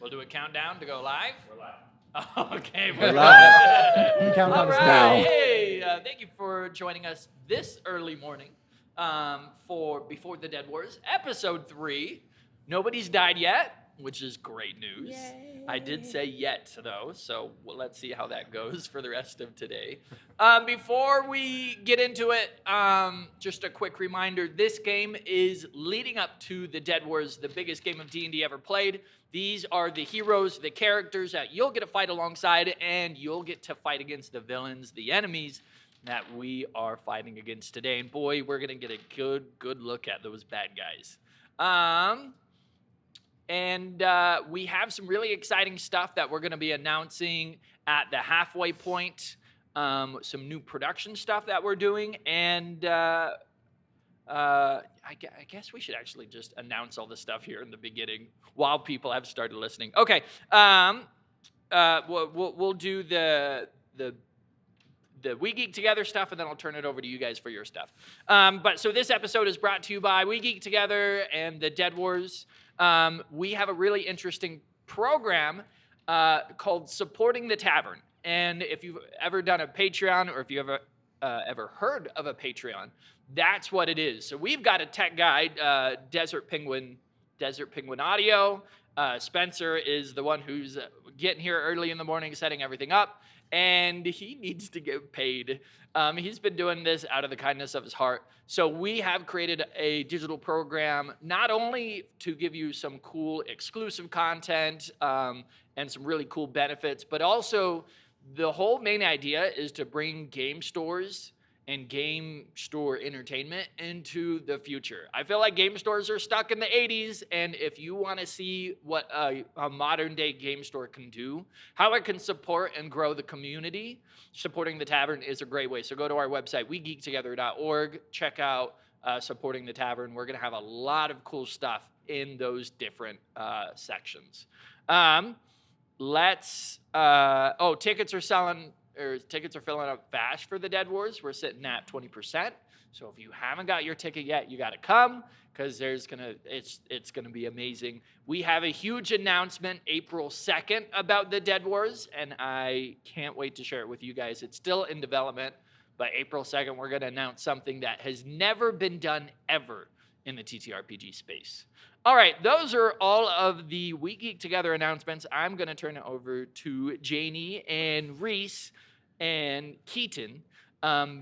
We'll do a countdown to go live. We're live. Okay, We're live. live. Count All on us right. now. Hey, thank you for joining us this early morning for Before the Dead Wars, episode 3. Nobody's died yet, which is great news. Yay. I did say yet, though, so let's see how that goes for the rest of today. Before we get into it, just a quick reminder, this game is leading up to the Dead Wars, the biggest game of D&D ever played. These are the heroes, the characters that you'll get to fight alongside, and you'll get to fight against the villains, the enemies that we are fighting against today. And boy, we're going to get a good look at those bad guys. We have some really exciting stuff that we're going to be announcing at the halfway point. Some new production stuff that we're doing. And I guess we should actually just announce all this stuff here in the beginning while people have started listening. Okay. We'll do the We Geek Together stuff, and then I'll turn it over to you guys for your stuff. So this episode is brought to you by We Geek Together and the Dead Wars. We have a really interesting program called Supporting the Tavern. And if you've ever done a Patreon, or if you ever heard of a Patreon, that's what it is. So we've got a tech guy, Desert Penguin Audio. Spencer is the one who's getting here early in the morning, setting everything up, and he needs to get paid. He's been doing this out of the kindness of his heart. So we have created a digital program not only to give you some cool exclusive content and some really cool benefits, but also the whole main idea is to bring game stores and game store entertainment into the future. I feel like game stores are stuck in the 80s, and if you want to see what a modern day game store can do, how it can support and grow the community, Supporting the Tavern is a great way. So go to our website, wegeektogether.org, check out Supporting the Tavern. We're going to have a lot of cool stuff in those different sections. Tickets are filling up fast for the Dead Wars. We're sitting at 20%. So if you haven't got your ticket yet, you got to come, because it's gonna be amazing. We have a huge announcement April 2nd about the Dead Wars, and I can't wait to share it with you guys. It's still in development, but April 2nd we're gonna announce something that has never been done ever in the TTRPG space. All right, those are all of the We Geek Together announcements. I'm going to turn it over to Janie and Reese and Keaton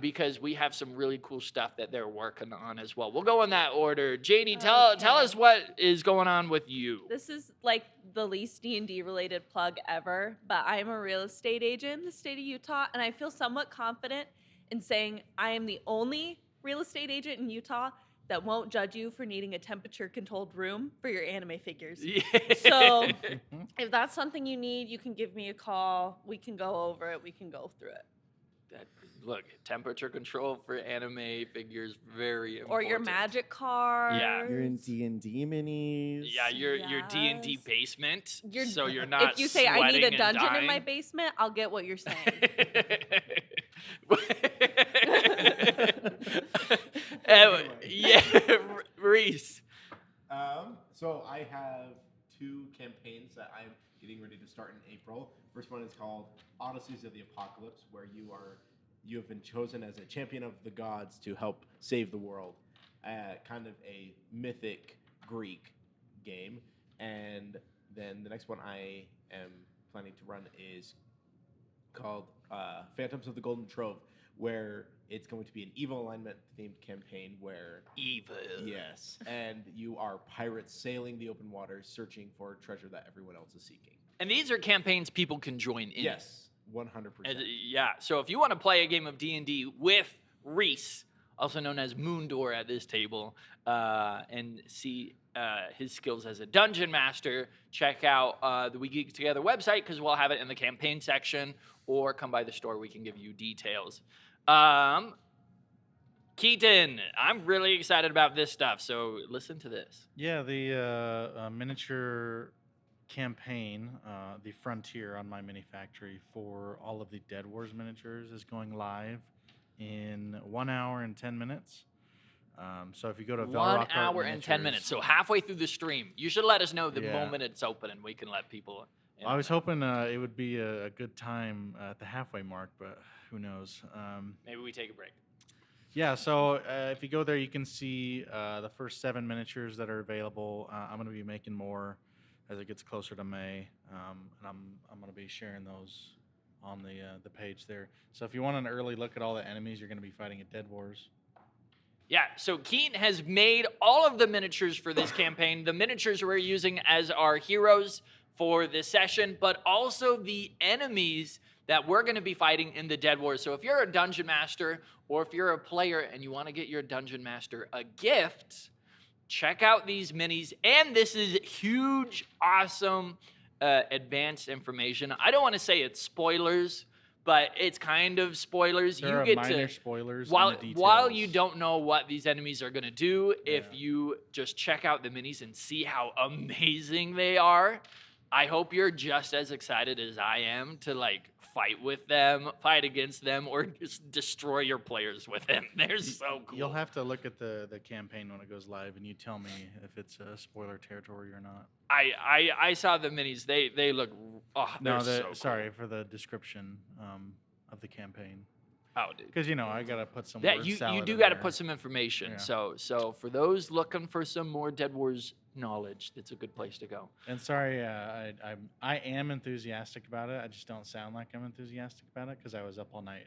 because we have some really cool stuff that they're working on as well. We'll go in that order. Janie, tell us what is going on with you. This is like the least D&D related plug ever, but I'm a real estate agent in the state of Utah, and I feel somewhat confident in saying I am the only real estate agent in Utah that won't judge you for needing a temperature-controlled room for your anime figures. Yeah. So if that's something you need, you can give me a call. We can go over it. We can go through it. Look, temperature control for anime figures, very important. Or your magic cards. Yeah. You're in D&D minis. Yeah, your D&D Yes. basement, so you're not If you say I need a sweating and dungeon in dying. my basement, I'll get what you're saying. Yeah, Reese. So I have 2 campaigns that I'm getting ready to start in April. First one is called Odysseys of the Apocalypse, where you have been chosen as a champion of the gods to help save the world. Kind of a mythic Greek game. And then the next one I am planning to run is called Phantoms of the Golden Trove, where it's going to be an evil alignment themed campaign where Evil. Yes, and you are pirates sailing the open waters, searching for treasure that everyone else is seeking. And these are campaigns people can join in. Yes, 100%. Yeah. So if you want to play a game of D&D with Reese, also known as Moondor at this table, and see his skills as a dungeon master, check out the We Geek Together website, because we'll have it in the campaign section, or come by the store. We can give you details. Keaton, I'm really excited about this stuff, so listen to this. Yeah, the miniature campaign, the Frontier on my mini factory for all of the Dead Wars miniatures is going live in 1 hour and 10 minutes. So if you go to 1 Velrock hour and 10 minutes. So halfway through the stream. You should let us know the Yeah. moment it's open, and we can let people in. I on was that. hoping it would be a good time at the halfway mark, but who knows? Maybe we take a break. Yeah, so if you go there, you can see the first 7 miniatures that are available. I'm going to be making more as it gets closer to May, and I'm going to be sharing those on the page there. So if you want an early look at all the enemies you're going to be fighting at Dead Wars. Yeah, so Keaton has made all of the miniatures for this campaign. The miniatures we're using as our heroes for this session, but also the enemies that we're going to be fighting in the Dead Wars. So if you're a dungeon master or if you're a player and you want to get your dungeon master a gift, check out these minis. And this is huge, awesome, advanced information. I don't want to say it's spoilers, but it's kind of spoilers. There You are get minor to spoilers in while the details. while you don't know what these enemies are going to do, if Yeah. you just check out the minis and see how amazing they are, I hope you're just as excited as I am to like fight with them, fight against them, or just destroy your players with them. They're so cool. You'll have to look at the campaign when it goes live, and you tell me if it's spoiler territory or not. I saw the minis. They look. Oh, they're No, so cool. sorry for the description of the campaign. Oh, dude. Because I gotta put some. Yeah, word you salad do in got to there. put some information. Yeah. So for those looking for some more Dead Wars knowledge, it's a good place to go. And sorry, I am enthusiastic about it. I just don't sound like I'm enthusiastic about it because I was up all night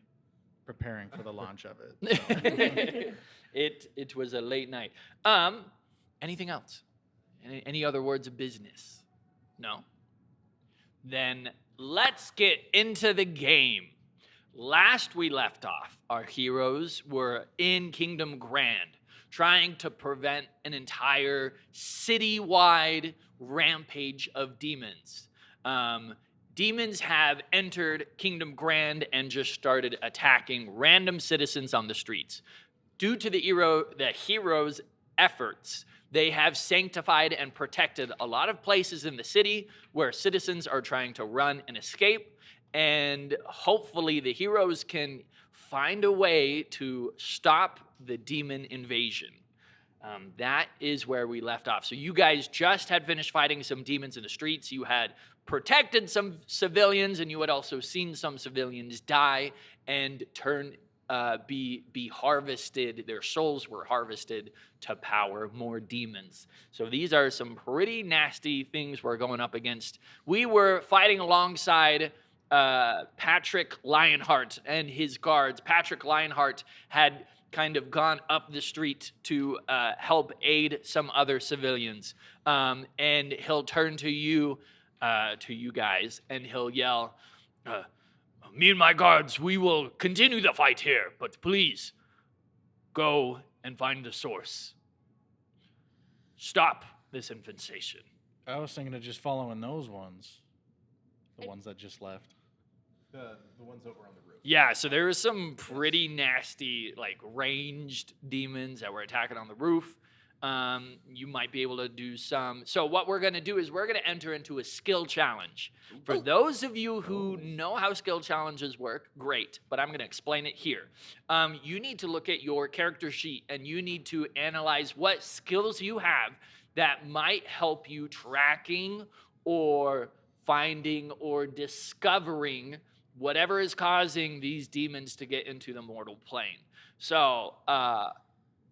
preparing for the launch of it. So. It was a late night. Anything else? Any other words of business? No. Then let's get into the game. Last we left off, our heroes were in Kingdom Grand, trying to prevent an entire city-wide rampage of demons. Demons have entered Kingdom Grand and just started attacking random citizens on the streets. Due to the heroes' efforts, they have sanctified and protected a lot of places in the city where citizens are trying to run and escape. And hopefully the heroes can find a way to stop the demon invasion. That is where we left off. So you guys just had finished fighting some demons in the streets. You had protected some civilians, and you had also seen some civilians die and be harvested. Their souls were harvested to power more demons. So these are some pretty nasty things we're going up against. We were fighting alongside Patrick Lionheart and his guards. Patrick Lionheart had kind of gone up the street to help aid some other civilians. And he'll turn to you guys, and he'll yell, me and my guards, we will continue the fight here, but please go and find the source. Stop this infestation. I was thinking of just following those ones, the ones that just left. The ones that were on the roof. Yeah, so there was some pretty nasty, like, ranged demons that were attacking on the roof. You might be able to do some. So what we're going to do is we're going to enter into a skill challenge. For those of you who know how skill challenges work, great, but I'm going to explain it here. You need to look at your character sheet, and you need to analyze what skills you have that might help you tracking or finding or discovering whatever is causing these demons to get into the mortal plane. So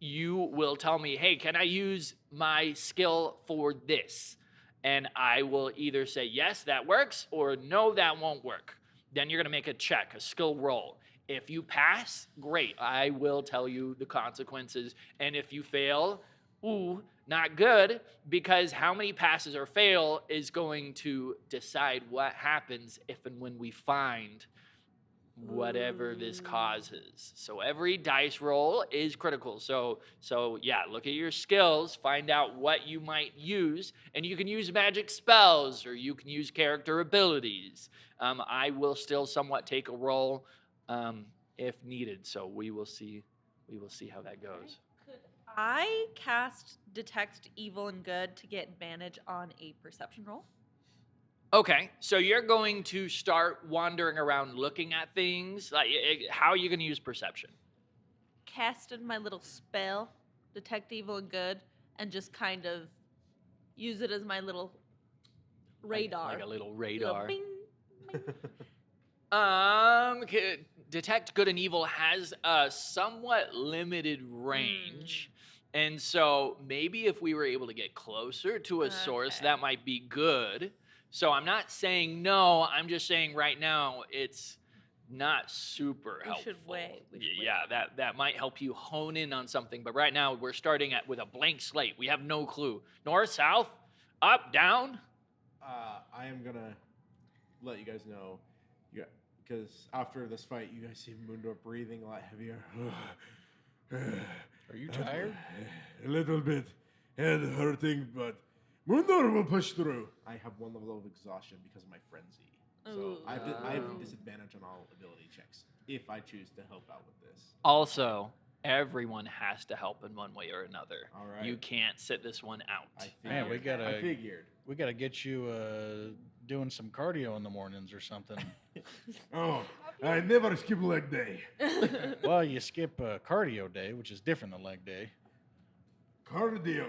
you will tell me, hey, can I use my skill for this? And I will either say, yes, that works, or no, that won't work. Then you're going to make a check, a skill roll. If you pass, great. I will tell you the consequences. And if you fail, not good, because how many passes or fail is going to decide what happens if and when we find whatever this causes. So every dice roll is critical. So yeah, look at your skills, find out what you might use, and you can use magic spells or you can use character abilities. I will still somewhat take a roll if needed. So we will see how that goes. Could I cast Detect Evil and Good to get advantage on a perception roll? Okay, so you're going to start wandering around looking at things. Like, how are you going to use perception? Casted my little spell. detect evil and good, and just kind of use it as my little radar. Like a little Little radar. bing, bing. Detect good and evil has a somewhat limited range. And so maybe if we were able to get closer to a source, Okay. that might be good. So I'm not saying no, I'm just saying right now it's not super We helpful. should wait. We should wait. Yeah, that might help you hone in on something. But right now we're starting with a blank slate. We have no clue. North, south, up, down. I am gonna let you guys know, because after this fight, you guys see Mundo breathing a lot heavier. Are you tired? A little bit, head hurting, but Mundo will push through. I have 1 level of exhaustion because of my frenzy, so I have Ooh. disadvantage on all ability checks if I choose to help out with this. Also, everyone has to help in one way or another. All right. You can't sit this one out. Man, we I figured. gotta get you doing some cardio in the mornings or something. Oh, I never skip leg day. Well, you skip cardio day, which is different than leg day. Cardio.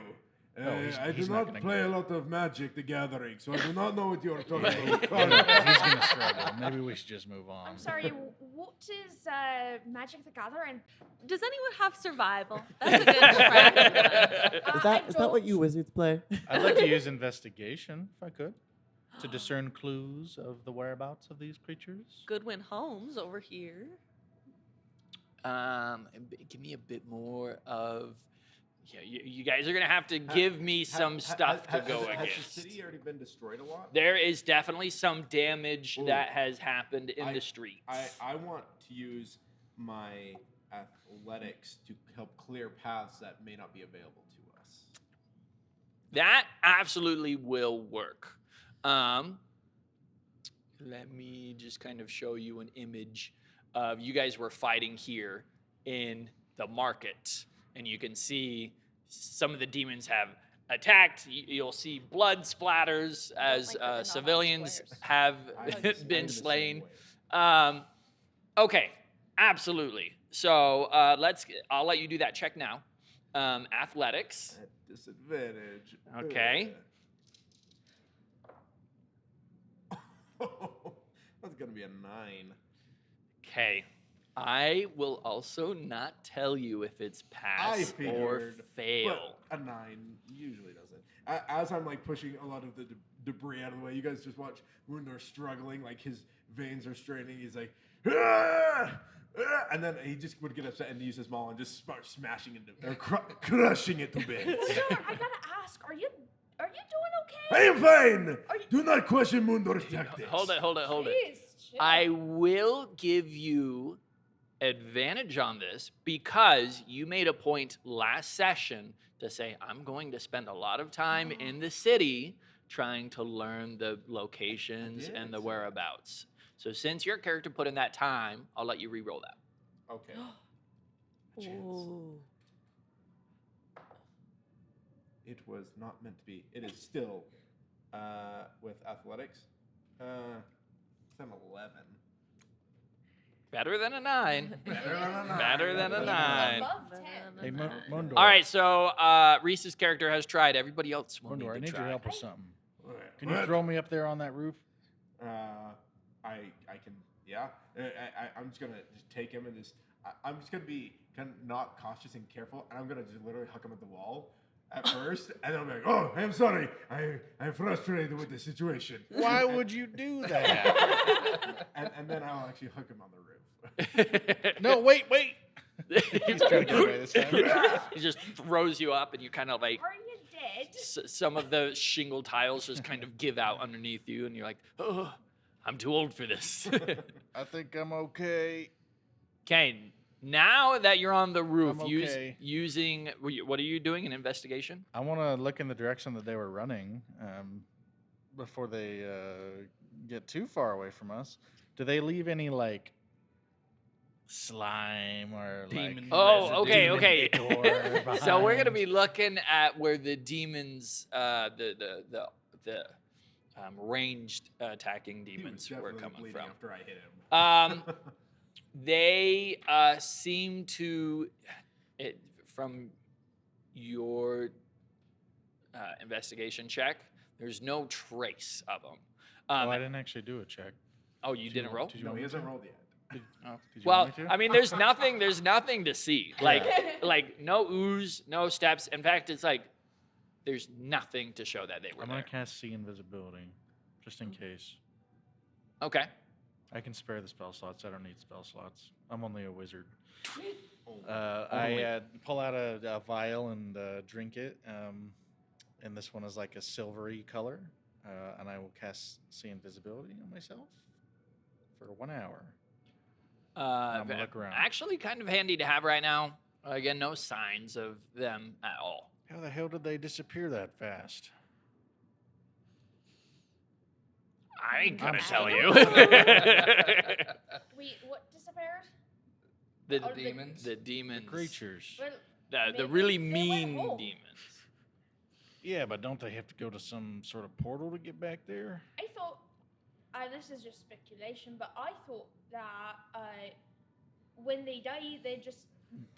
I do he's not not gonna play get a it. lot of Magic the Gathering, so I do not know what you are talking about. He's Cardio. gonna struggle. Maybe we should just move on. I'm sorry, what is Magic the Gathering? Does anyone have survival? That's a good distraction. Is that what you wizards play? I'd like to use investigation, if I could, to discern clues of the whereabouts of these creatures. Goodwin Holmes over here. Give me a bit more of. Yeah, you guys are gonna have to give me some stuff to go Has against. the city already been destroyed a lot? There is definitely some damage Ooh. that has happened in the streets. I want to use my athletics to help clear paths that may not be available to us. That absolutely will work. Let me just kind of show you an image of you guys were fighting here in the market, and you can see some of the demons have attacked. You'll see blood splatters as like that they're not on civilians squares. have I'm been the same slain. way. Okay, absolutely. So I'll let you do that check now. Athletics. At disadvantage. Okay. That's gonna be a 9. Okay. I will also not tell you if it's pass or figured, fail. But a 9 usually doesn't. As I'm like pushing a lot of the debris out of the way, you guys just watch Mundor struggling, like his veins are straining. He's like, "Ah! Ah!" And then he just would get upset and use his maul and just start smashing into, or crushing it to bits. Sir, I gotta ask, are you doing I okay? am fine. Are you- Do not question Mundor's tactics. Hold it. Please, chill. I will give you advantage on this because you made a point last session to say, I'm going to spend a lot of time in the city trying to learn the locations did and the say that. whereabouts. So since your character put in that time, I'll let you re-roll that. Okay. A chance. Ooh. It was not meant to be. It is still with athletics. It's an 11. Better than a 9. Better than a 9. Better than a It's 9. above 10. Hey, Mundor. All right, so Reese's character has tried. Everybody else will Mundor, I need need to your try. help with something. What? Can you throw me up there on that roof? I can, yeah. I'm just gonna just take him and just. I'm just gonna be kind of not cautious and careful, and I'm gonna just literally huck him at the wall at first, and then I'm like, oh, I'm sorry, I'm frustrated with the situation. Why would you do that? And then I'll actually hook him on the roof. No, wait. He's trying to get away this time. He just throws you up, and you kind of like Are you dead? some of the shingle tiles just kind of give out underneath you, and you're like, oh, I'm too old for this. I think I'm okay. Okay, now that you're on the roof, I'm okay. using what are you doing? An investigation? I want to look in the direction that they were running before they get too far away from us. Do they leave any like slime or Demon like? Oh, okay, demon okay. ichor So we're gonna behind? be looking at where the demons, the ranged attacking He was demons were definitely coming bleeding from. after I hit him. They seem to, from your investigation check, there's no trace of them. Oh, I didn't actually do a check. Oh, you didn't roll? Did you No, want he me hasn't to? rolled yet. Oh. Did you Well, want me to? I mean, there's nothing to see. Like no ooze, no steps. In fact, it's like there's nothing to show that they were I'm there. gonna cast See Invisibility, just in case. Okay. I can spare the spell slots. I don't need spell slots. I'm only a wizard. Only. I pull out a vial and drink it. And this one is like a silvery color. And I will cast See Invisibility on myself for 1 hour. I'm gonna look around. Actually, kind of handy to have right now. Again, no signs of them at all. How the hell did they disappear that fast? I ain't gonna I'm tell sorry. you. Wait, what disappeared? the, Oh, demons? the demons. The creatures. Well, The maybe really they went mean home. demons. Yeah, but don't they have to go to some sort of portal to get back there? I thought, this is just speculation, but I thought that when they die, they just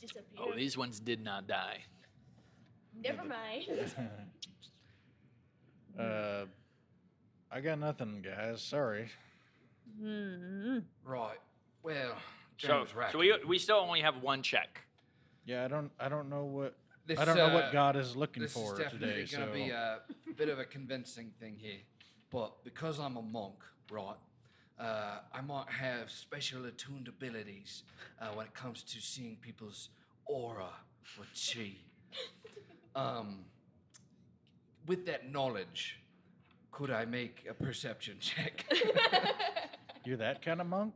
disappear. Oh, these ones did not die. Never mind. I got nothing, guys. Sorry. Hmm. Right. Well, So, James Rack. so we still only have one check. Yeah, I don't know what This, I don't know what God is looking This for is definitely today. going to So be a bit of a convincing thing here. But because I'm a monk, right, I might have special attuned abilities when it comes to seeing people's aura or chi. With that knowledge, could I make a perception check? you're that kind of monk?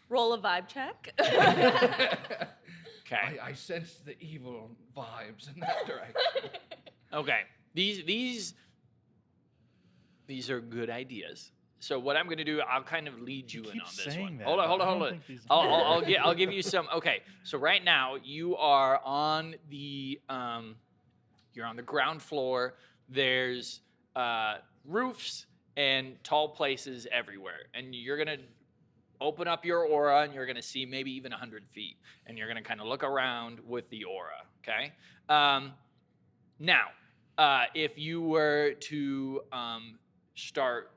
Roll a vibe check. Okay. I sense the evil vibes in that direction. Okay. These are good ideas. So what I'm going to do, I'll kind of lead you in keep on this saying one. that, Hold on, but hold on, I hold don't on. think these- I'll give you some. Okay. So right now you are on the you're on the ground floor. There's roofs and tall places everywhere, and you're gonna open up your aura, and you're gonna see maybe even 100 feet, and you're gonna kind of look around with the aura. Okay. Now, if you were to start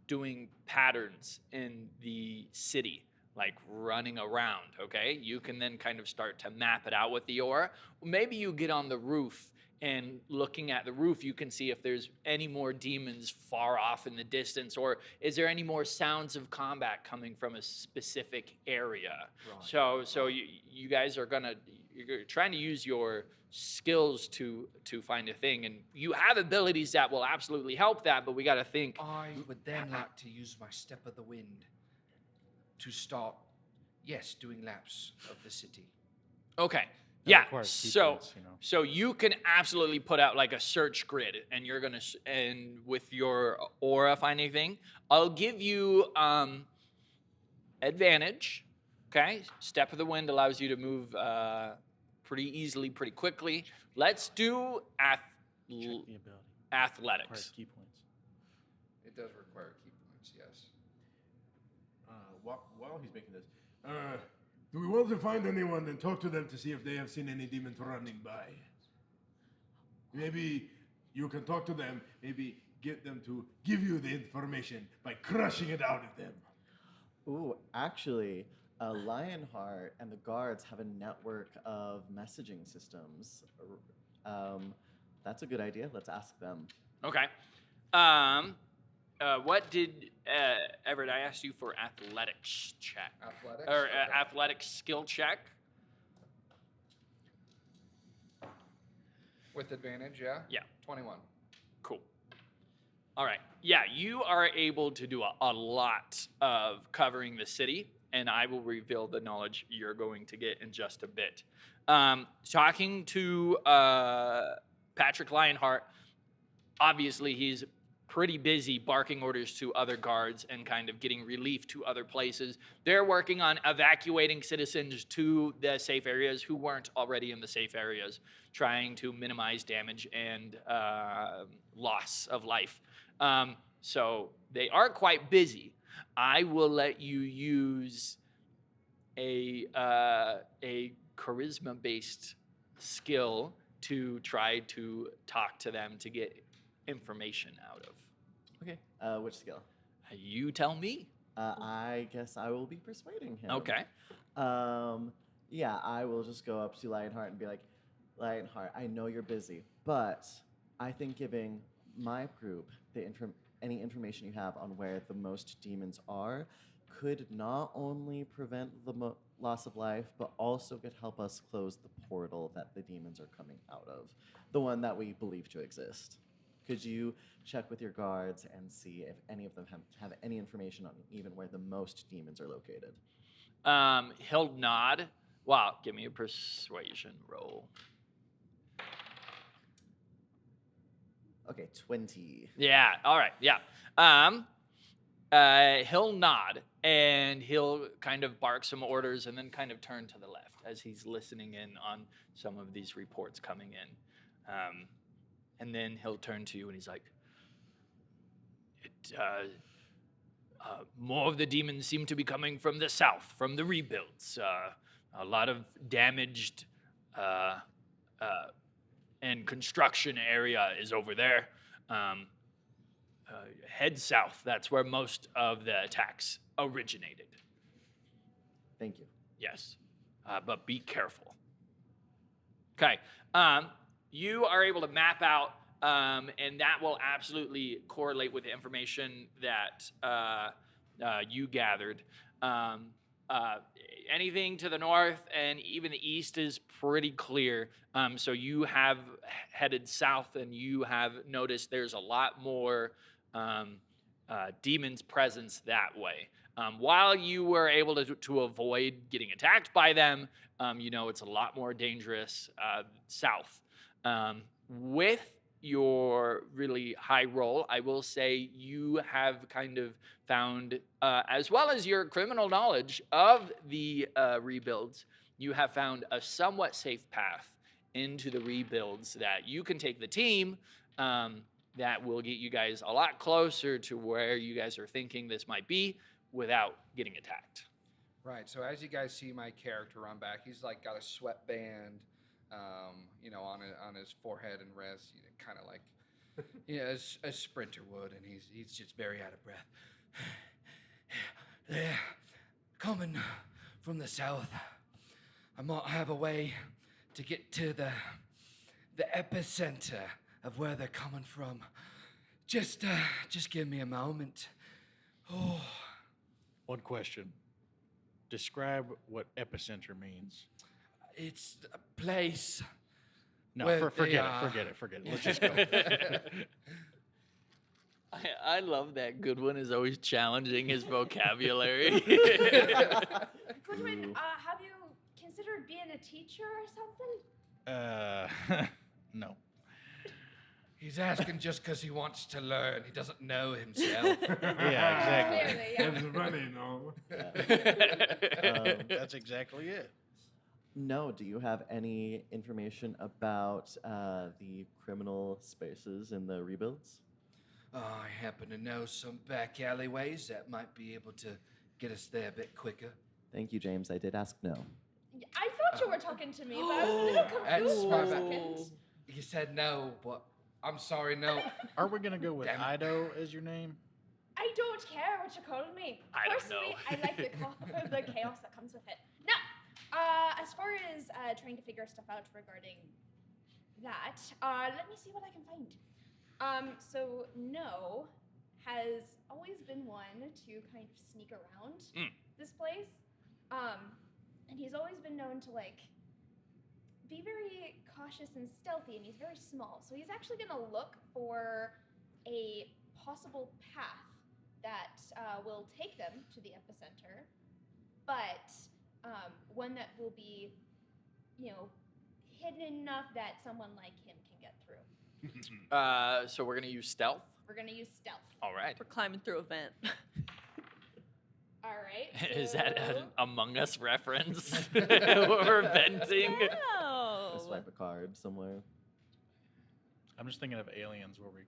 doing patterns in the city, like running around, okay, you can then kind of start to map it out with the aura. Maybe you get on the roof, and looking at the roof, you can see if there's any more demons far off in the distance, or is there any more sounds of combat coming from a specific area. Right. So you guys are you're trying to use your skills to find a thing, and you have abilities that will absolutely help that, but we got to think. I would then like to use my step of the wind to start, yes, doing laps of the city. Okay. That Yeah. requires key So points, you know. so you can absolutely put out like a search grid, and you're gonna and with your aura find anything. I'll give you advantage. Okay. Step of the wind allows you to move pretty easily, pretty quickly. Let's do Check the ability. Requires athletics. key points. It does require key points, yes. While he's making this, do we want to find anyone and talk to them to see if they have seen any demons running by? Maybe you can talk to them, maybe get them to give you the information by crushing it out of them. Ooh, actually, Lionheart and the guards have a network of messaging systems. That's a good idea. Let's ask them. Okay. What did Everett? I asked you for athletics check Athletics? or Okay. athletics skill check. With advantage, yeah? Yeah. 21. Cool. All right. Yeah, you are able to do a lot of covering the city, and I will reveal the knowledge you're going to get in just a bit. Talking to Patrick Lionheart, obviously he's pretty busy barking orders to other guards and kind of getting relief to other places. They're working on evacuating citizens to the safe areas who weren't already in the safe areas, trying to minimize damage and loss of life. So they are quite busy. I will let you use a charisma-based skill to try to talk to them to get information out of. Okay. Which skill? You tell me. I guess I will be persuading him. Okay. Yeah, I will just go up to Lionheart and be like, Lionheart, I know you're busy, but I think giving my group any information you have on where the most demons are could not only prevent the loss of life, but also could help us close the portal that the demons are coming out of, the one that we believe to exist. Could you check with your guards and see if any of them have any information on even where the most demons are located? He'll nod. Wow, give me a persuasion roll. Okay, 20. Yeah, all right, yeah. He'll nod and he'll kind of bark some orders and then kind of turn to the left as he's listening in on some of these reports coming in. And then he'll turn to you and he's like, more of the demons seem to be coming from the south, from the rebuilds. A lot of damaged and construction area is over there. Head south. That's where most of the attacks originated. Thank you. Yes. But be careful. Okay. You are able to map out, and that will absolutely correlate with the information that you gathered. Anything to the north and even the east is pretty clear. So you have headed south, and you have noticed there's a lot more demons' presence that way. While you were able to avoid getting attacked by them, it's a lot more dangerous south. With your really high roll, I will say you have kind of found, as well as your criminal knowledge of the rebuilds, you have found a somewhat safe path into the rebuilds that you can take the team that will get you guys a lot closer to where you guys are thinking this might be without getting attacked. Right. So as you guys see my character on back, he's like got a sweatband, on his forehead and wrist, kind of like, as a sprinter would, and he's just very out of breath. They're coming from the south. I might have a way to get to the epicenter of where they're coming from. Just give me a moment. Oh. One question. Describe what epicenter means. It's a place. No, where forget they it. Let's just go. I love that Goodwin is always challenging his vocabulary. Goodwin, have you considered being a teacher or something? No. He's asking just because he wants to learn. He doesn't know himself. Yeah, exactly. Clearly, yeah. It's running, no. That's exactly it. No, do you have any information about the criminal spaces in the rebuilds? Oh, I happen to know some back alleyways that might be able to get us there a bit quicker. Thank you, James. I did ask no. I thought you were talking to me, but I was a little That's confused for my a bad. second. You said no, but I'm sorry, no. Are we gonna go with Damn it. Ido as your name? I don't care what you call me. I don't Personally, know. I like the chaos that comes with it. No, as far as trying to figure stuff out regarding that, let me see what I can find. So No has always been one to kind of sneak around this place, and he's always been known to be very cautious and stealthy, and he's very small. So he's actually going to look for a possible path that will take them to the epicenter, but one that will be, hidden enough that someone like him can get through. So we're going to use stealth. We're going to use stealth. All right. We're climbing through a vent. All right. Is that an so- Among Us reference? We're venting. I'll No. swipe a card somewhere. I'm just thinking of Aliens where we are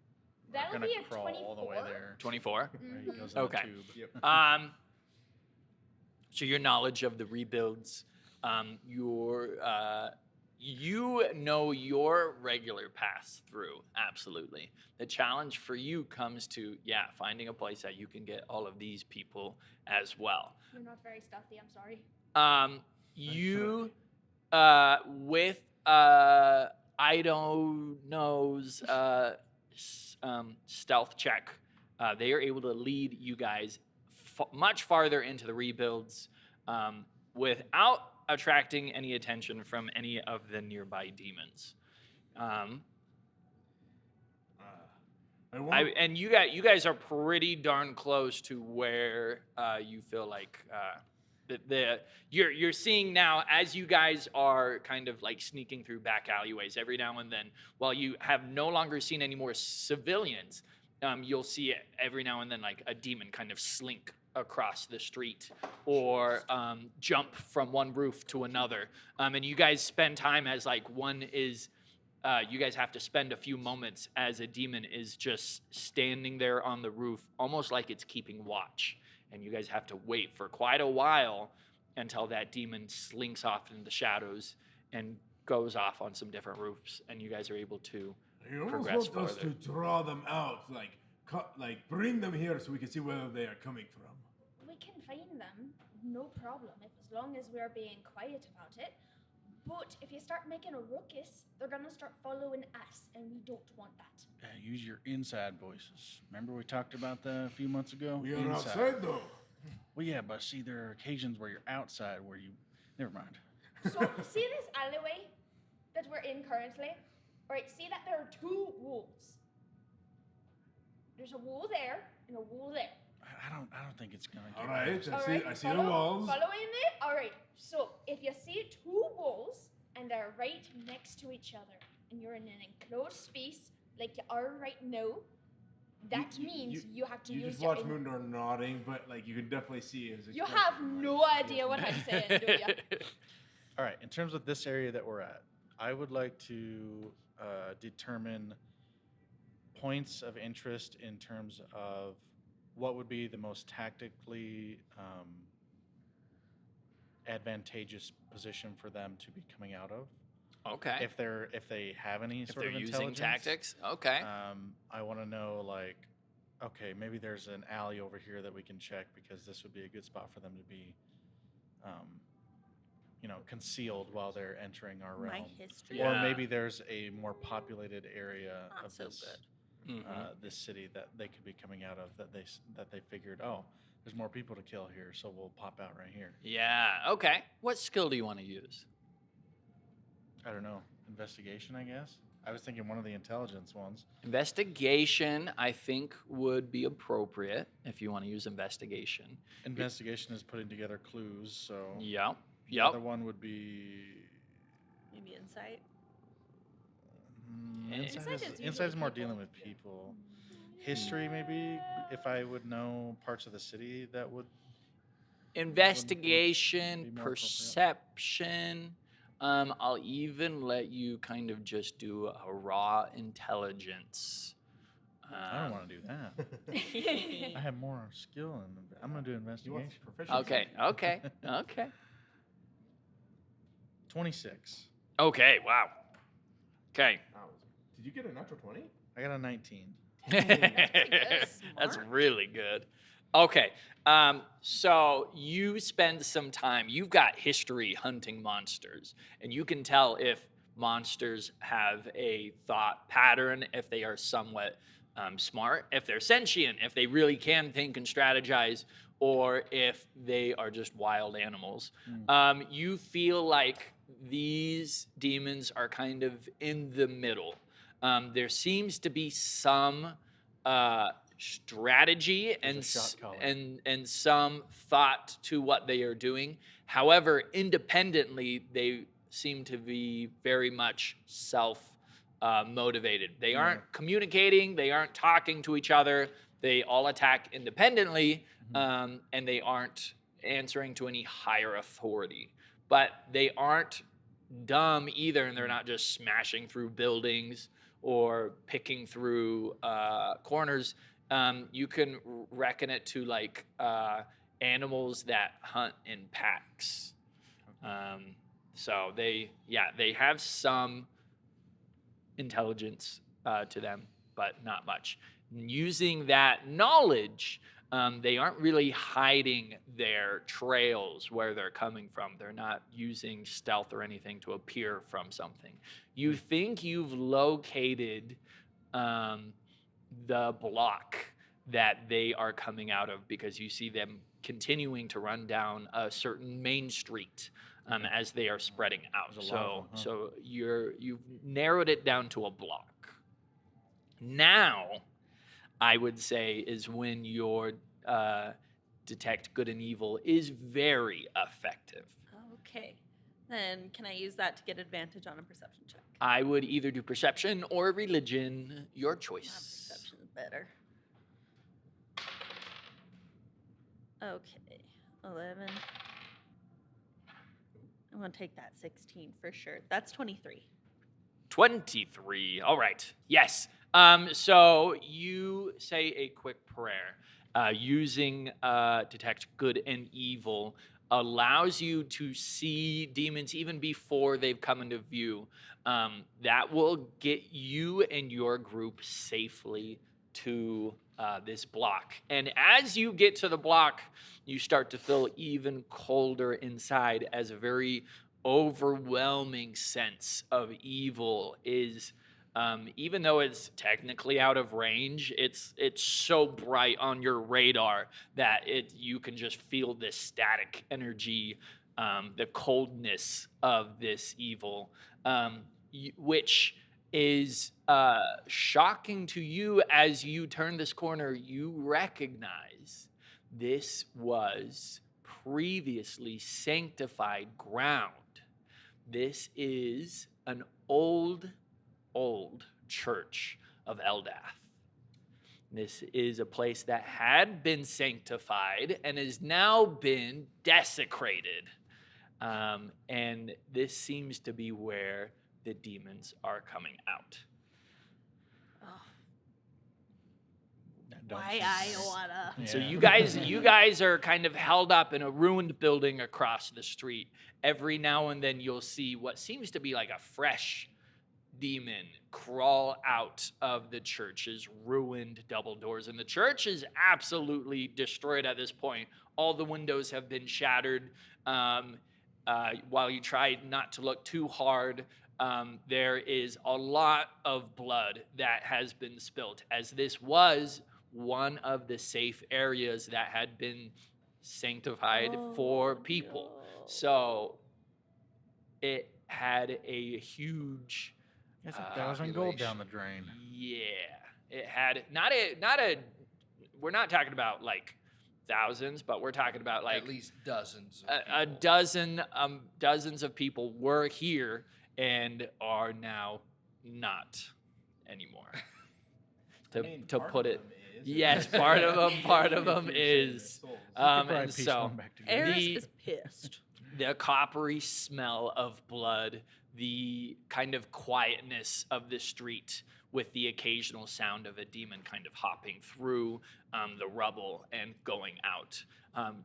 That'll gonna be a crawl all the way 24. there. 24. Where he Mhm. goes in Okay. the tube. Yep. So your knowledge of the rebuilds, You know your regular paths through, absolutely. The challenge for you comes to, finding a place that you can get all of these people as well. You're not very stealthy, I'm sorry. You, with Ido's stealth check, they are able to lead you guys much farther into the rebuilds without attracting any attention from any of the nearby demons. And you guys are pretty darn close to where you feel like you're seeing now as you guys are kind of like sneaking through back alleyways every now and then. While you have no longer seen any more civilians, you'll see it every now and then, like a demon kind of slink across the street or jump from one roof to another. And you guys spend time as like one is. You guys have to spend a few moments as a demon is just standing there on the roof, almost like it's keeping watch. And you guys have to wait for quite a while until that demon slinks off into the shadows and goes off on some different roofs, and you guys are able to progress want us further. to draw them out, like bring them here so we can see where they are coming from. We can find them, no problem, as long as we're being quiet about it. But if you start making a ruckus, they're gonna start following us, and we don't want that. Use your inside voices. Remember we talked about that a few months ago? We are outside, though. Well, yeah, but see, there are occasions where you're outside where you... Never mind. So, see this alleyway that we're in currently? Alright, see that there are two walls. There's a wall there, and a wall there. I don't think it's gonna get... All right, Alright, I see the walls. Following me? Alright, so if you see two walls, and they're right next to each other, and you're in an enclosed space, like you are right now, that means you have to you use just your watch Moondor nodding, but like you can definitely see his You expression, have like, no idea what I'm saying, do you? All right, in terms of this area that we're at, I would like to determine points of interest in terms of what would be the most tactically advantageous position for them to be coming out of. Okay. If they have any If sort they're of using intelligence. tactics, okay. I want to know, like, okay, maybe there's an alley over here that we can check because this would be a good spot for them to be, concealed while they're entering our My realm. history. Yeah. Or maybe there's a more populated area Not of so this good. this city that they could be coming out of that they figured, oh, there's more people to kill here, so we'll pop out right here. Yeah, okay. What skill do you want to use? I don't know. Investigation, I guess. I was thinking one of the intelligence ones. Investigation, I think, would be appropriate if you want to use investigation. Investigation is putting together clues, so Yep. the other one would be Maybe insight. insight is more dealing with people. History, maybe, if I would know parts of the city that would. Investigation, be more appropriate. perception. I'll even let you kind of just do a raw intelligence. I don't want to do that. I have more skill, and I'm going to do He wants investigation. proficiency. Okay. 26. Okay, wow. Okay. Did you get a natural 20? I got a 19. That's Smart. really good. Okay. So you spend some time, you've got history hunting monsters, and you can tell if monsters have a thought pattern, if they are somewhat smart, if they're sentient, if they really can think and strategize, or if they are just wild animals. You feel like these demons are kind of in the middle. There seems to be some strategy There's a and shot collar. and some thought to what they are doing. However, independently, they seem to be very much self motivated. They aren't communicating. They aren't talking to each other. They all attack independently, and they aren't answering to any higher authority. But they aren't dumb either, and they're not just smashing through buildings or picking through corners. You can reckon it to like animals that hunt in packs. So they have some intelligence to them, but not much. Using that knowledge, they aren't really hiding their trails where they're coming from. They're not using stealth or anything to appear from something. You think you've located the block that they are coming out of because you see them continuing to run down a certain main street as they are spreading out. There's a lot of them, huh? So you've narrowed it down to a block. Now, I would say is when your detect good and evil is very effective. Okay. Then can I use that to get advantage on a perception check? I would either do perception or religion, your choice. Perception is better. Okay. 11. I'm going to take that 16 for sure. That's 23. 23. All right. Yes. So you say a quick prayer. Using detect good and evil allows you to see demons even before they've come into view. That will get you and your group safely to this block. And as you get to the block, you start to feel even colder inside as a very overwhelming sense of evil is even though it's technically out of range, it's so bright on your radar that you can just feel this static energy, the coldness of this evil, which is shocking to you as you turn this corner. You recognize this was previously sanctified ground. This is an old church of Eldath. This is a place that had been sanctified and has now been desecrated. And this seems to be where the demons are coming out. Why Iowa? So you guys are kind of held up in a ruined building across the street. Every now and then you'll see what seems to be like a fresh demon crawl out of the church's ruined double doors. And the church is absolutely destroyed at this point. All the windows have been shattered. While you try not to look too hard, there is a lot of blood that has been spilt, as this was one of the safe areas that had been sanctified for people. No. So it had a huge That's 1,000 gold down the drain. Yeah, it had we're not talking about like thousands, but we're talking about like at least dozens. a dozens of people were here and are now not anymore. To put it, yes, part of them is. And so Eris is pissed. the coppery smell of blood, the kind of quietness of the street with the occasional sound of a demon kind of hopping through the rubble and going out.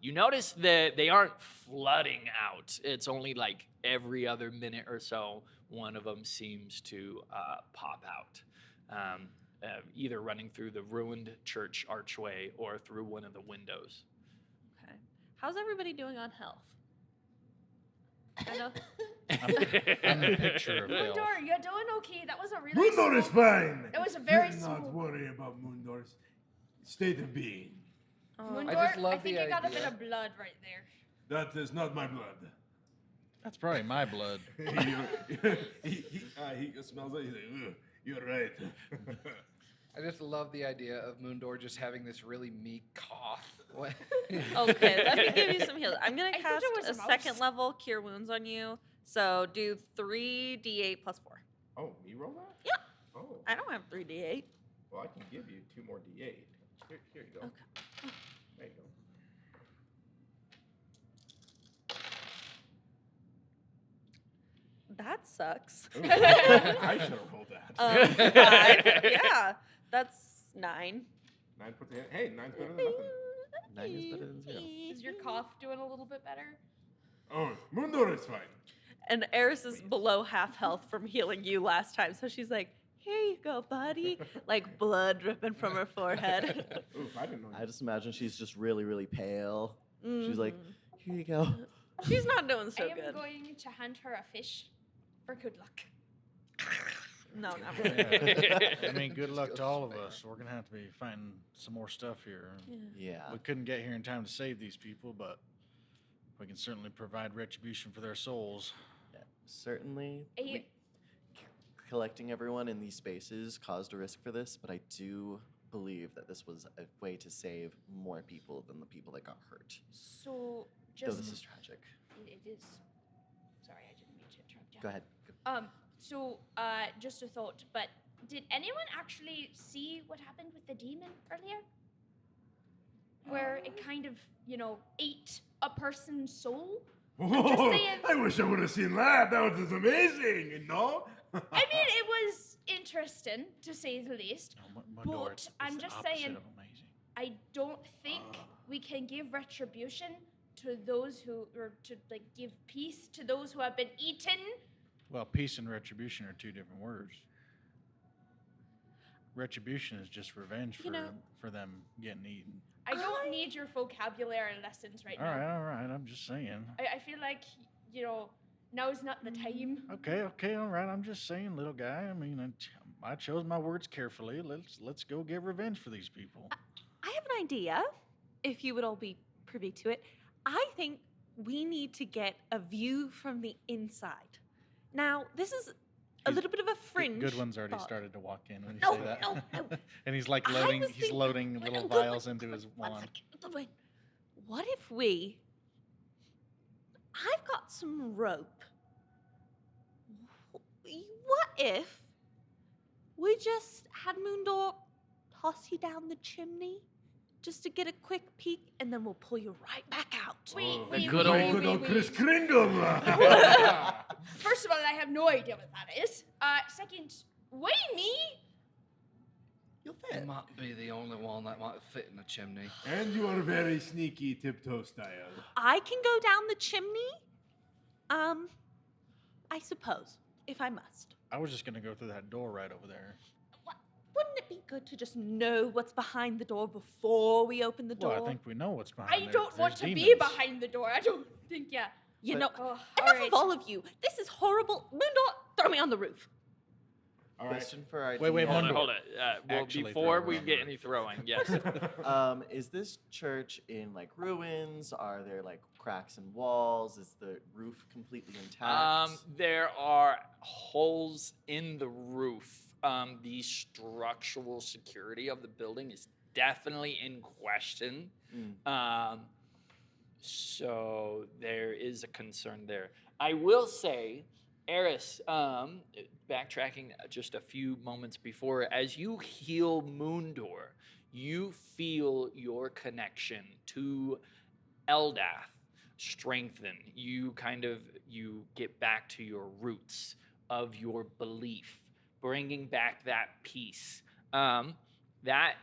You notice that they aren't flooding out. It's only like every other minute or so, one of them seems to pop out, either running through the ruined church archway or through one of the windows. Okay. How's everybody doing on health? I know. I'm the picture of health. Moondor, you're doing okay. That was a really Moondor is fine. It was a very Do not smooth. worry about Moondor's state of being. Moondor, I just love I think the you got a idea. bit of blood right there. That is not my blood. That's probably my blood. he smells it. He's like, "Ugh, you're right. I just love the idea of Moondor just having this really meek cough. What- Okay, let me give you some heals. I'm gonna I thought cast it was a a mouse. second level Cure Wounds on you. So do 3d8 plus 4. Oh, you roll that? Yeah. Oh, I don't have 3d8. well, I can give you 2 more D8. Here you go. Okay. There you go. That sucks. Ooh, I should have rolled that. 5. Yeah, that's 9. 9 puts it. Hey, 9's better than nothing. 9 is better than 0. Is your cough doing a little bit better? Oh, Moondor is fine. And Eris is below half health from healing you last time, so she's like, "Here you go, buddy." Like blood dripping from her forehead. Oof, I didn't know. I just imagine she's just really, really pale. She's like, Mhm. here you go. She's not doing I so am good. going to hand her a fish for good luck. No, not really. Yeah. I mean, good luck to all of us. We're gonna have to be fighting some more stuff here. Yeah. We couldn't get here in time to save these people, but we can certainly provide retribution for their souls. Yeah, certainly. I- Collecting everyone in these spaces caused a risk for this, but I do believe that this was a way to save more people than the people that got hurt. So Though just this is tragic. it is. Sorry, I didn't mean to interrupt you. Go ahead. So just a thought, but did anyone actually see what happened with the demon earlier? Where it kind of, ate a person's soul? just saying. I wish I would have seen that. That was amazing, I mean, it was interesting, to say the least. No, Mundor, But it's I'm the just opposite saying- of amazing. I don't think we can give retribution to those who, or to give peace to those who have been eaten. Well, peace and retribution are two different words. Retribution is just revenge for them getting eaten. I don't need your vocabulary lessons right now. All right. I'm just saying. I feel like, now's not the time. Okay, all right. I'm just saying, little guy. I mean, I chose my words carefully. Let's go get revenge for these people. I have an idea, if you would all be privy to it. I think we need to get a view from the inside. Now, this is a little bit of a fringe. Goodwin's already thought. started to walk in when you No, say that. no. And he's like I loading. was He's thinking- loading Wait, little no, Goodwin, vials into his One wand. second, Goodwin. What if I've got some rope. What if we just had Moondor toss you down the chimney just to get a quick peek, and then we'll pull you right back out? Wait, good old- Chris Kringle. First of all, I have no idea what that is. Second, why me? You'll You fit. might be the only one that might fit in the chimney. And you are very sneaky, tiptoe style. I can go down the chimney. I suppose, if I must. I was just gonna go through that door right over there. Wouldn't it be good to just know what's behind the door before we open the door? Well, I think we know what's behind I there. don't want to There's be demons. behind the door. I don't think, yeah. You But- know, Oh, enough of all of you. This is horrible. Moondor, throw me on the roof. All right. Question for our Wait, DM. Hold Mundor. it, hold it. Well, Actually before throw we around get the any roof. throwing, yes. Is this church in like ruins? Are there like cracks in walls? Is the roof completely intact? There are holes in the roof. The structural security of the building is definitely in question. So there is a concern there. I will say, Eris, backtracking just a few moments before, as you heal Moondor, you feel your connection to Eldath strengthen. You get back to your roots of your belief, bringing back that peace. That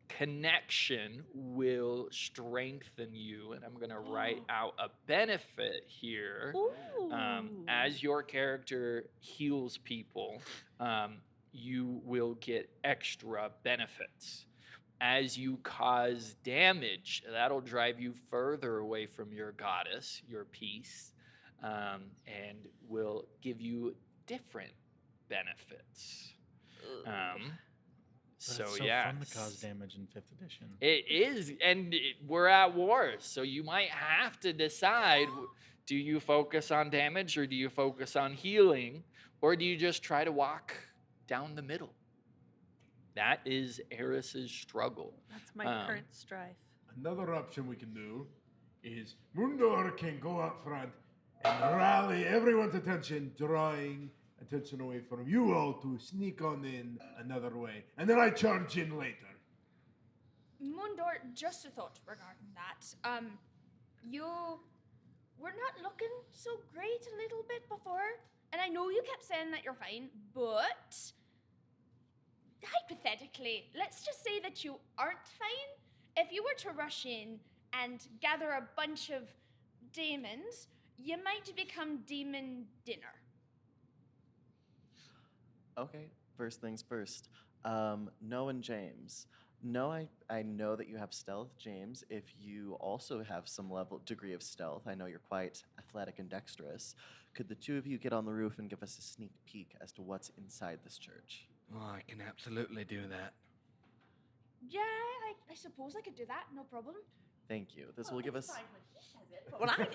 connection will strengthen you, and I'm going to write out a benefit here. Ooh. As your character heals people, you will get extra benefits. As you cause damage, that'll drive you further away from your goddess, your peace, and will give you different benefits. But So it's so yeah, fun to cause damage in 5th edition. it is, and we're at war, so you might have to decide: do you focus on damage, or do you focus on healing, or do you just try to walk down the middle? That is Eris's struggle. That's my current strife. Another option we can do is Mundor can go out front and rally everyone's attention, drawing attention away from you all to sneak on in another way. And then I charge in later. Mundor, just a thought regarding that. You were not looking so great a little bit before, and I know you kept saying that you're fine, but hypothetically, let's just say that you aren't fine. If you were to rush in and gather a bunch of demons, you might become demon dinner. Okay, first things first. Noah and James. No, I know that you have stealth, James. If you also have some degree of stealth, I know you're quite athletic and dexterous. Could the two of you get on the roof and give us a sneak peek as to what's inside this church? Oh, I can absolutely do that. Yeah, I suppose I could do that. No problem. Thank you. This will give us. When I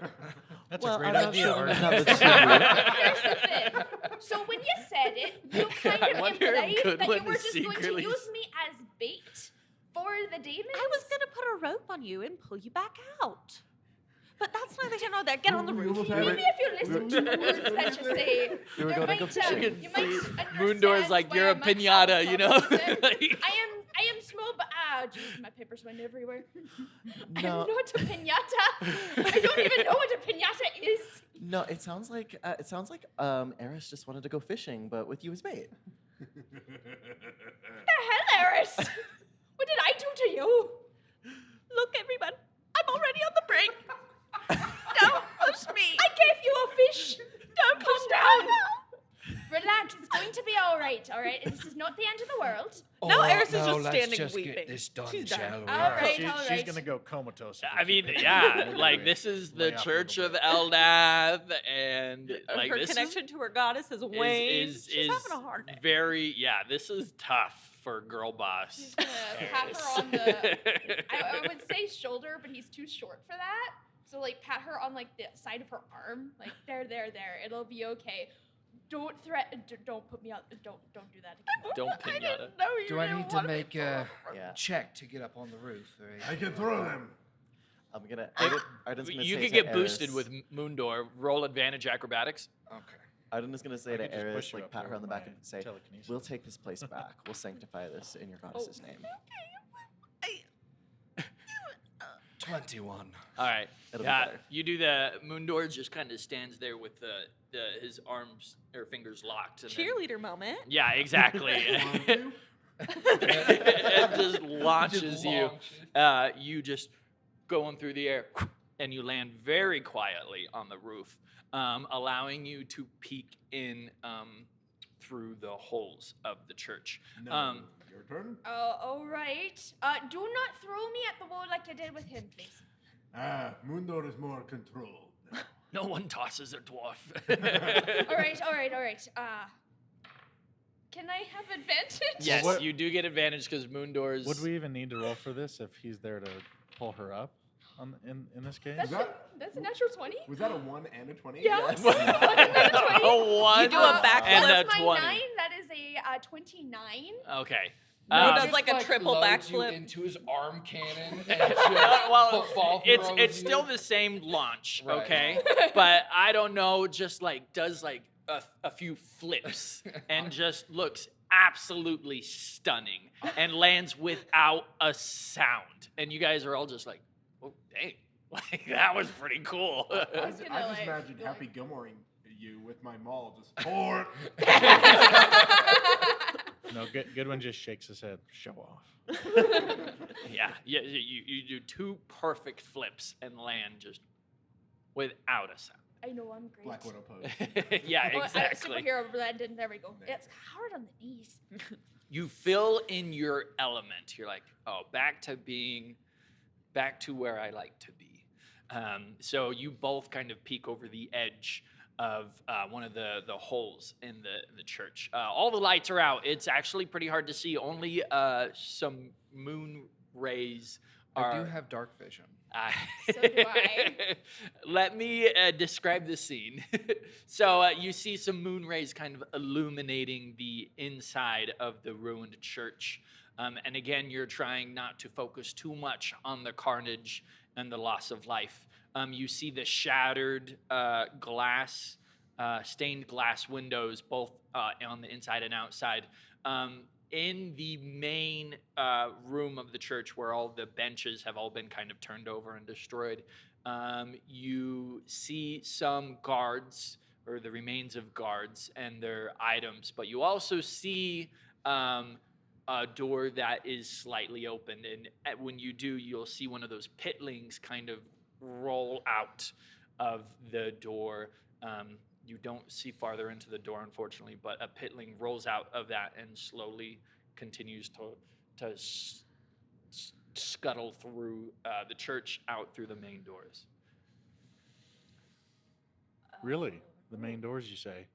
That's Well, a great I'm not idea. sure Arden. now that Here's the thing. So when you said it, you kind I of wonder if implied that you Goodwin were is just going to secretly- use me as bait for the demons. I was gonna put a rope on you and pull you back out. But that's neither here nor there. Get on the roof. Maybe if you listen to the words that you say, We were you gonna might, go fishing. you might understand Moondor's like, why you're I a might pinata, have you know? problems. Like- I am small, but jeez, my papers went everywhere. No. I'm not a pinata. I don't even know what a pinata is. No, it sounds like Eris just wanted to go fishing, but with you as bait. What the hell, Eris? What did I do to you? Look, everyone. I'm already on the brink. Don't push me. I gave you a fish. Don't Calm push down. me. Relax. It's going to be all right. All right. This is not the end of the world. No, Oh, Eris is no, just let's standing just weeping. Get this done, She's done. shall we? All right. She's gonna go comatose. if we I mean, keep it. yeah, Maybe like we this is the lay off a Church little of bit. Eldath, and like her this connection to her goddess has waned. is She's having a hard day. very this is tough for girl boss. He's gonna pat her on the. I would say shoulder, but he's too short for that. So like pat her on like the side of her arm, like there. It'll be okay. Don't threaten. Don't put me out. Don't do that again. Don't I pinata. didn't know you Do I didn't need to want me make to a Yeah. check to get up on the roof? Or- I can throw them. I'm gonna. Arden's gonna You say could to get boosted Eris- with Moondor. Roll advantage acrobatics. Okay. Arden is gonna say I to could just Eris, push you like up pat there her on the with back my and say, telekinesis. "We'll take this place back. We'll sanctify this in your goddess's name." 21. All right. It'll be Yeah, better. you do the Moondor just kind of stands there with his arms or fingers locked. And then- Cheerleader moment. yeah, exactly. It just launches you. You just going through the air, and you land very quietly on the roof, allowing you to peek in through the holes of the church. No, your turn. All right. Do not throw me at the wall like you did with him, please. Moondor is more controlled. No one tosses a dwarf. All right. Can I have advantage? Yes, What- you do get advantage because Moondor's. Would we even need to roll for this if he's there to pull her up in this case? That's a natural 20. Was that a 1 and a 20? Yeah. Yes. A 1 You do a backflip. and a That's my 20. 9. That is a 29. Okay. No, Um, does like a triple loads you backflip. into his arm cannon. And well, football it's throws still you. the same launch, Right. okay? But I don't know, just like does like a few flips and just looks absolutely stunning and lands without a sound. And you guys are all just like, oh dang, like that was pretty cool. was I gonna, just like, imagined go Happy Gilmoreing you with my maul just for No, Goodwin just shakes his head. Show off. Yeah, you do 2 perfect flips and land just without a sound. I know I'm great. Black Widow pose. Yeah, Oh, exactly. Superhero blended. There we go. It's hard on the knees. You feel in your element. You're like, oh, back to where I like to be. So you both kind of peek over the edge of one of the holes in the church. All the lights are out. It's actually pretty hard to see. Only some moon rays are. I do have dark vision. So do I. Let me describe the scene. So you see some moon rays kind of illuminating the inside of the ruined church. And again, you're trying not to focus too much on the carnage and the loss of life. You see the shattered glass, stained glass windows, both on the inside and outside. In the main room of the church where all the benches have all been kind of turned over and destroyed, you see some guards or the remains of guards and their items, but you also see a door that is slightly open. And when you do, you'll see one of those pitlings kind of roll out of the door. You don't see farther into the door, unfortunately, but a pitling rolls out of that and slowly continues to scuttle through the church out through the main doors. Really? The main doors, you say?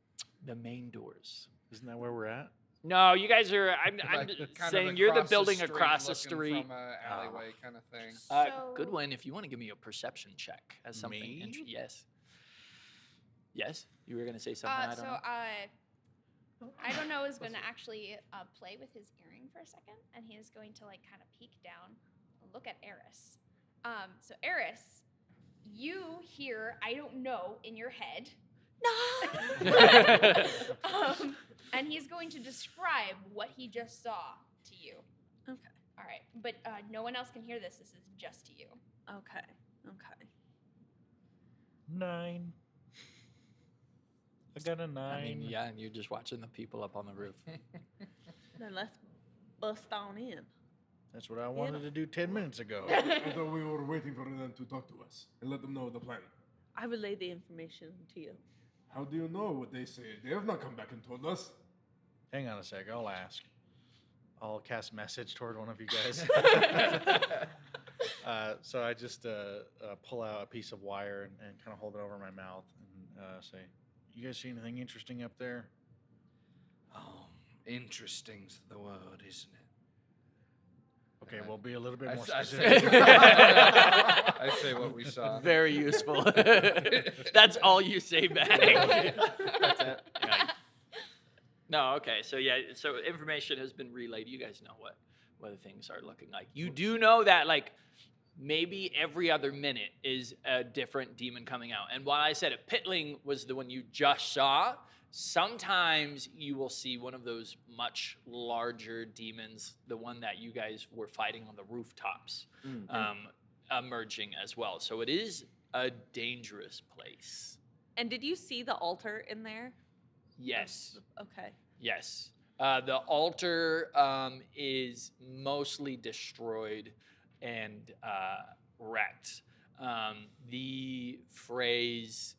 The main doors. Isn't that where we're at? No, you guys are. I'm Like, just kind of saying you're the across building street, across the looking street. from a alleyway kind of thing. Good So- one. If you want to give me a perception check as something. Me? Yes. Yes, you were gonna say something. I don't so know. I don't know is going to actually play with his earring for a second, and he is going to like kind of peek down, and look at Eris. So Eris, you hear I don't know in your head. And he's going to describe what he just saw to you. Okay. All right, but no one else can hear this. This is just to you. Okay. Okay. 9. I got a 9. I mean, yeah, and you're just watching the people up on the roof. Then let's bust on in. That's what I wanted to do 10 minutes ago. I thought we were waiting for them to talk to us and let them know the plan. I relay the information to you. How do you know what they say? They have not come back and told us. Hang on a sec. I'll ask. I'll cast message toward one of you guys. So I just pull out a piece of wire and kind of hold it over my mouth and say, "You guys see anything interesting up there?" Oh, interesting's the word, isn't it? Okay, we'll be a little bit more I specific. say what we saw. Very useful. That's all you say back. That's it. Yeah. No, okay. So yeah, so information has been relayed. You guys know what the things are looking like. You do know that like maybe every other minute is a different demon coming out. And while I said a pitling was the one you just saw, sometimes you will see one of those much larger demons, the one that you guys were fighting on the rooftops, emerging as well. So it is a dangerous place. And did you see the altar in there? Yes. Okay. Yes. The altar is mostly destroyed and wrecked. The phrase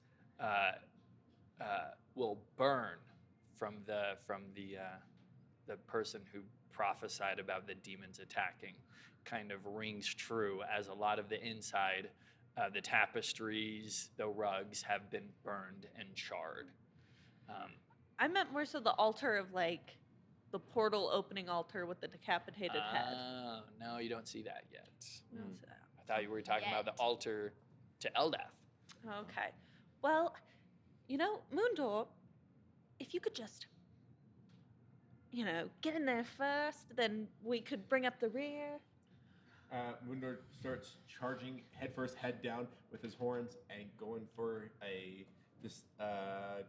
will burn from the person who prophesied about the demons attacking kind of rings true, as a lot of the inside, the tapestries, the rugs have been burned and charred. I meant more so the altar of like the portal opening altar with the decapitated head. Oh, no, you don't see that yet. What was that? I thought you were talking about Yet. the altar to Eldath. Okay. Well, you know, Moondor, if you could just, you know, get in there first, then we could bring up the rear. Mundor starts charging headfirst, head down with his horns and going for this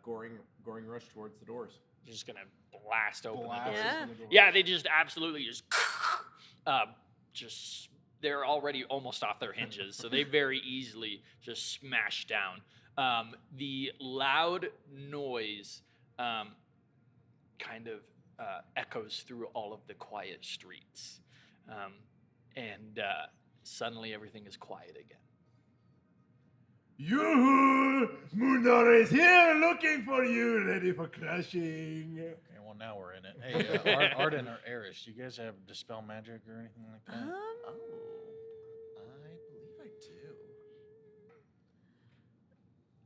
goring rush towards the doors. Just gonna blast open the Blast doors. Yeah. open the doors. Yeah, they just absolutely just they're already almost off their hinges, so they very easily just smash down. The loud noise kind of echoes through all of the quiet streets, and suddenly everything is quiet again. Yoo-hoo! Mundor is here looking for you, ready for crashing. Okay, well, now we're in it. Hey, Arden or Eris, do you guys have Dispel Magic or anything like that? Oh, I believe I do.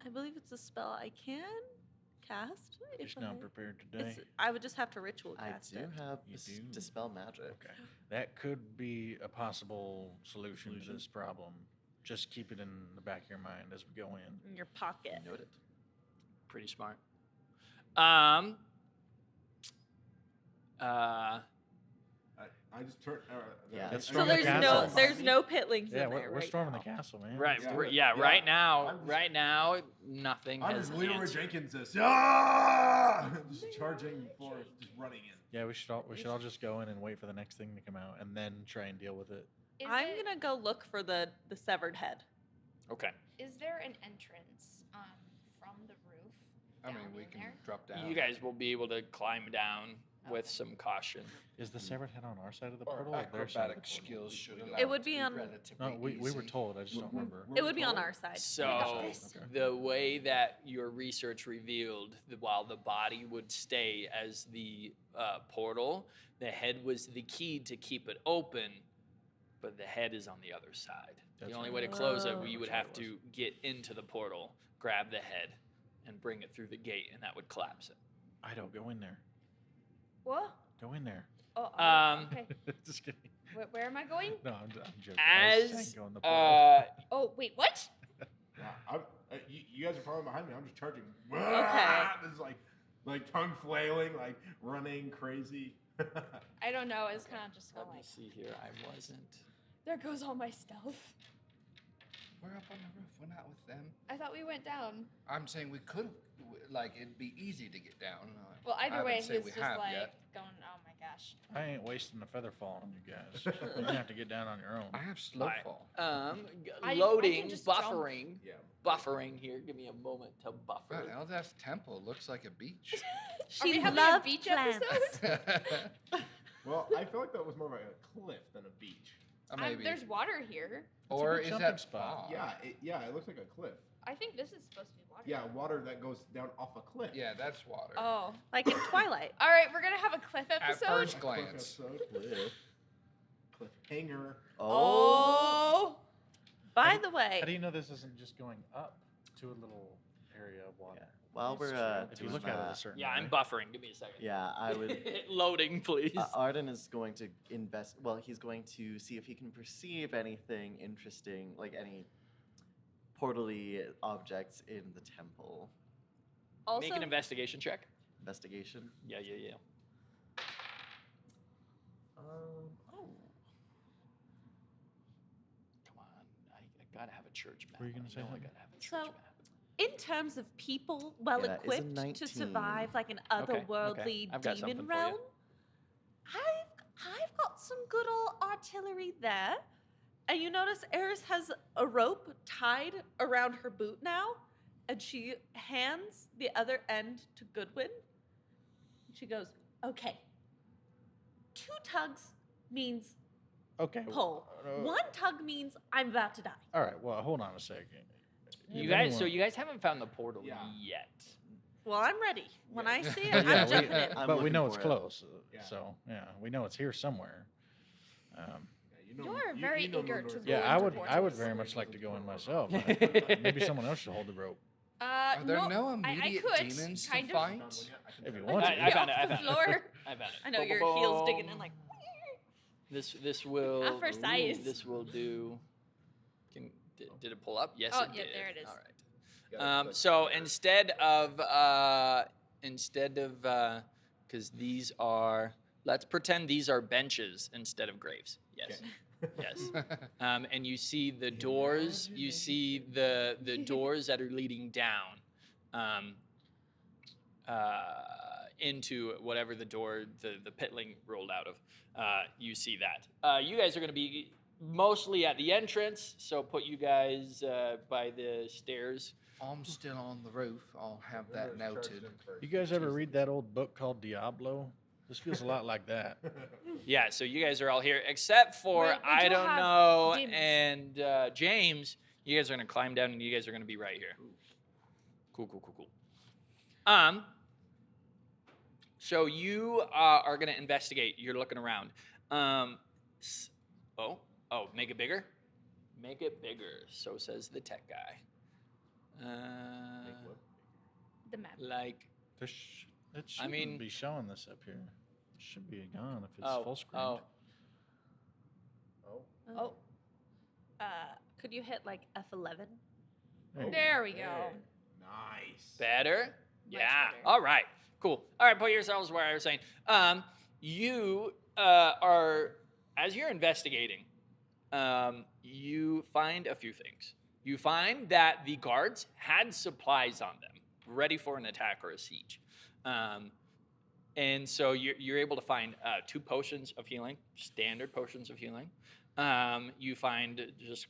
I believe it's a spell I can cast. Just if now I- prepared today. I would just have to ritual I cast do it. have You this do? Dispel Magic. Okay. That could be a possible solution to this problem. Just keep it in the back of your mind as we go in. In your pocket. Noted. Pretty smart. I just turned. Yeah. Let's So storm the castle. there's no pitlings Yeah, in there we're right storming now. the castle, man. Right, Yeah, yeah, yeah. right now, I'm just- nothing I'm has just Leroy answered. Jenkins this. Ah! Just charging for, just running in. Yeah, we should all just go in and wait for the next thing to come out, and then try and deal with it. I'm gonna go look for the severed head. Okay. Is there an entrance from the roof? I mean, down we in can there? drop down. You guys will be able to climb down with some caution. Is the severed head on our side of the portal Or or their side of acrobatic the portal? skills should allow It would to be on- relatively No, we were easy. told. I just don't remember. It would be on our side. So this. the way that your research revealed, while the body would stay as the portal, the head was the key to keep it open, but the head is on the other side. That's the only right. way to close it, Oh. you would That's right, have it to get into the portal, grab the head, and bring it through the gate, and that would collapse it. I don't go in there. What? Go in there. Oh, Um, okay. Just kidding. Where am I going? No, I'm joking. I was saying As go in the portal. Oh, wait, what? Yeah, you guys are following behind me. I'm just charging. Okay. It's like tongue flailing, like running crazy. I don't know. It's kind of just let going me like, see here. I wasn't. there goes all my stealth. We're up on the roof. We're not with them. I thought we went down. I'm saying we could, like, it'd be easy to get down. Well, I either way, wouldn't say he was we just have like yet. going, oh my gosh. I ain't wasting a feather fall on you guys. You're gonna have to get down on your own. I have slow Alright. fall. I Loading, can just jump. buffering, Yeah. buffering here. Give me a moment to buffer. Well, Eldath's temple looks like a beach. Are we She having a loved beach plants. episode? Well, I feel like that was more of a cliff than a beach. Maybe. There's water here. or good is jumping that spot. fog? Yeah, it looks like a cliff. I think this is supposed to be water. Yeah, water that goes down off a cliff. Yeah, that's water. Oh. Like in Twilight. All right, we're gonna have a cliff At episode. first A cliff glance. episode. Cliffhanger. Oh. By the way, How do you know this isn't just going up to a little area of water? Yeah. While That's we're true. If you doing look at it a that, certain Yeah, I'm way. buffering. Give me a second. yeah, I would. Loading, please. Arden is going to invest. Well, he's going to see if he can perceive anything interesting, like any portally objects in the temple. Also, Make an investigation check. Investigation. Yeah. Oh. Come on, I gotta have a church map. Were you gonna I say know I something? gotta have a church So- map. in terms of people well Yeah, that is a equipped to 19. survive like an Okay, otherworldly I've got something demon for you. realm, I've got some good old artillery there. And you notice Eris has a rope tied around her boot now, and she hands the other end to Goodwin. She goes, "Okay. 2 tugs means Okay. pull. 1 tug means I'm about to die." All right. Well, hold on a second. You If guys, so anyone- you guys haven't found the portal Yeah. yet. Well, I'm ready. When I see it, Yeah, I'm we- jumping in. I'm but we looking know it's for it. close. Yeah. So yeah, we know it's here somewhere. Yeah, You're very know eager Lord to Lord. go Yeah, into I would portals. very much like to go in myself. but maybe someone else should hold the rope Are there no I immediate could, demons to kind of. fight? if you Like, want I to. get found off it, I the found it. floor. I found it. I know Boom, your boom, heels digging boom. in like. This will. Not for size. This will do. Did it pull up? Yes, Oh, it yeah, did. there it is. All right. Yeah, it's So like- instead of because these are, let's pretend these are benches instead of graves. Yes. Yes. And you see the doors. You see the doors that are leading down into whatever the door the pitling rolled out of. You see that. You guys are going to be mostly at the entrance, so put you guys by the stairs. I'm still on the roof. I'll have that Whoever's charged noted. them first. You guys ever read that old book called Diablo? This feels a lot like that. Yeah, so you guys are all here, except for We I do don't have know demons. and James. You guys are gonna climb down, and you guys are gonna be right here. Cool. So you are gonna investigate. You're looking around. Make it bigger. Make it bigger. So says the tech guy. The map. Like It shouldn't mean- be showing this up here. It should be gone if it's oh full screen. oh. Oh, Could you hit like F11? there we go. Nice. Better? Much Yeah. better. All right. Cool. All right. Put yourselves where I was saying. You are, as you're investigating, you find a few things. You find that the guards had supplies on them, ready for an attack or a siege. And so you're able to find 2 potions of healing, standard potions of healing. You find just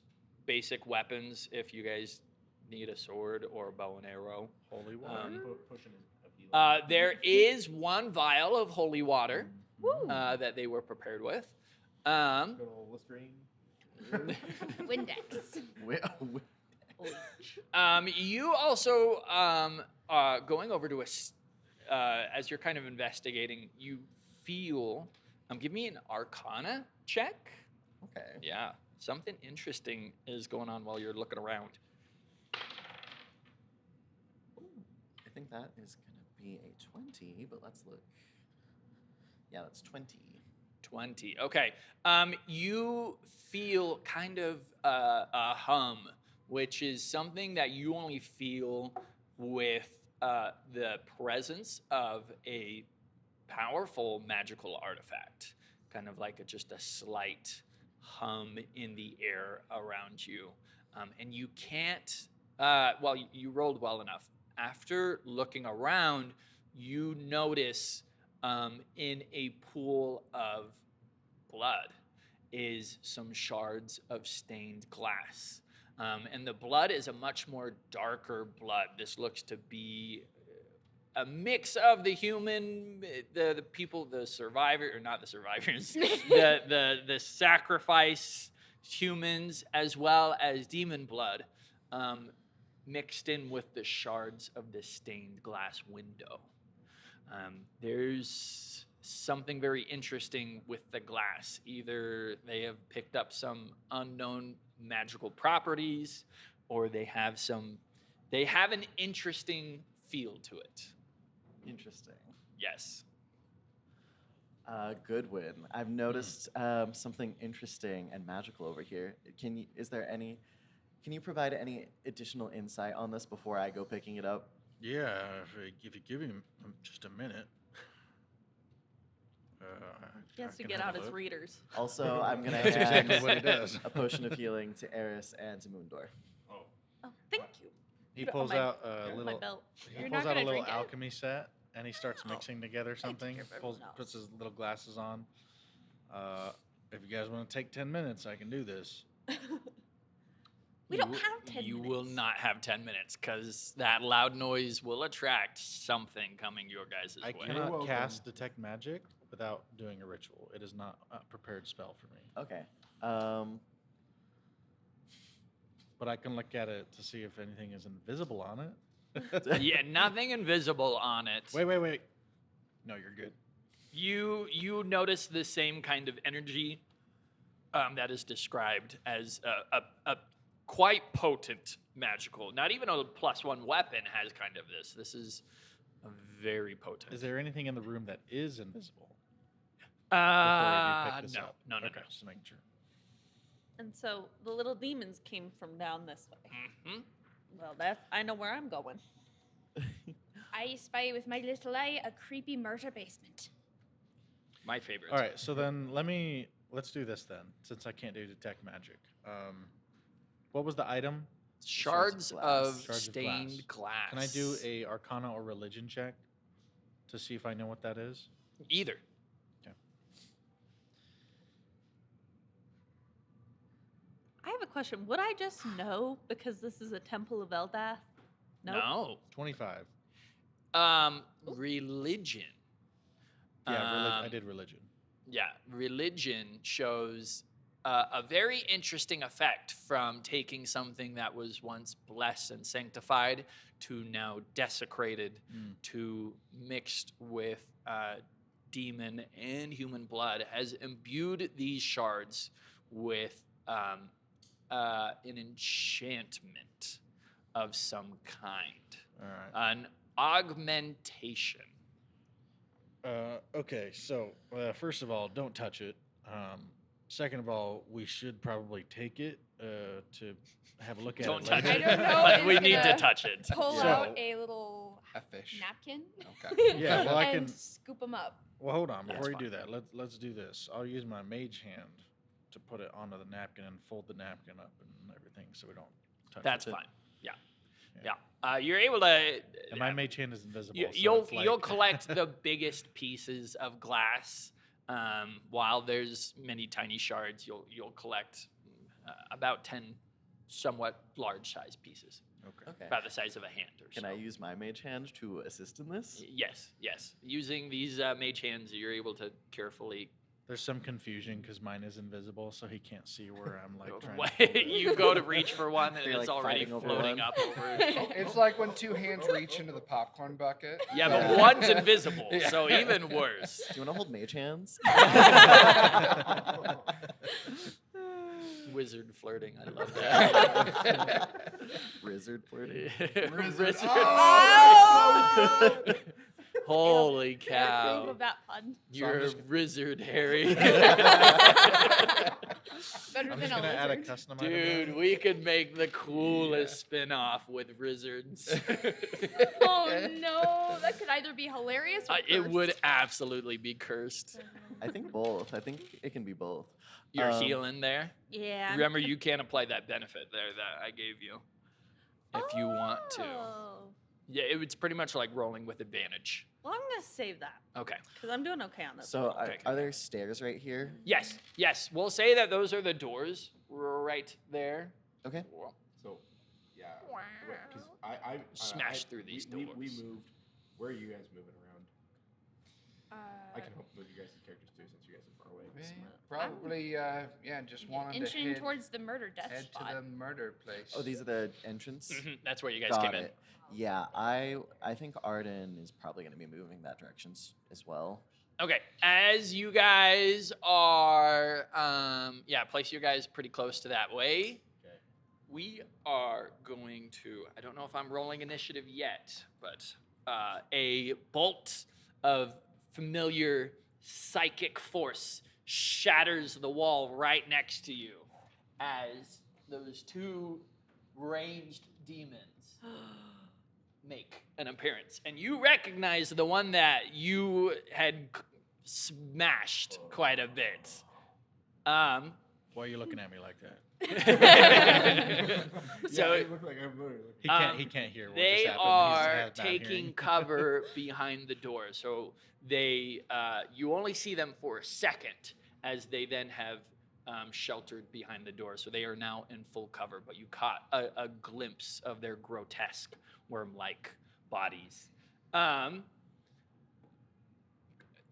basic weapons if you guys need a sword or a bow and arrow. Holy water. Potion of healing. There is one vial of holy water Woo. that they were prepared with. Good old Listerine. Windex. You also, going over to as you're kind of investigating, you feel, give me an Arcana check. Okay. Yeah, something interesting is going on while you're looking around. I think that is going to be a 20, but let's look. Yeah, that's 20. 20. Okay. You feel kind of a hum, which is something that you only feel with the presence of a powerful magical artifact. Kind of like just a slight hum in the air around you. And you can't, you rolled well enough. After looking around, you notice in a pool of blood is some shards of stained glass. And the blood is a much more darker blood. This looks to be a mix of the human, the people, the survivor, or not the survivors, the sacrifice humans, as well as demon blood, mixed in with the shards of the stained glass window. There's something very interesting with the glass. Either they have picked up some unknown magical properties, or they have an interesting feel to it. Interesting. Yes. Goodwin, I've noticed something interesting and magical over here. Can you provide any additional insight on this before I go picking it up? Yeah, if you give him just a minute. He has to I can get have out a his look. readers. Also, I'm going to That's exactly add what he does. a potion of healing to Eris and to Moondor. Oh, thank you. He Put it on pulls my- out a My little. belt. He You're pulls not out a gonna little drink it? alchemy set, and he starts mixing together something. care of Pulls, everyone else. puts his little glasses on. If you guys want to take 10 minutes, I can do this. We don't have 10 You minutes. will not have 10 minutes, because that loud noise will attract something coming your guys' I way. cannot welcome. cast detect magic without doing a ritual. It is not a prepared spell for me. Okay. But I can look at it to see if anything is invisible on it. Yeah, nothing invisible on it. Wait. No, you're good. You notice the same kind of energy that is described as a quite potent magical. Not even a +1 weapon has kind of this. This is a very potent. Is there anything in the room that is invisible? No, up? no. Okay, just making sure. And so the little demons came from down this way. Mm-hmm. Well, I know where I'm going. I spy with my little eye a creepy murder basement. My favorite. All right, so then let's do this then, since I can't do detect magic. What was the item? Shards of of glass. Shards of stained glass. Can I do a Arcana or Religion check to see if I know what that is? Either? I have a question. Would I just know because this is a temple of Eldath? No. 25. Religion. Yeah, I did religion. Yeah, religion shows a very interesting effect from taking something that was once blessed and sanctified to now desecrated, to mixed with demon and human blood, has imbued these shards with an enchantment of some kind, All right. an augmentation. Okay, so first of all, don't touch it. Second of all, we should probably take it to have a look at Don't it touch later. it. I don't know But if we it's need to gonna touch it. Pull So- out a little A fish. napkin. Okay. Yeah, well, I and can. scoop them up. Well, hold on. That's Before you fine. do that, let's do this. I'll use my mage hand to put it onto the napkin and fold the napkin up and everything, so we don't touch That's it. fine. Yeah. Yeah. You're able to. And my mage hand is invisible. You, so you'll it's like- you'll collect the biggest pieces of glass. While there's many tiny shards, you'll collect about 10 somewhat large size pieces, Okay. Okay. about the size of a hand or Can so. I use my mage hand to assist in this? Yes, yes. Using these mage hands, you're able to carefully. There's some confusion because mine is invisible, so he can't see where I'm like trying. Why- to hold it. you go to reach for one, and You're, it's like, already fighting over floating one. up over. It's like when two hands reach into the popcorn bucket. Yeah, but Yeah. one's invisible, Yeah. so even worse. Do you want to hold mage hands? Wizard flirting, I love that. Wizard flirting. Wizard. Oh! Holy I approve cow! of that pun. You're a wizard, Harry. Better I'm than just a gonna add a lizard. custom item. Dude, we could make the coolest spin-off with wizards. Oh no, that could either be hilarious or It would cursed. absolutely be cursed. I think both. I think it can be both. You're Um, healing there. Yeah. Remember, you can't apply that benefit there that I gave you if you want to. Oh. Yeah, it's pretty much like rolling with advantage. Well, I'm gonna save that Okay. because I'm doing okay on this. So Okay, are there stairs right here? Yes, yes. We'll say that those are the doors right there. Okay. So, yeah. Because I Smash through these we doors. moved. Where are you guys moving around? I can help move you guys' characters too, since you guys are far away. Probably, just wanted to inching head, towards the murder death head spot. to the murder place. Oh, these are the entrance. That's where you guys Got came in. it. Yeah, I think Arden is probably going to be moving that direction as well. Okay, as you guys are, place you guys pretty close to that way. Okay. We are going to, I don't know if I'm rolling initiative yet, but a bolt of familiar psychic force shatters the wall right next to you as those two ranged demons make an appearance. And you recognize the one that you had smashed quite a bit. Why are you looking at me like that? So yeah, I look like I'm literally. He can't hear. What they just happened. He's are has bad taking hearing. cover behind the door. So they, you only see them for a second as they then have sheltered behind the door. So they are now in full cover, but you caught a glimpse of their grotesque worm-like bodies.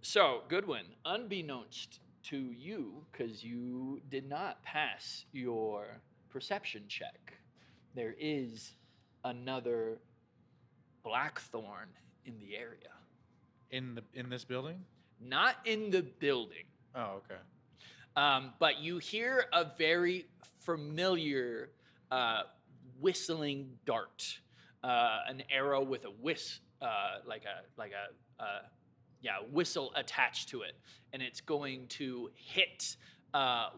So, Goodwin, unbeknownst to you, because you did not pass your perception check, there is another blackthorn in the area. in this building. Not in the building, Oh, okay. but you hear a very familiar whistling dart, an arrow with a whistle attached to it, and it's going to hit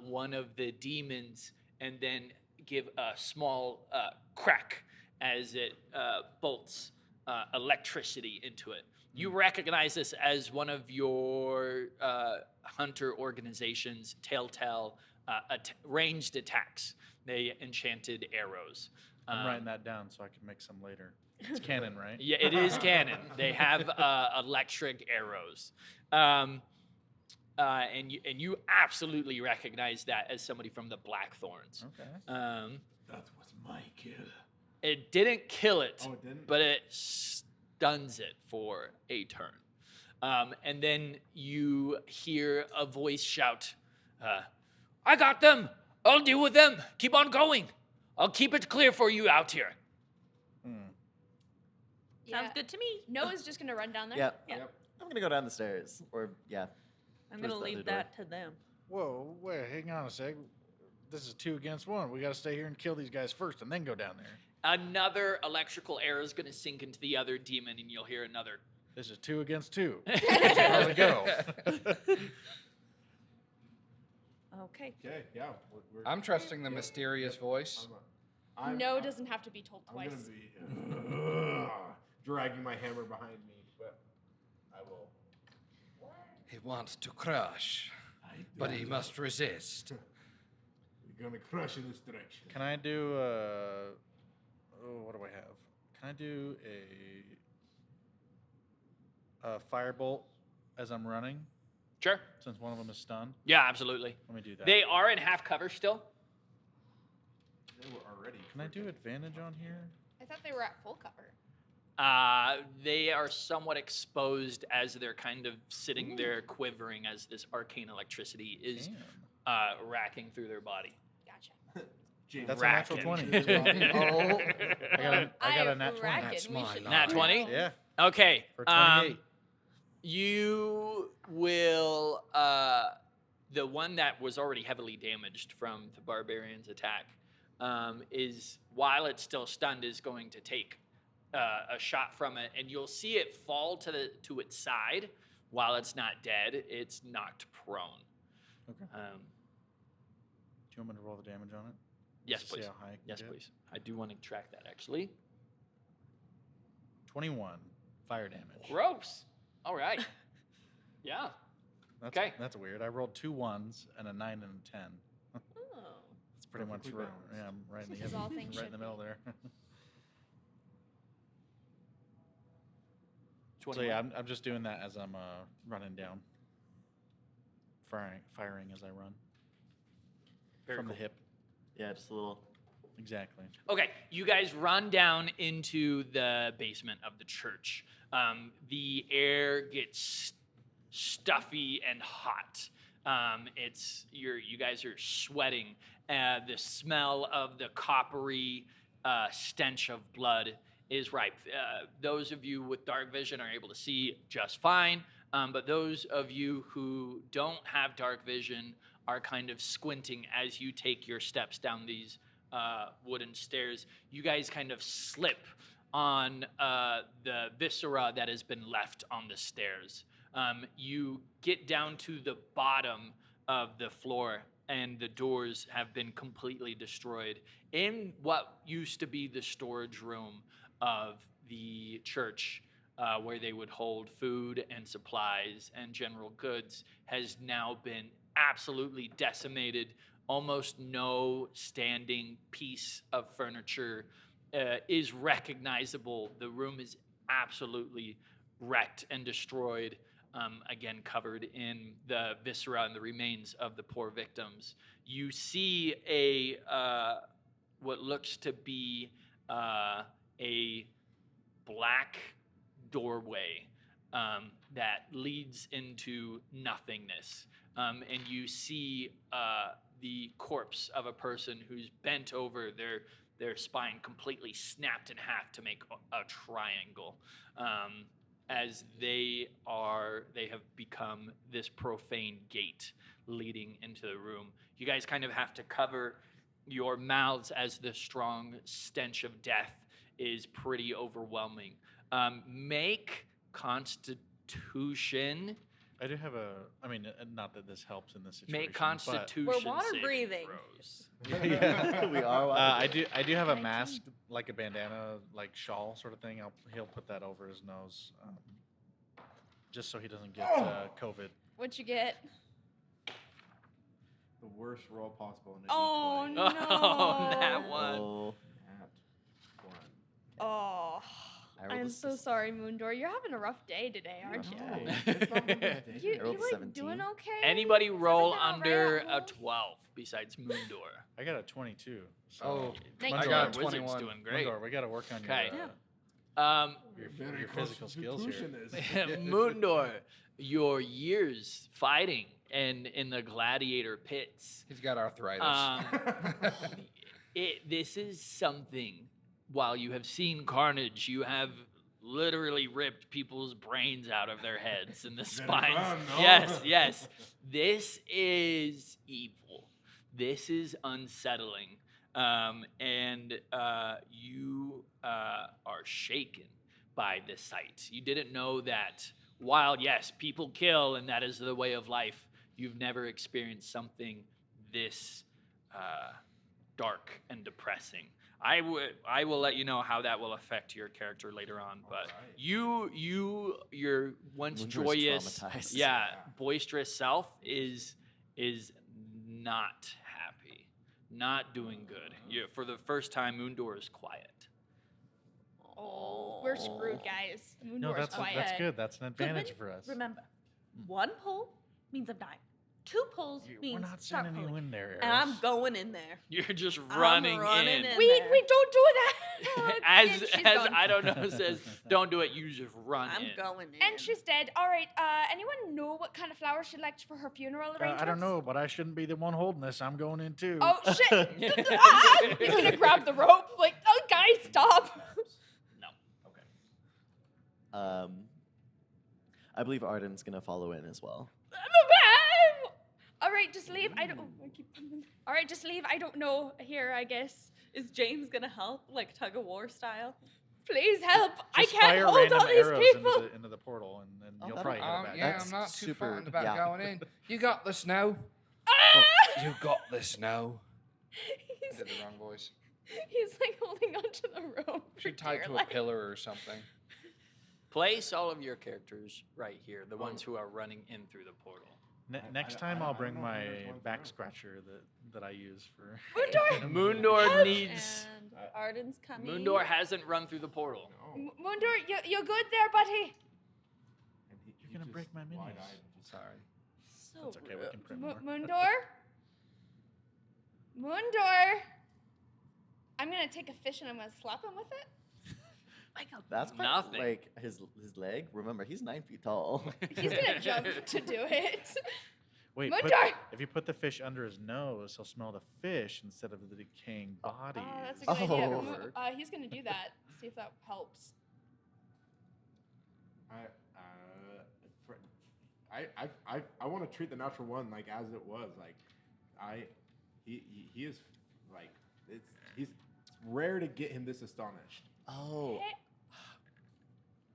one of the demons and then give a small crack as it bolts electricity into it. You recognize this as one of your hunter organization's telltale ranged attacks. They enchanted arrows. I'm writing that down so I can make some later. It's canon, right? Yeah, it is canon. They have electric arrows. And you absolutely recognize that as somebody from the Blackthorns. Okay. That was my kill. It didn't kill it, Oh, it didn't? but it stuns it for a turn. And then you hear a voice shout, I got them! I'll deal with them! Keep on going! I'll keep it clear for you out here. Sounds good to me. Noah's just gonna run down there. Yep. Yeah. Yep. I'm going to go down the stairs. Or, yeah. I'm Towards gonna the leave other door. that to them. Whoa, wait, hang on a sec. This is 2 against 1. We got to stay here and kill these guys first, and then go down there. Another electrical arrow is going to sink into the other demon, and you'll hear another. This is 2 against 2. How we go? Okay. Okay, yeah. I'm trusting the mysterious voice. No doesn't have to be told I'm twice. gonna be dragging my hammer behind me, but I will. He wants to crush, but he must resist. You're gonna crush in this direction. Can I do what do I have? Can I do a firebolt as I'm running? Sure. Since one of them is stunned. Yeah, absolutely. Let me do that. They are in half cover still. They were already. Can I do advantage on here? I thought they were at full cover. They are somewhat exposed as they're kind of sitting there quivering as this arcane electricity is Damn. racking through their body. Gotcha. James That's a natural Racking. 20. Oh. I got a nat 20. reckon That's we my should line. Nat 20? Yeah, Okay. for 28. You will the one that was already heavily damaged from the barbarian's attack is while it's still stunned is going to take a shot from it, and you'll see it fall to its side. While it's not dead, it's knocked prone. Okay. Do you want me to roll the damage on it? Yes, Just to please. See how high I can Yes, get? please. I do want to track that actually. 21 fire damage. Gross. All right. Yeah. That's, Okay. That's weird. I rolled 2 1s and a 9 and a 10. Oh. It's pretty much Perfectly right, balanced. yeah, I'm right in the, As all things right in should the middle be. there. So 21. yeah, I'm just doing that as I'm running down, firing as I run Very from the cool. hip. Yeah, just a little. Exactly. Okay, you guys run down into the basement of the church. The air gets stuffy and hot. You guys are sweating. The smell of the coppery stench of blood is ripe. Those of you with dark vision are able to see just fine, but those of you who don't have dark vision are kind of squinting as you take your steps down these wooden stairs. You guys kind of slip on the viscera that has been left on the stairs. You get down to the bottom of the floor, and the doors have been completely destroyed. In what used to be the storage room of the church, where they would hold food and supplies and general goods, has now been absolutely decimated. Almost no standing piece of furniture is recognizable. The room is absolutely wrecked and destroyed, again covered in the viscera and the remains of the poor victims. You see a what looks to be a black doorway that leads into nothingness, and you see the corpse of a person who's bent over, their spine completely snapped in half to make a triangle, as they have become this profane gate leading into the room. You guys kind of have to cover your mouths as the strong stench of death is pretty overwhelming. Make Constitution. I do have not that this helps in this situation. Make Constitution. We're water saving breathing. throws. We are. I do have a mask, like a bandana, like shawl sort of thing. He'll put that over his nose, just so he doesn't get COVID. What'd you get? The worst roll possible in a Oh D20. no! Oh, that one. Oh, Nat 1. Oh, I rolled I'm a so six. sorry, Moondor. You're having a rough day today, aren't you? No, it's not my day. You I rolled like 17. doing okay? Anybody roll everything all under right at a home? 12 besides Moondor? I got a 22. So Oh, Thank I you. got a Wizard's 21. doing great. Mundor, we got to work on Okay. your, Very your physical skills here. Constitution is. Moondor, your years fighting and in the gladiator pits. He's got arthritis. This is something. While you have seen carnage, you have literally ripped people's brains out of their heads and the spines. fun, no? Yes. This is evil. This is unsettling. And you are shaken by this sight. You didn't know that while, yes, people kill and that is the way of life, you've never experienced something this dark and depressing. I will let you know how that will affect your character later on, but Alright. your once Moondor's joyous, traumatized. boisterous self is not happy, not doing good. For the first time, Moondor is quiet. Oh, we're screwed, guys. No, Moondor's that's quiet. good. That's an advantage But for us. Remember, one pull means I'm dying. Two pulls We're means not start sending you pulling. in there, And I'm Eris. going in there. You're just I'm running running in. in. We there. don't do that. As And she's as gone. I don't know says, don't do it. You just run I'm in. going in. And she's dead. All right. Anyone know what kind of flowers she liked for her funeral arrangements? I don't know, but I shouldn't be the one holding this. I'm going in too. Oh shit! He's gonna grab the rope. Like, oh, guys, stop. No. Okay. I believe Arden's gonna follow in as well. All right, just leave. I don't. I keep bumping. All right, just leave. I don't know. Here, I guess. Is James gonna help, like tug of war style? Please help. I Just can't fire hold random all these arrows people. into the portal, and Oh, you'll that'll- probably get it back. Yeah, That's I'm not too super- frightened about yeah. going in. You got this now. You got this now. I He's, did the wrong voice. he's like holding onto the rope. for Should tie it dear to a life. pillar or something. Place all of your characters right here, the ones who are running in through the portal. Next I time don't- I'll I bring don't know my if there's one back through. scratcher that I use for. Moondor! Moondor needs. And Arden's coming. Moondor hasn't run through the portal. No. Moondor, you're good there, buddy. And You're gonna just break my minis. wide-eyed, just- Sorry. So That's okay. We rude. can print more. Moondor. Moondor. I'm gonna take a fish and I'm gonna slap him with it. That's quite Nothing. like his leg. Remember, he's 9 feet tall. He's gonna jump to do it. Wait, Moondor! if you put the fish under his nose, he'll smell the fish instead of the decaying bodies. Oh, that's a good idea. Oh. He's gonna do that. See if that helps. I want to treat the natural one like as it was. Like, he is like he's rare to get him this astonished. Oh.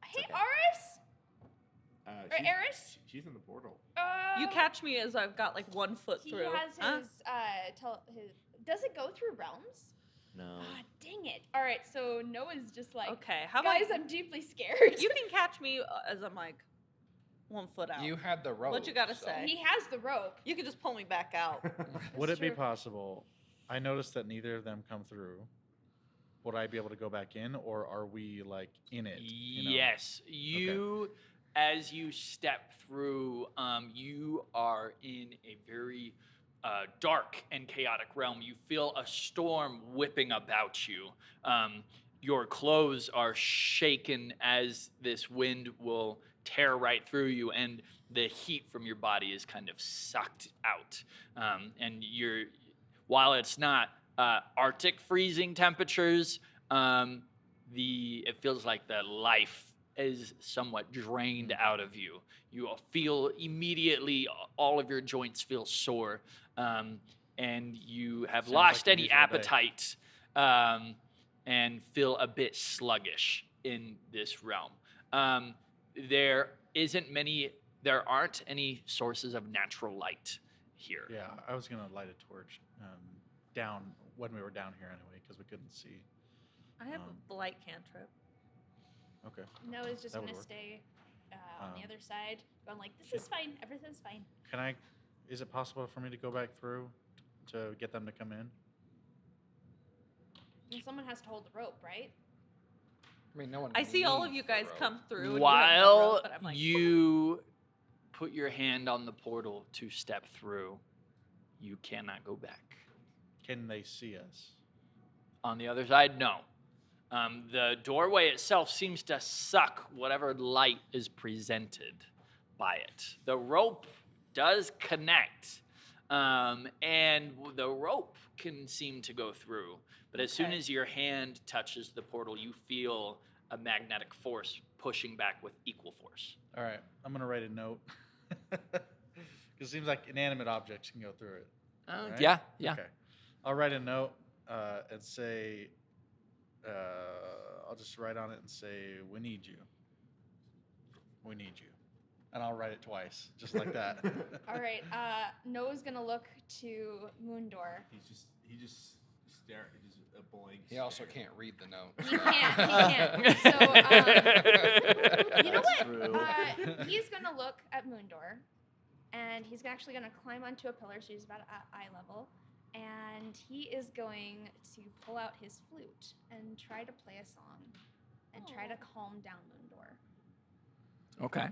Hey, okay. Aris? Or Eris? She's in the portal. You catch me as I've got like 1 foot He through. has Huh? his. Does it go through realms? No. Ah, dang it! All right, so Noah's just like, Okay, how about guys, I'm deeply scared. you can catch me as I'm like 1 foot out. You had the rope. What you gotta so- say? He has the rope. You can just pull me back out. Would That's it be true. possible? I noticed that neither of them come through. Would I be able to go back in, or are we like in it? you know? Yes, you. As you step through, you are in a very dark and chaotic realm. You feel a storm whipping about you. Your clothes are shaken as this wind will tear right through you, and the heat from your body is kind of sucked out. And while it's not Arctic freezing temperatures, it feels like the life is somewhat drained out of you. You feel immediately all of your joints feel sore, and you have Sounds lost like the any usual day. appetite, and feel a bit sluggish in this realm. There aren't any sources of natural light here. Yeah, I was gonna light a torch down when we were down here anyway, because we couldn't see. I have Um, a blight cantrip. Okay. Noah's just That would gonna work. stay on the Um, other side, going like, "This is fine. Everything's fine." Can I? Is it possible for me to go back through to get them to come in? And someone has to hold the rope, right? I mean, no one. I see all of needs you the guys rope. come through. And While you have no rope, but I'm like, you put your hand on the portal to step through, you cannot go back. Can they see us? On the other side, no. The doorway itself seems to suck whatever light is presented by it. The rope does connect, and the rope can seem to go through. But as soon Okay. as your hand touches the portal, you feel a magnetic force pushing back with equal force. All right, I'm gonna write a note. Because it seems like inanimate objects can go through it. Right? Yeah. Okay. I'll write a note and say, I'll just write on it and say, "We need you. We need you," and I'll write it twice, just like that. All right. Noah's gonna look to Moondor. He just stare. He just a blank. He also stare. can't read the note. He can't. He can't. So, you know That's what? true. He's gonna look at Moondor, and he's actually gonna climb onto a pillar, so he's about at eye level, and he is going to pull out his flute and try to play a song, and try to calm down Moondor. Okay.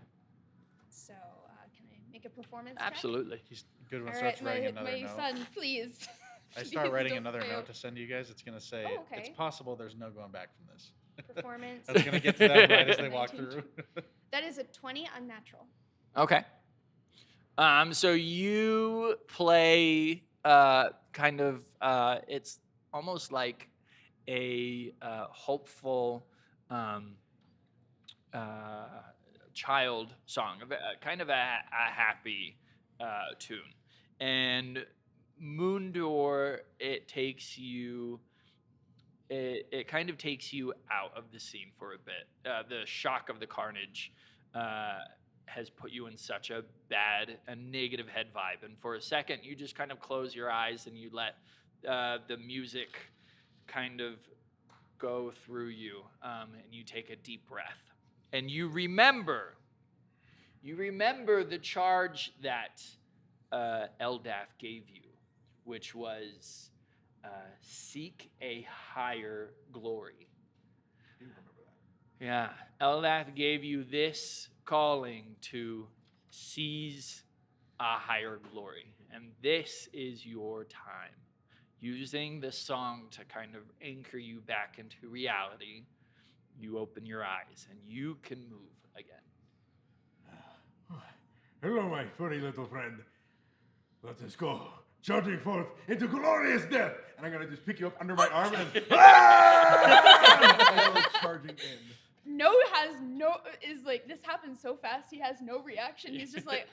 So, can I make a performance check? Absolutely. He's good when All starts right, writing my another note. son, please. I start writing Don't another fail. note to send to you guys. It's going to say, Oh, it's okay. possible there's no going back from this. Performance. I was going to get to that right as they walk 19. through. That is a 20 unnatural. Okay. So you play it's almost like a hopeful child song, kind of a happy tune. And Moondor, it kind of takes you out of the scene for a bit. The shock of the carnage has put you in such a negative head vibe. And for a second, you just kind of close your eyes and you let the music kind of go through you, and you take a deep breath. And you remember the charge that Eldath gave you, which was seek a higher glory. I do remember that. Yeah, Eldath gave you this calling to seize a higher glory, and this is your time. Using the song to kind of anchor you back into reality, you open your eyes and you can move again. Hello, my furry little friend. Let us go, charging forth into glorious death. And I'm gonna just pick you up under my arm and and go charging in. Is like, this happens so fast, he has no reaction. He's just like,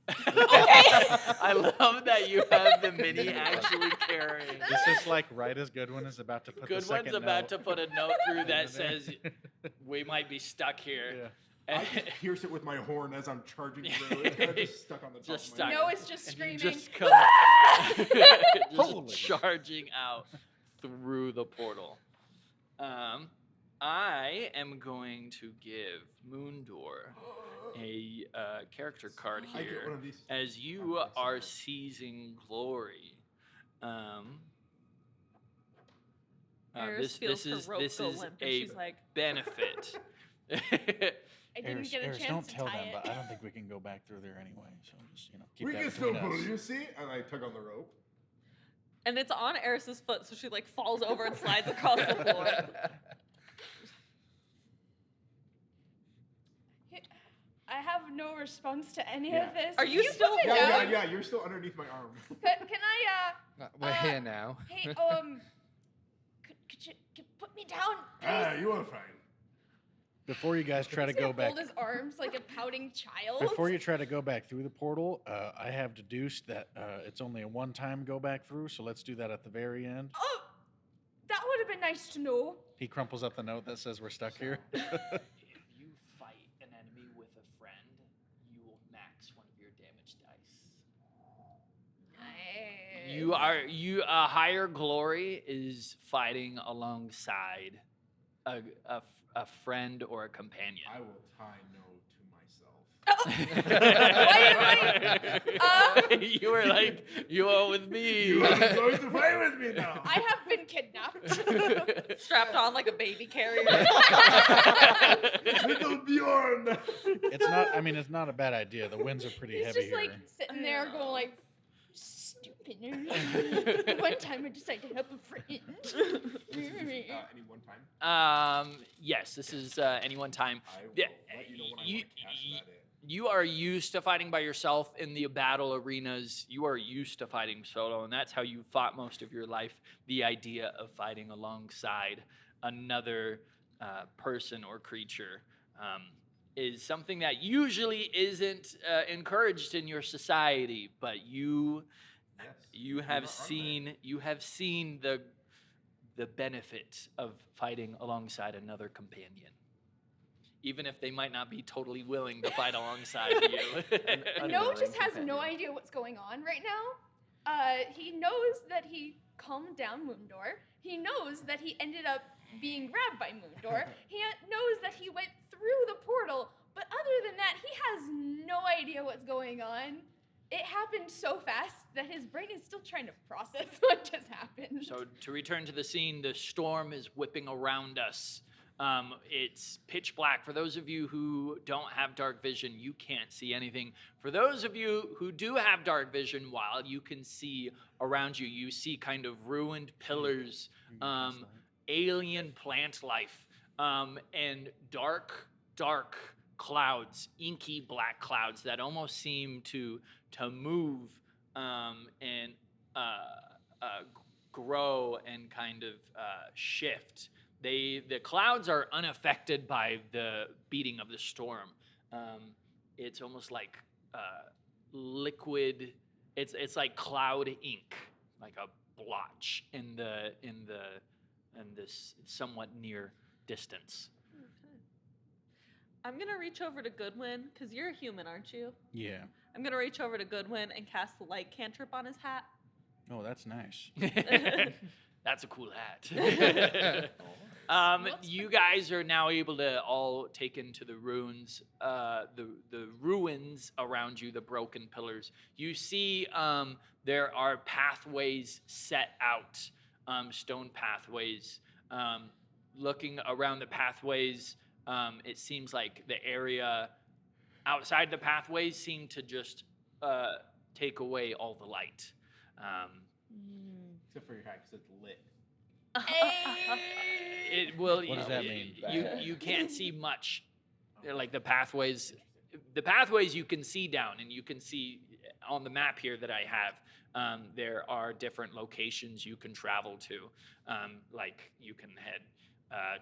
I love that you have the mini actually carrying. This is like right as Goodwin is about to put the Good second one's about note. to put a note through that says we might be stuck here. Yeah. I just pierce it with my horn as I'm charging through. It's kind of just stuck on the top Just of my stuck. head. no, it's just And you screaming. just come Holy. just charging out through the portal. I am going to give Moondor a character card I get one here of these. as you Oh, are sorry. seizing glory. Eris feels her rope this go is limp, and a she's like, benefit. I didn't Eris, get a Eris, chance don't to tell tie them, it. but I don't think we can go back through there anyway. So just, keep We that can still between pull, us. you see? And I tug on the rope. and it's on Eris's foot, so she like falls over and slides across the floor. I have no response to any Yeah. of this. Are you Can still put me Yeah, down? yeah, you're still underneath my arm. Can I, We're here now. hey, could you put me down, please? You are fine. Before you guys try to He's gonna go back, fold his arms like a pouting child. before you try to go back through the portal, I have deduced that it's only a one-time go back through. So let's do that at the very end. Oh, that would have been nice to know. He crumples up the note that says we're stuck here. If you fight an enemy with a friend, you will max one of your damage dice. A higher glory is fighting alongside a friend or a companion. I will tie no to myself. Wait. You were like, you are with me. You are going to fight with me now. I have been kidnapped. Strapped on like a baby carrier. Little Bjorn. It's not. I mean, it's not a bad idea. The winds are pretty He's heavy just here. like sitting there going like, stupid. One time I decided to help a friend. Any one time? Yes, this is any one time. I will Yeah, let you know when I you- want to cast that in. You are used to fighting by yourself in the battle arenas. You are used to fighting solo, and that's how you fought most of your life. The idea of fighting alongside another person or creature is something that usually isn't encouraged in your society, but you have seen the benefit of fighting alongside another companion, even if they might not be totally willing to fight alongside you. No just has no idea what's going on right now. He knows that he calmed down Moondor. He knows that he ended up being grabbed by Moondor. He knows that he went through the portal. But other than that, he has no idea what's going on. It happened so fast that his brain is still trying to process what just happened. So to return to the scene, the storm is whipping around us. It's pitch black. For those of you who don't have dark vision, you can't see anything. For those of you who do have dark vision, while you can see around you, you see kind of ruined pillars, alien plant life, and dark clouds, inky black clouds that almost seem to move and grow and kind of shift. The clouds are unaffected by the beating of the storm. It's almost like liquid. It's like cloud ink, like a blotch in this somewhat near distance. I'm gonna reach over to Goodwin because you're a human, aren't you? Yeah. I'm gonna reach over to Goodwin and cast the light cantrip on his hat. Oh, that's nice. That's a cool hat. You guys are now able to all take into the ruins, the ruins around you, the broken pillars. You see there are pathways set out, stone pathways. Looking around the pathways, it seems like the area outside the pathways seem to just take away all the light. Except for your hat, because it's lit. It will. What does that mean? You can't see much. They're like the pathways. The pathways you can see down, and you can see on the map here that I have. There are different locations you can travel to. Like you can head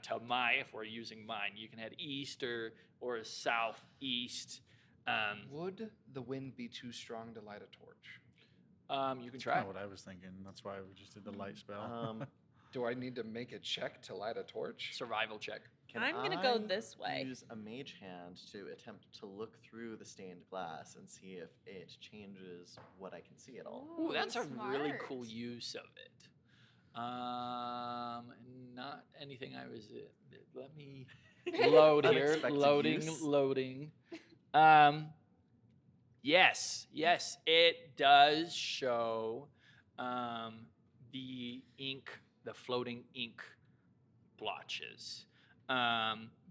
to if we're using mine, you can head east or southeast. Would the wind be too strong to light a torch? You can That's try. kind of what I was thinking. That's why we just did the light spell. Do I need to make a check to light a torch? Survival check. Can I'm gonna go I this way. Use a mage hand to attempt to look through the stained glass and see if it changes what I can see at all. Ooh, that's a really smart. cool use of it. Not anything I was. Let me load here. Unexpected Loading, use. loading. Yes, it does show the ink, the floating ink blotches.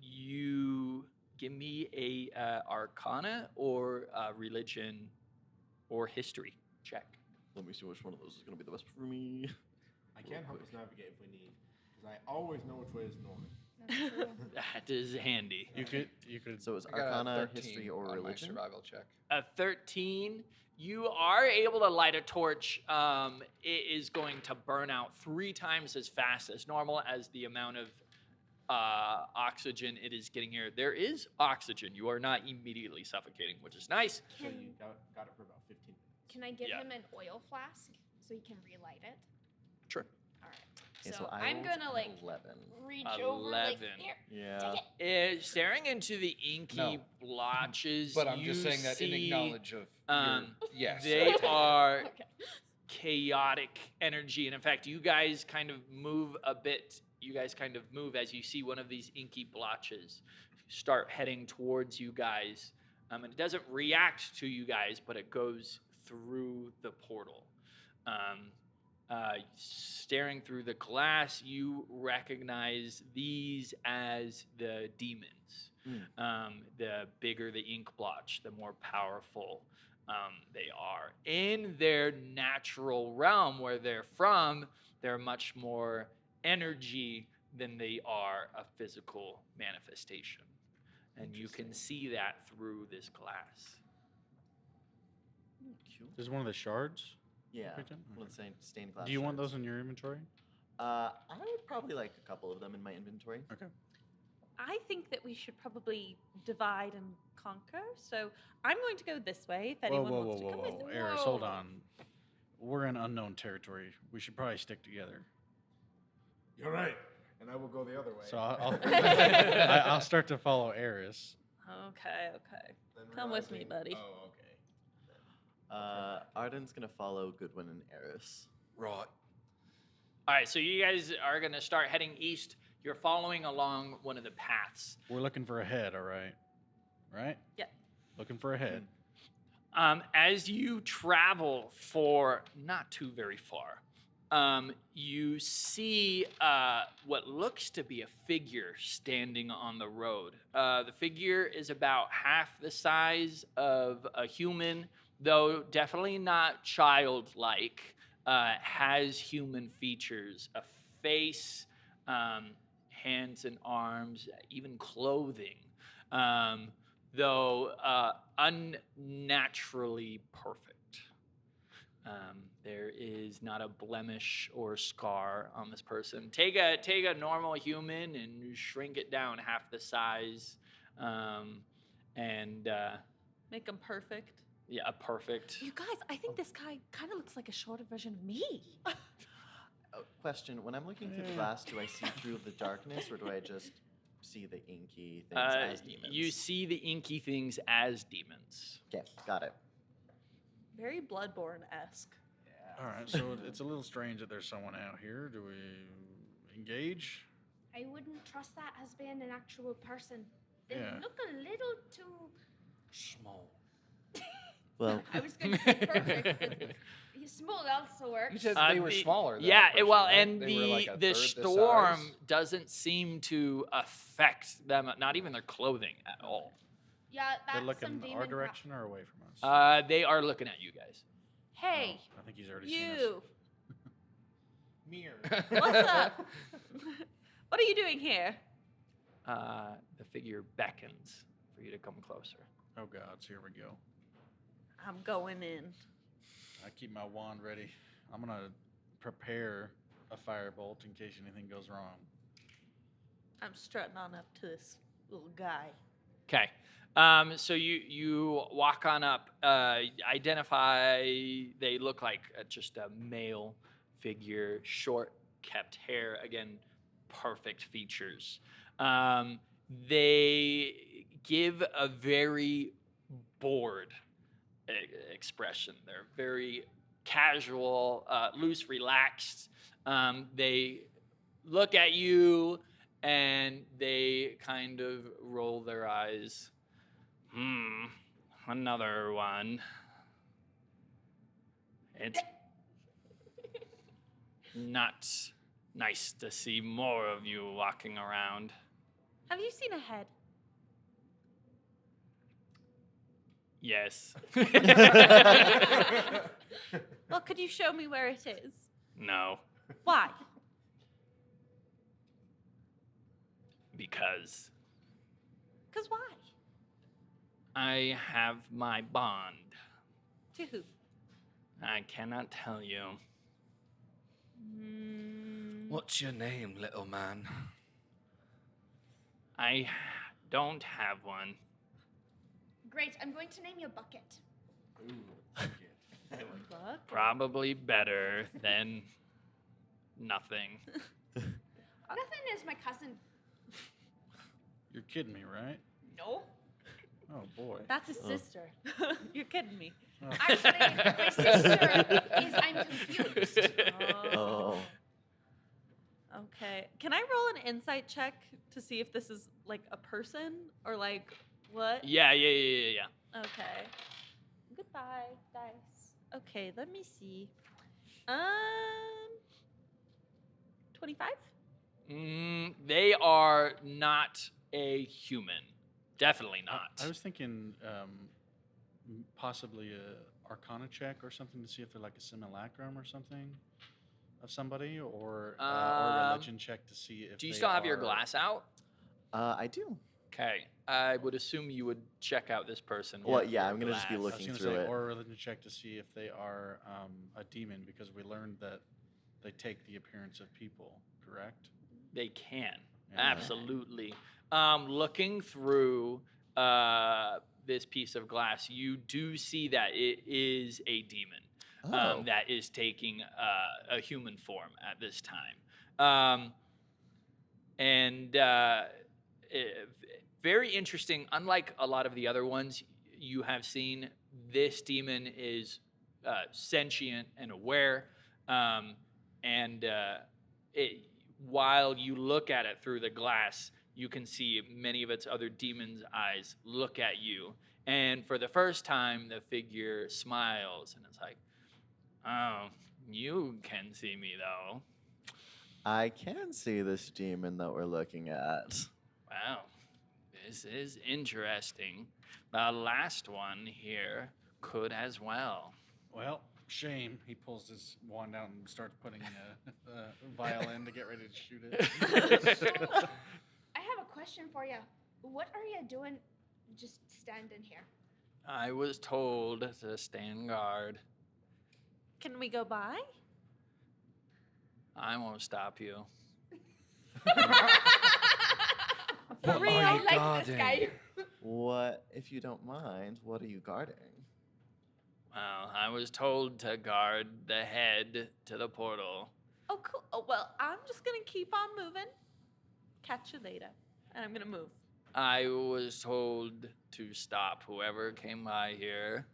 You give me a Arcana or religion or history check. Let me see which one of those is going to be the best for me. I can help us navigate if we need, because I always know which way is north. That's true. That is handy. You could. So it's I got a Arcana, 13 History, or on my Religion? survival check. A 13. You are able to light a torch. It is going to burn out 3 times as fast as normal as the amount of oxygen it is getting here. There is oxygen. You are not immediately suffocating, which is nice. So Can- you got it for about 15 minutes. Can I give Yeah. him an oil flask so he can relight it? Sure. All right. Okay, So I I'm rolled gonna like 11. reach over, like 11. here. Yeah. Take it. Staring into the inky No. blotches, But I'm you just saying that in see, acknowledge of um, yes. they are Okay. chaotic energy. And in fact, you guys kind of move a bit. You guys kind of move as you see one of these inky blotches start heading towards you guys. And it doesn't react to you guys, but it goes through the portal. Staring through the glass, you recognize these as the demons. The bigger the ink blotch, the more powerful they are. In their natural realm, where they're from, they're much more energy than they are a physical manifestation. And you can see that through this glass. Cool. There's one of the shards. Yeah. picked up? One of the stained glass Do you want shards. those in your inventory? I would probably like a couple of them in my inventory. Okay. I think that we should probably divide and conquer. So I'm going to go this way. If anyone wants to come with me. Eris, hold on. We're in unknown territory. We should probably stick together. You're right. And I will go the other way. So I'll I'll start to follow Eris. Okay. Then Come with me, realizing- buddy. Oh, okay. Arden's going to follow Goodwin and Eris. Right. All right, so you guys are going to start heading east. You're following along one of the paths. We're looking for a head, all right? Right? Yeah. Looking for a head. As you travel for not too very far, you see what looks to be a figure standing on the road. The figure is about half the size of a human, though definitely not childlike. Has human features, a face, hands and arms, even clothing, though unnaturally perfect. There is not a blemish or scar on this person. Take a normal human and shrink it down half the size, and Make them perfect. yeah, perfect. You guys, I think this guy kind of looks like a shorter version of me. Question: when I'm looking through the glass, do I see through the darkness, or do I just see the inky things as demons? You see the inky things as demons. Okay, got it. Very Bloodborne-esque. All right, so it's a little strange that there's someone out here. Do we engage? I wouldn't trust that as being an actual person. They Yeah. look a little too. Small. Well, I was going to say perfect, but small also works. You said they were The- smaller. Than Yeah, that person, well, right? and They were like a the third storm size. doesn't seem to affect them, not even their clothing at all. Yeah, They're that's looking some demon our crap. direction or away from us? They are looking at you guys. Hey, Oh, I think he's already seen us. you. Mirror. What's up? What are you doing here? The figure beckons for you to come closer. Oh God, so here we go. I'm going in. I keep my wand ready. I'm gonna prepare a firebolt in case anything goes wrong. I'm strutting on up to this little guy. Okay. So you walk on up. Identify. They look like just a male figure, short, kept hair. Again, perfect features. They give a very bored expression. They're very casual, loose, relaxed. They look at you and they kind of roll their eyes. Another one. It's not nice to see more of you walking around. Have you seen a head? Yes. Well, could you show me where it is? No, Why? because Because why? I have my bond. To who? I cannot tell you. What's your name, little man? I don't have one. Great, I'm going to name you Bucket. Ooh, okay. Buck? Probably better than nothing. Nothing is my cousin. You're kidding me, right? No. Oh boy. That's his sister. You're kidding me. Oh. Actually, my sister is I'm confused. Oh. Okay. Can I roll an insight check to see if this is like a person or like what? Yeah. Okay. Goodbye, dice. Okay, let me see. 25? They are not a human. Definitely not. I was thinking possibly a Arcana check or something to see if they're like a simulacrum or something of somebody, or a religion check to see if. Do you they still have your are- glass out? I do. Okay. I would assume you would check out this person. Well, with yeah, your I'm gonna just be glass. I was looking gonna through say, it. or a religion check to see if they are a demon, because we learned that they take the appearance of people. Correct. They can. Yeah. Absolutely. Looking through this piece of glass, you do see that it is a demon Oh. that is taking a human form at this time. Very interesting. Unlike a lot of the other ones you have seen, this demon is sentient and aware. While you look at it through the glass, you can see many of its other demons' eyes look at you. And for the first time, the figure smiles and it's like, oh, You can see me though. I can see this demon that we're looking at. Wow, this is interesting. The last one here could as well. Well, shame. He pulls his wand out and starts putting a violin to get ready to shoot it. I have a question for you. What are you doing just standing here? I was told to stand guard. Can we go by? I won't stop you. For real, are you like this guy. guarding? What, if you don't mind, what are you guarding? Well, I was told to guard the head to the portal. Oh, cool. Oh, well, I'm just going to keep on moving. Catch you later. And I'm going to move. I was told to stop whoever came by here.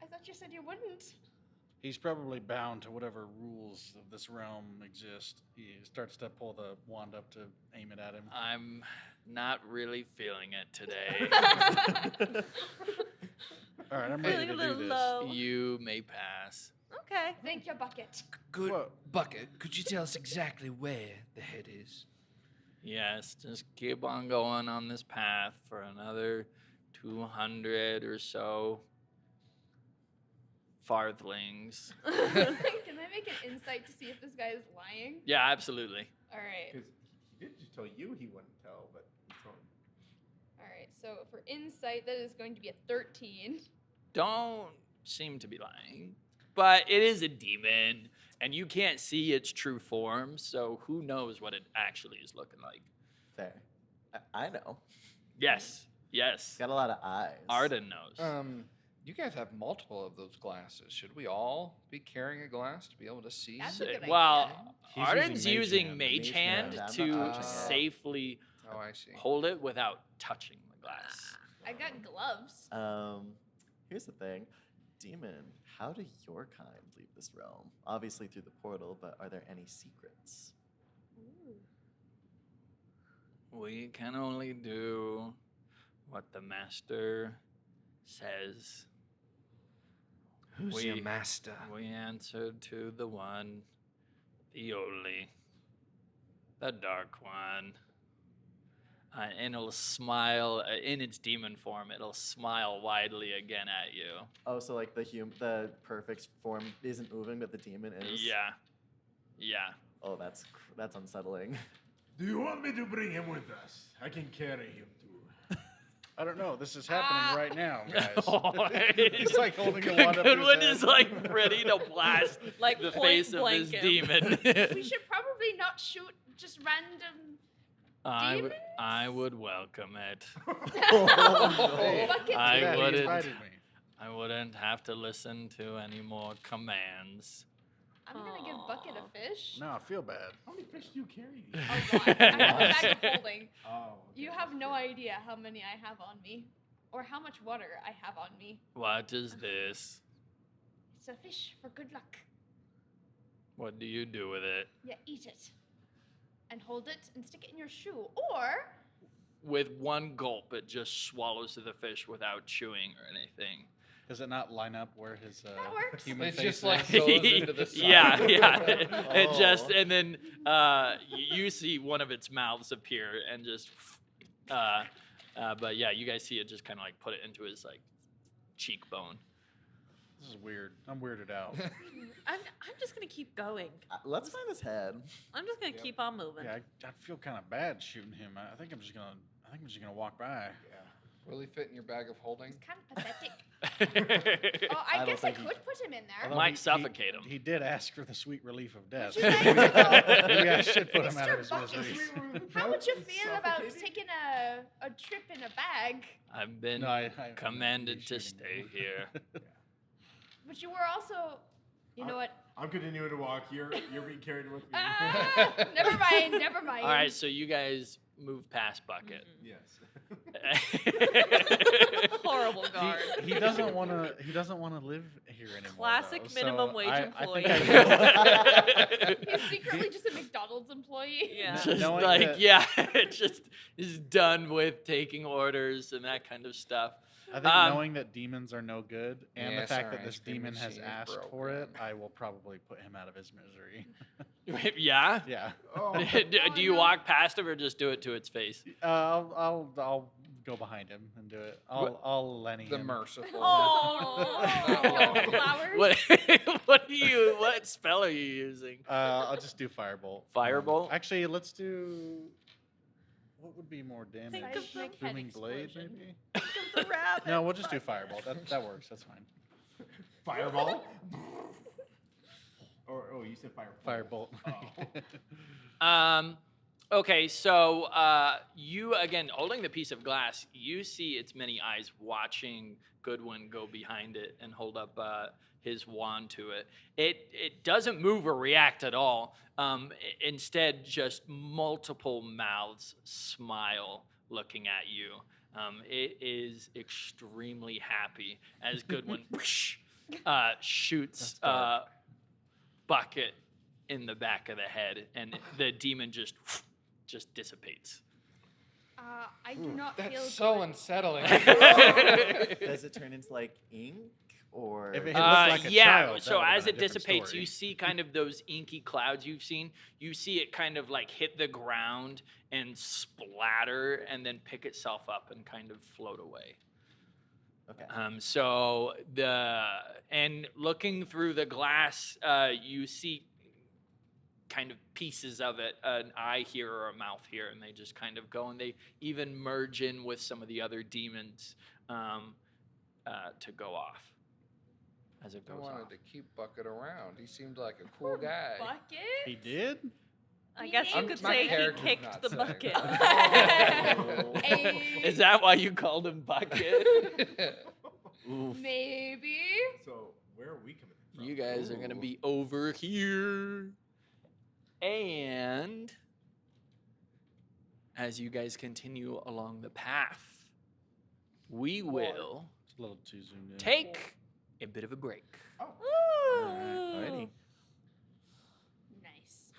I thought you said you wouldn't. He's probably bound to whatever rules of this realm exist. He starts to pull the wand up to aim it at him. I'm not really feeling it today. All right, I'm ready Feeling to a do little this. low. You may pass. Okay. Thank you, Bucket. Good Whoa. Bucket, could you tell us exactly where the head is? Yes, just keep on going on this path for another 200 or so farthlings. Can I make an insight to see if this guy is lying? Yeah, absolutely. All right. Because he did just tell you he wouldn't tell, but it's fine. All right. So for insight, that is going to be a 13. Don't seem to be lying. But it is a demon, and you can't see its true form, so who knows what it actually is looking like. Fair. I know. Yes, It's yes. got a lot of eyes. Arden knows. You guys have multiple of those glasses. Should we all be carrying a glass to be able to see? That's a good idea. Well, He's Arden's using using Mage Mage Hand. Hand I'm not to touching it. safely Oh, I see. hold it without touching the glass. I got gloves. Here's the thing. Demon, how do your kind leave this realm? Obviously through the portal, but are there any secrets? We can only do what the master says. Who's your master? We answered to the one, the only, the dark one. And it'll smile in its demon form. It'll smile widely again at you. Oh, so like the perfect form isn't moving, but the demon is? Yeah, yeah. Oh, that's unsettling. Do you want me to bring him with us? I can carry him too. I don't know. This is happening right now, guys. He's He's like holding the wand up to his Goodwin head. is like ready to blast Like the point face of blank this him. demon. We should probably not shoot just random. I would welcome it. Hey, Bucket. I too bad he wouldn't. invited me. I wouldn't have to listen to any more commands. I'm gonna give Bucket Aw. a fish. No, I feel bad. How many fish do you carry? Oh, God. I have a bag of holding. Oh. You have no idea how many I have on me, or how much water I have on me. What is this? It's a fish for good luck. What do you do with it? You eat it, and hold it, and stick it in your shoe, or With one gulp, it just swallows the fish without chewing or anything. Does it not line up where his That works. human It's face just like is? goes into the side. Yeah, yeah. It Oh. just and then you see one of its mouths appear and just but yeah, you guys see it just kind of like put it into his like cheekbone. This is weird. I'm weirded out. I'm just going to keep going. Let's find his head. I'm just going to keep on moving. Yeah, I feel kind of bad shooting him. I think I'm just gonna walk by. Really fit in your bag of holding? it's kind of pathetic. Oh, I I don't guess I think he- could put him in there. Although Might suffocate him. He did ask for the sweet relief of death. Would you like to go- Maybe I should put him out of his Mr. Bucket, misery. How would you feel about taking a trip in a bag? I've been No, I commanded to shooting stay him. here. But you were also, you know what? I'm continuing to walk. You're being carried with me. Ah, never mind. Never mind. All right, so you guys move past Bucket. Yes. Horrible guard. He doesn't want to. He doesn't want to live here anymore. Classic though, minimum so wage I employee. think I will. He's secretly just a McDonald's employee. Yeah. Just Knowing like that- yeah, it just is done with taking orders and that kind of stuff. I think knowing that demons are no good and the Yes, fact our that this ice cream demon has machine is asked for it, broken. I will probably put him out of his misery. Yeah? Yeah. Oh, Do you walk past him or just do it to its face? I'll go behind him and do it. I'll Lenny The him. merciful. Oh, flowers. What spell are you using? I'll just do firebolt. Firebolt? Actually, let's do. What would be more damage? Think of the Seismic head Booming blade, explosion. maybe. The rabbit. No, we'll just do firebolt. That works. That's fine. fireball. You said fireball. Firebolt. Okay, so you again holding the piece of glass, you see its many eyes watching Goodwin go behind it and hold up his wand to it. It doesn't move or react at all. Instead, just multiple mouths smile looking at you. It is extremely happy as Goodwin shoots Bucket in the back of the head, and the demon just dissipates. I do not feel That's so good. unsettling. Does it turn into like ink or? If it looks like a yeah, child, that so would've as been a it different dissipates, story. you see kind of those inky clouds you've seen. You see it kind of like hit the ground and splatter and then pick itself up and kind of float away. Okay. And looking through the glass, you see kind of pieces of it, an eye here or a mouth here, and they just kind of go, and they even merge in with some of the other demons to go off as it I goes wanted off. to keep Bucket around. He seemed like a cool guy. Bucket. He did. I guess you I'm- could my say he character's kicked not the saying bucket. that. Is that why you called him Bucket? Oof. Maybe. So where are we coming from? You guys are going to Ooh. be over here. And as you guys continue along the path, we will It's a little too zoomed in. take a bit of a break. Alrighty. Nice.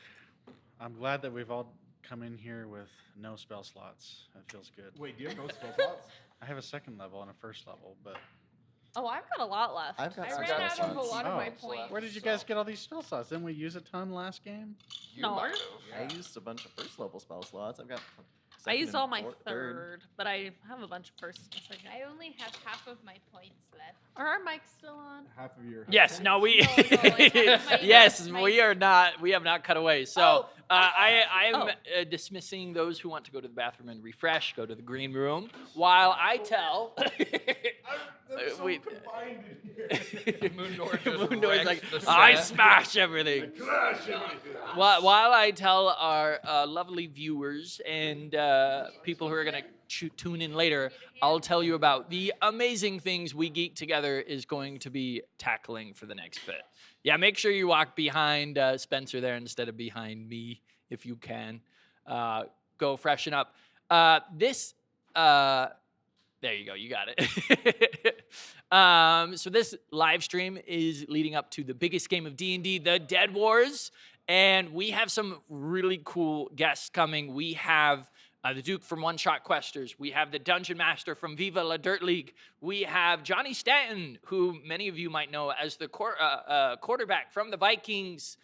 I'm glad that we've all come in here with no spell slots. That feels good. Wait, do you have no spell slots? I have a second level and a first level, but Oh, I've got a lot left. I've got I some ran spell out of a slots. lot of my Oh, points. where did you guys get all these spell slots? Didn't we use a ton last game? You No. might I have. used a bunch of first level spell slots. I've got. I second used and all my third. third, but I have a bunch of first and second. I only have half of my points left. Are our mics still on? Half of your. Yes, no, we. No, like, my- yes, my- we are not. We have not cut away. So Oh. I am Oh. dismissing those who want to go to the bathroom and refresh. Go to the green room while I tell. I'm so wait. confined in here. Moondor just Moondor's wrecks like, the I set." smash everything. Clash everything. While I tell our lovely viewers and people who are going to tune in later, I'll tell you about the amazing things We Geek Together is going to be tackling for the next bit. Yeah, make sure you walk behind Spencer there instead of behind me if you can. Go freshen up. There you go. You got it. So this live stream is leading up to the biggest game of D&D, the Dead Wars. And we have some really cool guests coming. We have the Duke from One Shot Questers. We have the Dungeon Master from Viva La Dirt League. We have Johnny Stanton, who many of you might know as the quarterback from the Vikings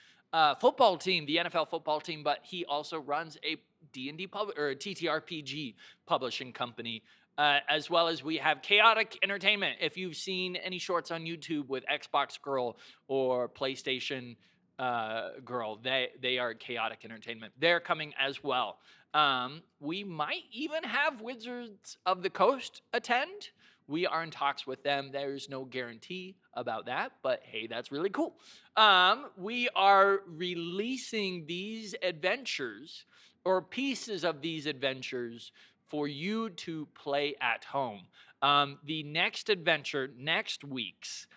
football team, the NFL football team, but he also runs a D&D or a TTRPG publishing company. As well as we have Chaotic Entertainment. If you've seen any shorts on YouTube with Xbox Girl or PlayStation Girl, they are Chaotic Entertainment. They're coming as well. We might even have Wizards of the Coast attend. We are in talks with them. There's no guarantee about that, but hey, that's really cool. We are releasing these adventures or pieces of these adventures for you to play at home. The next adventure, next week's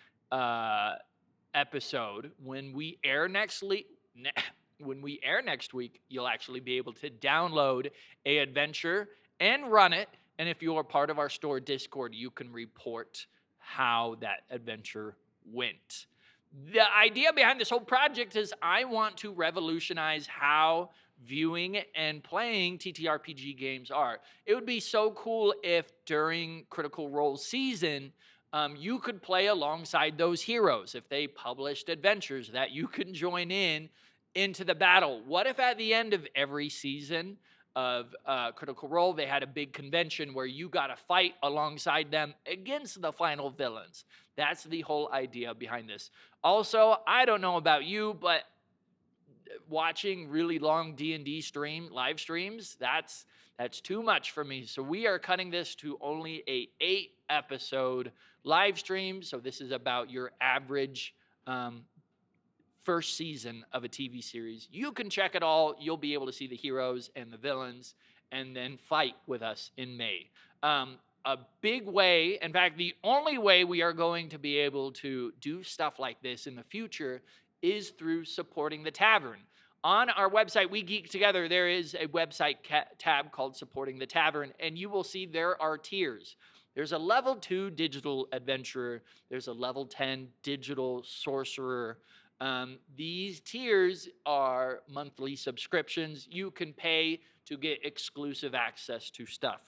episode, when we air next week, you'll actually be able to download a adventure and run it. And if you are part of our store Discord, you can report how that adventure went. The idea behind this whole project is I want to revolutionize how viewing and playing TTRPG games are. It would be so cool if during Critical Role season, you could play alongside those heroes. If they published adventures that you can join into the battle. What if at the end of every season of Critical Role, they had a big convention where you got to fight alongside them against the final villains? That's the whole idea behind this. Also, I don't know about you, but watching really long D&D live streams, that's too much for me. So we are cutting this to only a 8 episode live stream. So this is about your average first season of a TV series. You can check it all. You'll be able to see the heroes and the villains and then fight with us in May. A big way, in fact, the only way we are going to be able to do stuff like this in the future is through supporting the tavern. On our website, We Geek Together, there is a website tab called Supporting the Tavern, and you will see there are tiers. There's a level 2 digital adventurer. There's a level 10 digital sorcerer. These tiers are monthly subscriptions. You can pay to get exclusive access to stuff.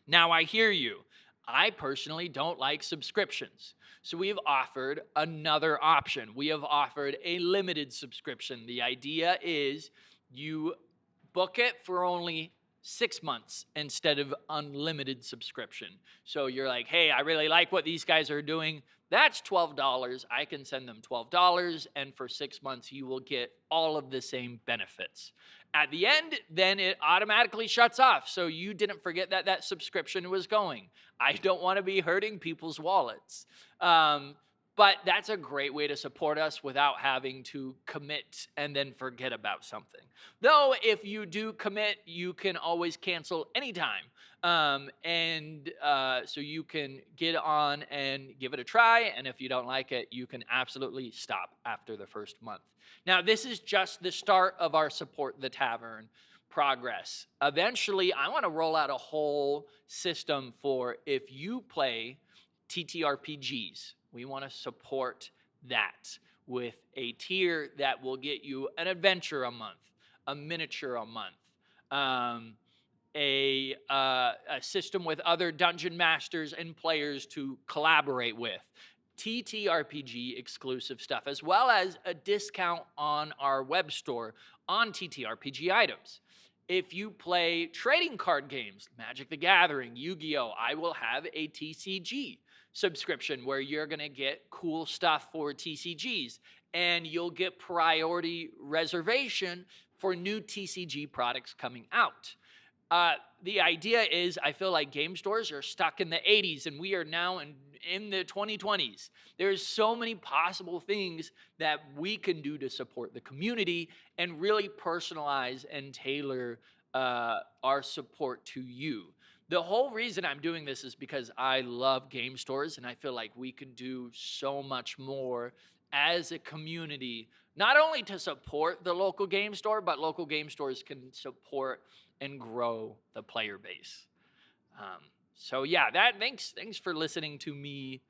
Now, I hear you. I personally don't like subscriptions. So we have offered another option. We have offered a limited subscription. The idea is you book it for only 6 months instead of unlimited subscription. So you're like, hey, I really like what these guys are doing. That's $12. I can send them $12, and for 6 months, you will get all of the same benefits. At the end, then it automatically shuts off, so you didn't forget that subscription was going. I don't want to be hurting people's wallets. But that's a great way to support us without having to commit and then forget about something. Though, if you do commit, you can always cancel anytime. So you can get on and give it a try. And if you don't like it, you can absolutely stop after the first month. Now, this is just the start of our Support the Tavern progress. Eventually, I want to roll out a whole system for if you play TTRPGs. We want to support that with a tier that will get you an adventure a month, a miniature a month, a system with other dungeon masters and players to collaborate with, TTRPG exclusive stuff, as well as a discount on our web store on TTRPG items. If you play trading card games, Magic the Gathering, Yu-Gi-Oh!, I will have a TCG subscription where you're going to get cool stuff for TCGs, and you'll get priority reservation for new TCG products coming out. The idea is, I feel like game stores are stuck in the 80s, and we are now in the 2020s. There's so many possible things that we can do to support the community and really personalize and tailor our support to you. The whole reason I'm doing this is because I love game stores, and I feel like we can do so much more as a community, not only to support the local game store, but local game stores can support and grow the player base. So yeah, thanks for listening to me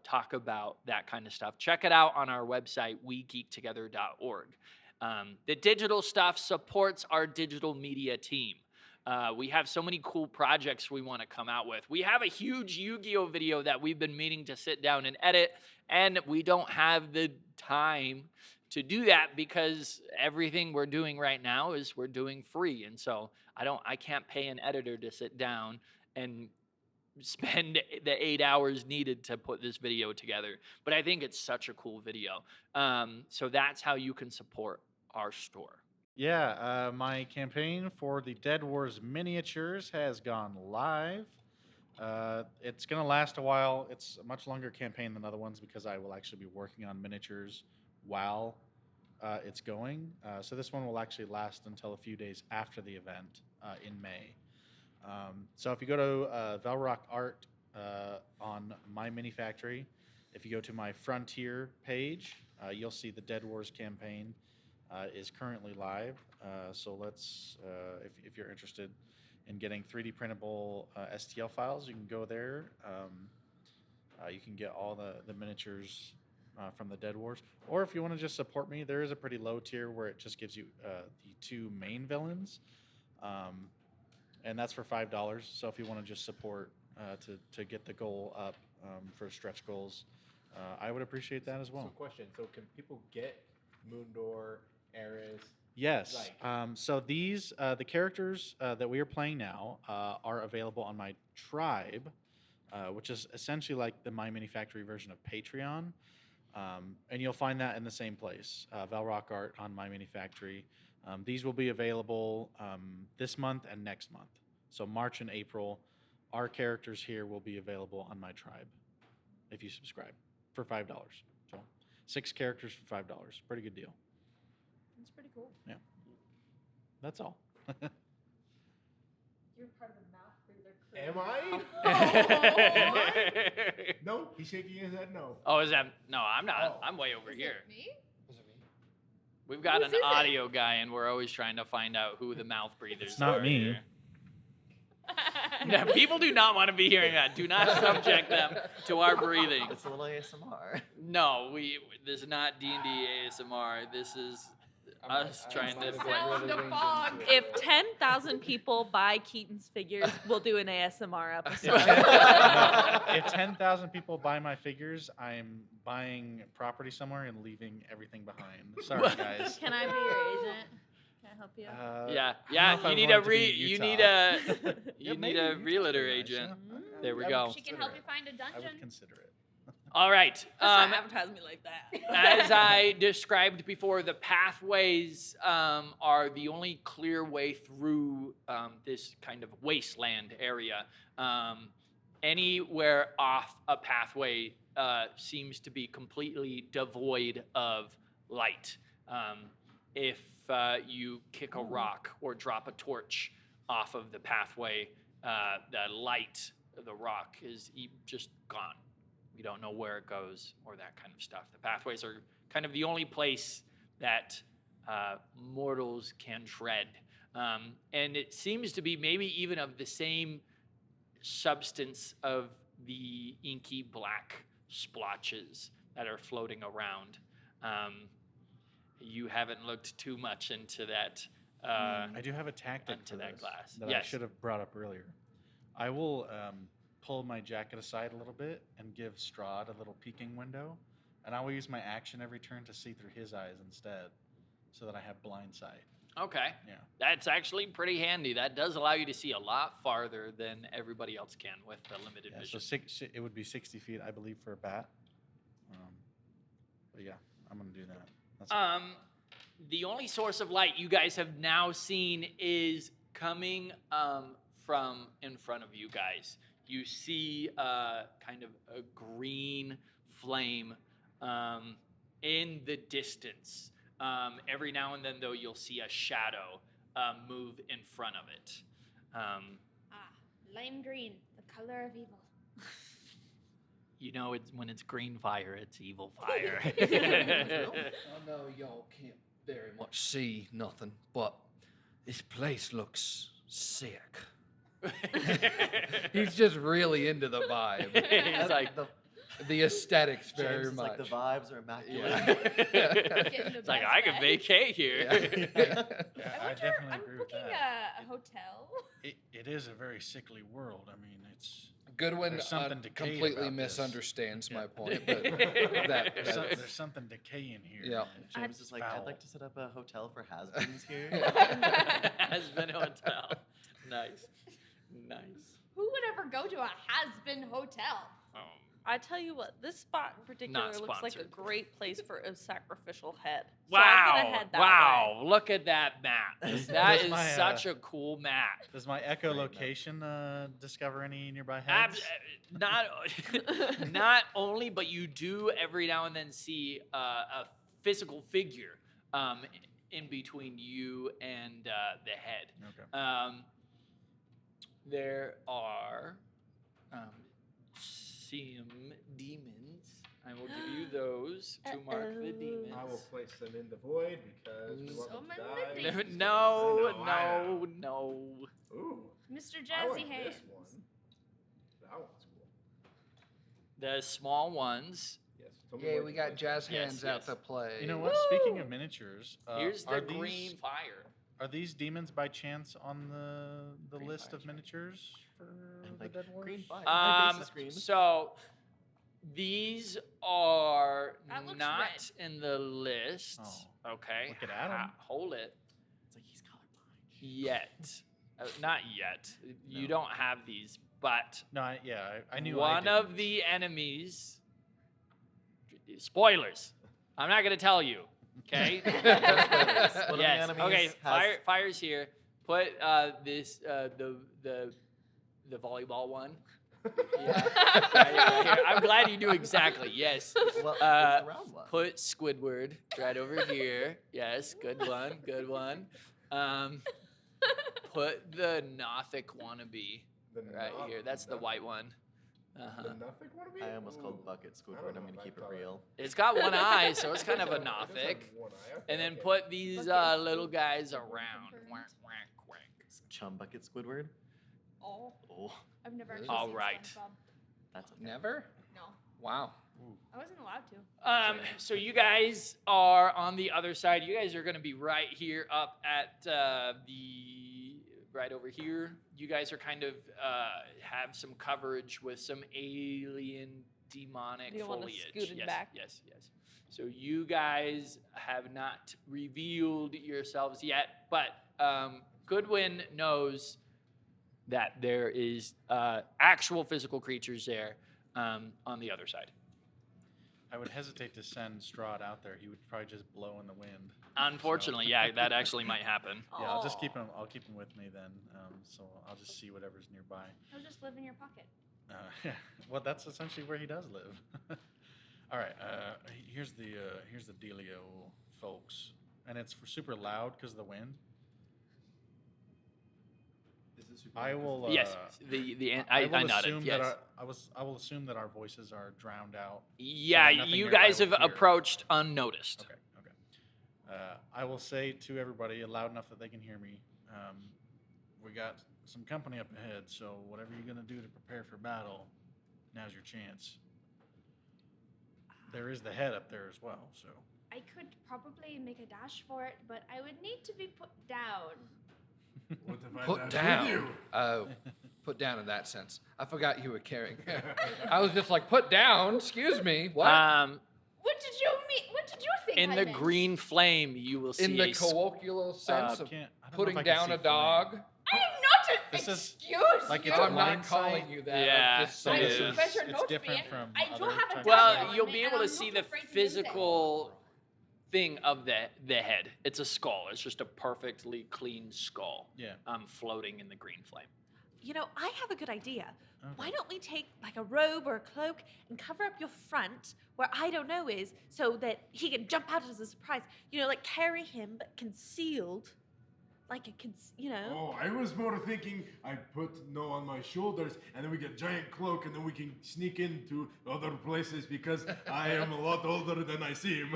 talk about that kind of stuff. Check it out on our website, wegeektogether.org. The digital stuff supports our digital media team. We have so many cool projects we want to come out with. We have a huge Yu-Gi-Oh! Video that we've been meaning to sit down and edit, and we don't have the time to do that because everything we're doing right now is we're doing free. And so I can't pay an editor to sit down and spend the 8 hours needed to put this video together. But I think it's such a cool video. So that's how you can support our store. Yeah, my campaign for the Dead Wars miniatures has gone live. It's going to last a while. It's a much longer campaign than other ones because I will actually be working on miniatures while it's going. So this one will actually last until a few days after the event in May. So if you go to Velrock Art on My Mini Factory, if you go to my Frontier page, you'll see the Dead Wars campaign is currently live. So let's, if you're interested in getting 3D printable STL files, you can go there. You can get all the miniatures from the Dead Wars. Or if you want to just support me, there is a pretty low tier where it just gives you the 2 main villains, and that's for $5. So if you want to just support to get the goal up for stretch goals, I would appreciate that as well. So question, so can people get Moondor, Eris? Yes. Like- So these the characters that we are playing now are available on my tribe, which is essentially like the My Mini Factory version of Patreon, and you'll find that in the same place, Valrock Art on My Mini Factory. These will be available this month and next month. So March and April, our characters here will be available on my tribe if you subscribe for $5. So 6 characters for $5, pretty good deal. That's pretty cool. That's all. You're part of the mouth breather crew. Am I? No, he's shaking his head no. Oh, is that? No, I'm not. Oh. I'm way over Is here. it me? We've got Whose an is it? audio guy, and we're always trying to find out who the mouth breathers It's not are me. here. No, people do not want to be hearing that. Do not subject them to our breathing. It's a little ASMR. No, this is not D&D ASMR. This is us trying to. Sound of fog. If 10,000 people buy Keaton's figures, we'll do an ASMR episode. If 10,000 people buy my figures, I'm buying property somewhere and leaving everything behind. Sorry, guys. Can I be your agent? Can I help you? Yeah, I don't know if I You need want a to be in you Utah. need a Yeah, you need maybe a Utah's realtor pretty nice, agent. yeah. There we I would go. She can consider help it. you find a I would dungeon. consider it. All right. Let's not advertise me like that. As I described before, the pathways are the only clear way through this kind of wasteland area. Anywhere off a pathway seems to be completely devoid of light. If you kick a rock or drop a torch off of the pathway, the light of the rock is just gone. We don't know where it goes or that kind of stuff. The pathways are kind of the only place that mortals can tread. And it seems to be maybe even of the same substance of the inky black splotches that are floating around. You haven't looked too much into that. I do have a tactic Onto for that this glass. that I Yes. should have brought up earlier. I will pull my jacket aside a little bit and give Strahd a little peeking window, and I will use my action every turn to see through his eyes instead, so that I have blind sight. Okay. Yeah. That's actually pretty handy. That does allow you to see a lot farther than everybody else can with the limited Yeah, so vision. it would be 60 feet, I believe, for a bat. But yeah, I'm gonna do that. That's The only source of light you guys have now seen is coming from in front of you guys. You see kind of a green flame in the distance. Every now and then, though, you'll see a shadow move in front of it. Lime green, the color of evil. You know, when it's green fire, it's evil fire. I know y'all can't very much see nothing, but this place looks sick. He's just really into the vibe. It's like, The aesthetics James very is much. like the vibes are immaculate. Getting the it's like best I can beds. vacate here. yeah, I I wonder, definitely I'm agree with booking that. a hotel. It is a very sickly world. I mean, it's Goodwin There's something decayed completely about this. misunderstands Yeah. my point, but there's something decaying here. Yeah. James is like, I'd Foul. like to set up a hotel for has-beens here. Has been hotel. Nice. Nice. Who would ever go to a has-been hotel? I tell you what, this spot in particular Not looks like a sponsored. great place for a sacrificial head. So Wow. I'm gonna head that Wow. Look at that map. That Does is my, such a cool map. Does my echolocation discover any nearby heads? Not, not only, but you do every now and then see a physical figure in between you and the head. Okay. There are Seam demons. I will give you those to mark the demons. I will place them in the void because we want Summon them the to die. demons. No, I know. no. Ooh, Mr. I Jazzy like Hands. this one. That one's cool. The small ones Yes. Tell me Yay, where we to got place jazz Yes, hands out yes. to play. You know what? Speaking of miniatures, Here's are the these green fire. are these demons by chance on the Green list fire, of sure. miniatures for Like, the Dead Wars? green fire. My face is green. So these are That looks not red. in the list. Oh. Okay. Look at Adam. Hold it. It's like he's colorblind. Yet. Not yet. You No. don't have these, but No, I knew one I of didn't. the enemies. Spoilers. I'm not gonna tell you. Okay. One of the Yes. enemies Okay. has- Fire's here. Put this the volleyball one. Yeah. Right here. I'm glad you knew exactly. Yes. Well, it's Uh, the round one. Put Squidward right over here. Yes. Good one. Good one. Put the Nothic wannabe right here. That's the white one. Uh-huh. The nothing wannabe? I almost called Bucket I Squidward. don't I'm know going to if keep I it thought real. It's got one eye, so it's kind of a It does have Nothic. one eye, okay, And then okay. put these Bucket little guys Squidward around. confirmed. Quack, quack, quack. Chum Bucket Squidward. Oh, Oh, I've never actually All seen right. SpongeBob. that's okay. Never? No, Wow. I wasn't allowed to. So you guys are on the other side. You guys are going to be right here up at the right over here. You guys are kind of have some coverage with some alien demonic You don't wanna foliage. scoot it yes, back? yes, yes. So you guys have not revealed yourselves yet, but Goodwin knows that there is actual physical creatures there on the other side. I would hesitate to send Strahd out there. He would probably just blow in the wind. Unfortunately, yeah, that actually might happen. Yeah, I'll just Aw. keep him. I'll keep him with me then. So I'll just see whatever's nearby. He'll just live in your pocket. Yeah. Well, that's essentially where he does live. All right. Here's the dealio, folks, and it's for super loud because of the wind. Is it super I loud? will. Yes, I will nodded. assume Yes. that I will assume that our voices are drowned out. Yeah, so nothing you nearby guys will have hear. approached unnoticed. Okay. I will say to everybody loud enough that they can hear me. We got some company up ahead, so whatever you're gonna do to prepare for battle, now's your chance. There is the head up there as well, so. I could probably make a dash for it, but I would need to be put down. What if I Put dash with you? down. Oh, put down in that sense. I forgot you were carrying. I was just like, put down. Excuse me. What? What did you mean? What did you think? In I the meant? green flame, you will see in the colloquial sense of I don't know putting if I can down see a dog. flame. I am not an This is excuse like you. it's I'm not blind calling sight. you that. Yeah, I'm just So it saying. this is. Better it's not different be. from I do other have a types of well, tattoo on you'll me, be and able to I'm see not the afraid to use it. physical thing of the head. It's a skull. It's just a perfectly clean skull. Yeah. Floating in the green flame. You know, I have a good idea. Okay. Why don't we take like a robe or a cloak and cover up your front where I don't know is so that he can jump out as a surprise? You know, like carry him but concealed. Like it can, you know. Oh, I was more thinking I put no on my shoulders, and then we get a giant cloak, and then we can sneak into other places because I am a lot older than I seem.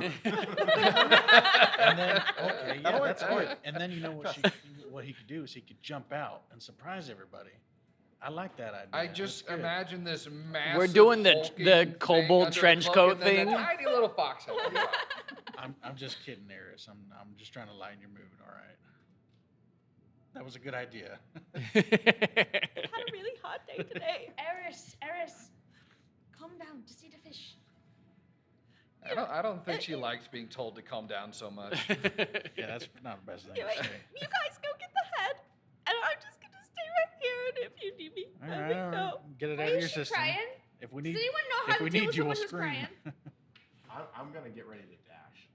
And then, okay, yeah, That'll that's work. good. And then you know what he could do is he could jump out and surprise everybody. I like that idea. I That's just good. imagine this massive. We're doing the hulking thing kobold under a trench cloak coat and then thing. A tiny little fox head. on top. I'm just kidding, Eris. I'm just trying to lighten your mood. All right. That was a good idea. I had a really hot day today. Eris, calm down to see the fish. I don't think she likes being told to calm down so much. Yeah, that's not the best thing Anyway, to say. you guys go get the head, and I'm just gonna stay right here. And if you need me, All let right, me all right. know. Get it Are out of you your system. crying? If we Does need, anyone know how if to we deal need with you, someone we'll who's scream. crying? I'm gonna get ready to dash.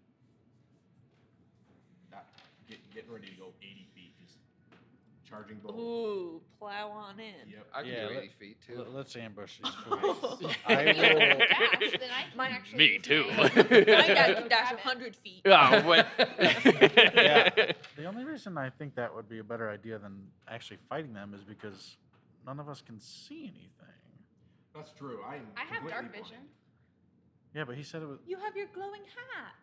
Getting ready to go 80 feet, just charging bolt. Ooh, plow on in. Yep. I can Yeah, do let- 80 feet too. Let's ambush these fools. I If you will. can dash, then I can actually Me use too. my- My dad can dash Grab it. 100 feet. Oh, what? Yeah. The only reason I think that would be a better idea than actually fighting them is because none of us can see anything. That's true. I have completely dark blind. vision. Yeah, but he said it was. You have your glowing hat.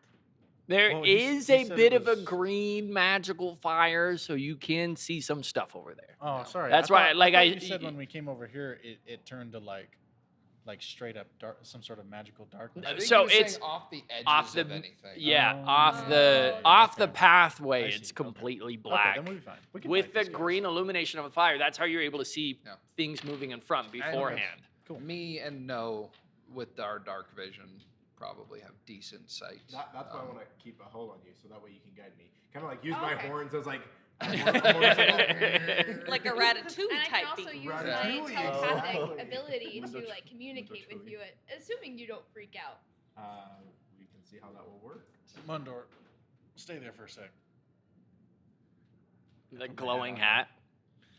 There Well, is he a said bit it of a was- green magical fire, so you can see some stuff over there. Oh, sorry. That's I why, thought- like, thought I- you said when we came over here, it turned to like like straight up dark, some sort of magical darkness? I think So he was saying it's off the edges off the of anything. yeah, Oh, off the okay. pathway. I It's see, okay. completely Okay, black. then we'll be fine. We can With fight the these guys. green illumination of the fire, that's how you're able to see Yeah. things moving in front beforehand. Cool. Me and No, with our dark vision, probably have decent sight. That's why I Um, want to keep a hold on you, so that way you can guide me. Kind of like use Oh, my okay. horns as like. Like a ratatouille And I type can also beam. use my Ratatouille, telepathic exactly. ability to Ratatouille. like communicate with you, assuming you don't freak out. We can see how that will work. Mundor, stay there for a sec. The glowing hat.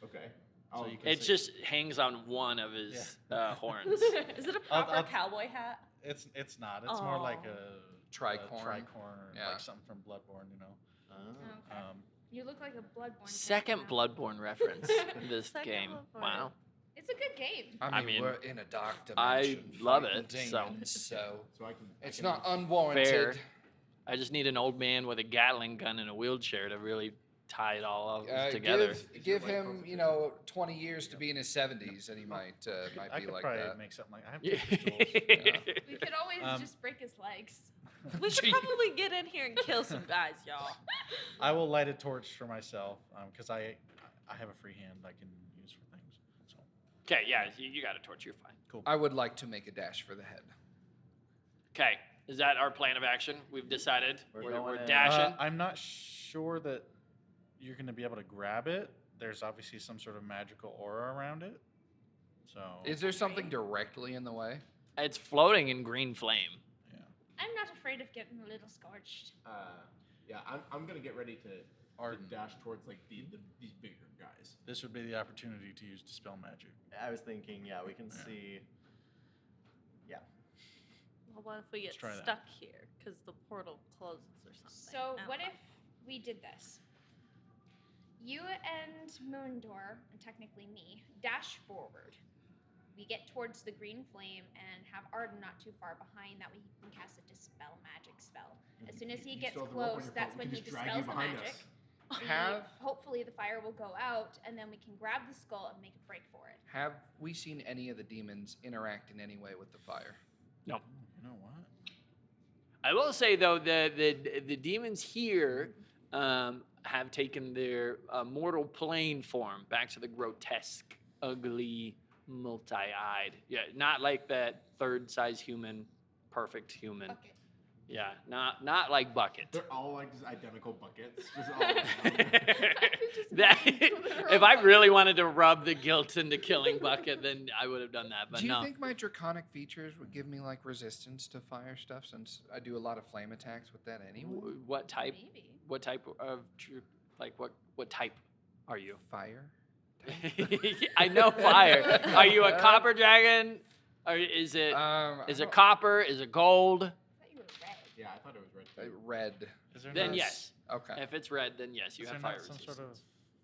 Okay. So Oh, you can It see. just hangs on one of his horns. Is it a I'll- proper I'll- cowboy hat? It's not. It's more like Aw. a Tricorn. tricorn, or Yeah. like something from Bloodborne, you know. Okay. Um, You look like a Bloodborne. Second character now. Bloodborne reference in this Second game. Bloodborne. Wow. It's a good game. I mean, mean, we're in a dark I dimension. love fighting it, so- demons, so So I can. it's I can, not unwarranted. Fair. I just need an old man with a Gatling gun and a wheelchair to really tie it all together. Give him, 20 years to be in his 70s, and he might I be could like probably that. make something like I have Yeah. two pistols. We could always Um, just break his legs. We should Gee. probably get in here and kill some guys, y'all. I will light a torch for myself because I have a free hand I can use for things. So Okay, yeah, you got a torch. You're fine. cool. I would like to make a dash for the head. Okay, is that our plan of action? We've decided We're we're going in. dashing. I'm not sure that you're going to be able to grab it. There's obviously some sort of magical aura around it. So Is there something directly in the way? It's floating in green flame. yeah. I'm not afraid of getting a little scorched. Yeah, I'm gonna get ready to Arden. dash towards like these bigger guys. This would be the opportunity to use dispel magic. I was thinking, yeah, we can Yeah. see. Yeah. Well, what if we get Let's try that. stuck here because the portal closes or something? So I don't what know. if we did this? You and Moondor, and technically me, dash forward. We get towards the green flame and have Arden not too far behind. That way he can cast a dispel magic spell. As soon as he You gets still have the rope on close, your that's foot. when We he can just drag you dispels the behind magic. us. Hopefully the fire will go out, and then we can grab the skull and make a break for it. Have we seen any of the demons interact in any way with the fire? No. You know what? I will say though, the demons here have taken their mortal plane form back to the grotesque, ugly, multi-eyed. Yeah, not like that third size human, perfect human. Okay. Yeah, not like Bucket. They're all like just identical buckets. Just all That- if I really wanted to rub the guilt into killing Bucket, then I would have done that. But Do you no. think my draconic features would give me like resistance to fire stuff since I do a lot of flame attacks with that anyway? What type? Maybe. What type of what type are you? Fire? I know fire. Are you a copper dragon? Or is it I is it don't- copper? Is it gold? I thought you were red. Yeah, I thought it was red. Too. Red. Is there Then not, yes. Okay. If it's red, then yes, you is have there fire not some resistance. sort of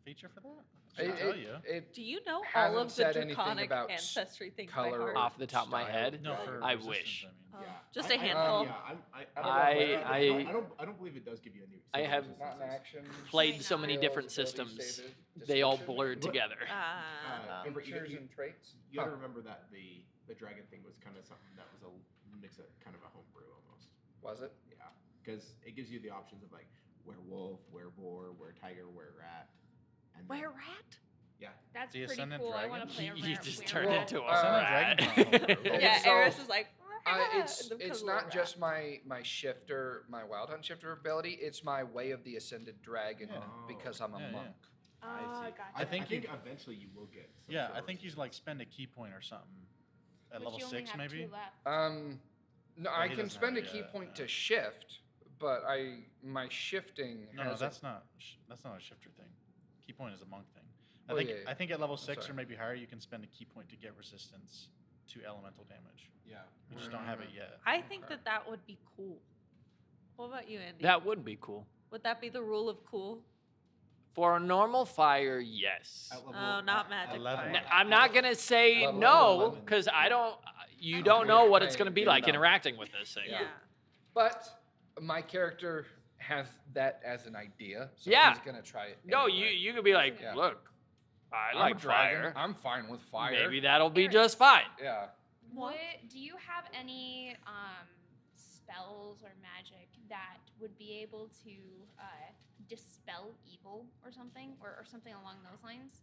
feature for that? It, Should tell you. Do you know all hasn't of the said anything draconic about ancestry things color by or heart? Off the top of my style. head, No, for I resistance, wish. I mean. Oh, Yeah. just I- a handful. I don't believe it does give you any. I have Not an action. played so many skills, different ability, systems. save, They all description, blurred But- together. Amber, features and traits. You gotta Huh. remember that the dragon thing was kind of something that was a mix of kind of a homebrew almost. Was it? Yeah, because it gives you the options of like werewolf, wereboar, were-tiger, were-rat. And then- Where rat? Yeah. That's The pretty Ascendant cool. I want Dragon? to play a You rare just werewolf. turned Well, into a Ascendant rat. Dragon? Okay, Yeah, so- Eris is like. It's and then it's becomes a not little just rat. my shifter, my wild hunt shifter ability. It's my way of the ascended dragon Yeah. because I'm a Yeah, yeah. monk. Ah, see. gotcha. I think you- eventually you will get. some Yeah, sort I of think you like spend a key point or something at Which level you only 6 have maybe. 2 left. No, Well, I he can doesn't spend a have it key yet, point yeah. to shift, but my shifting No, has that's not a shifter thing. Key point is a monk thing. I Oh, think yeah, yeah. I think at level I'm 6 or sorry. maybe higher you can spend a key point to get resistance to elemental damage. Yeah. You just don't have it yet. I think Okay. that would be cool. What about you, Andy? That would be cool. Would that be the rule of cool? For a normal fire, yes. At level- Oh, not at- magic at- Eleven. fire. I'm not gonna say Level no 11. because I don't. You I don't don't know know. what it's I gonna be do like know. interacting with this thing. Yeah. But my character has that as an idea, so Yeah. he's gonna try it. No, anyway. you could be like, Yeah. look, I I'm like a dragon. fire. I'm fine with fire. Maybe that'll be Eris. just fine. Yeah. Do you have any spells or magic that would be able to dispel evil or something, or something along those lines?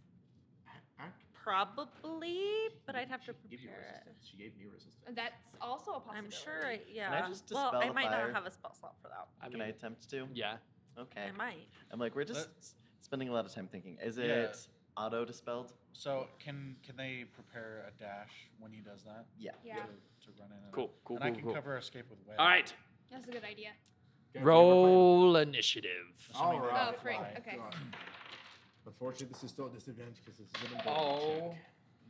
Probably, but I'd have to She gave you prepare it. resistance. She gave me resistance. That's also a I'm possibility. sure yeah. Can I just well, dispel I the might fire? not have a spell slot for that. I Can mean, I attempt to? yeah. Okay. I might. I'm like, we're just spending a lot of time thinking. Is Yeah. it auto dispelled? So can they prepare a dash when he does that? Yeah. Yeah, To run in. Cool. And I can cover escape with web. All right. that's a good idea. Okay, Roll initiative. All Assuming right. Oh, frick. Fly. Okay. God. Unfortunately, this is still a disadvantage because this is an Oh, ability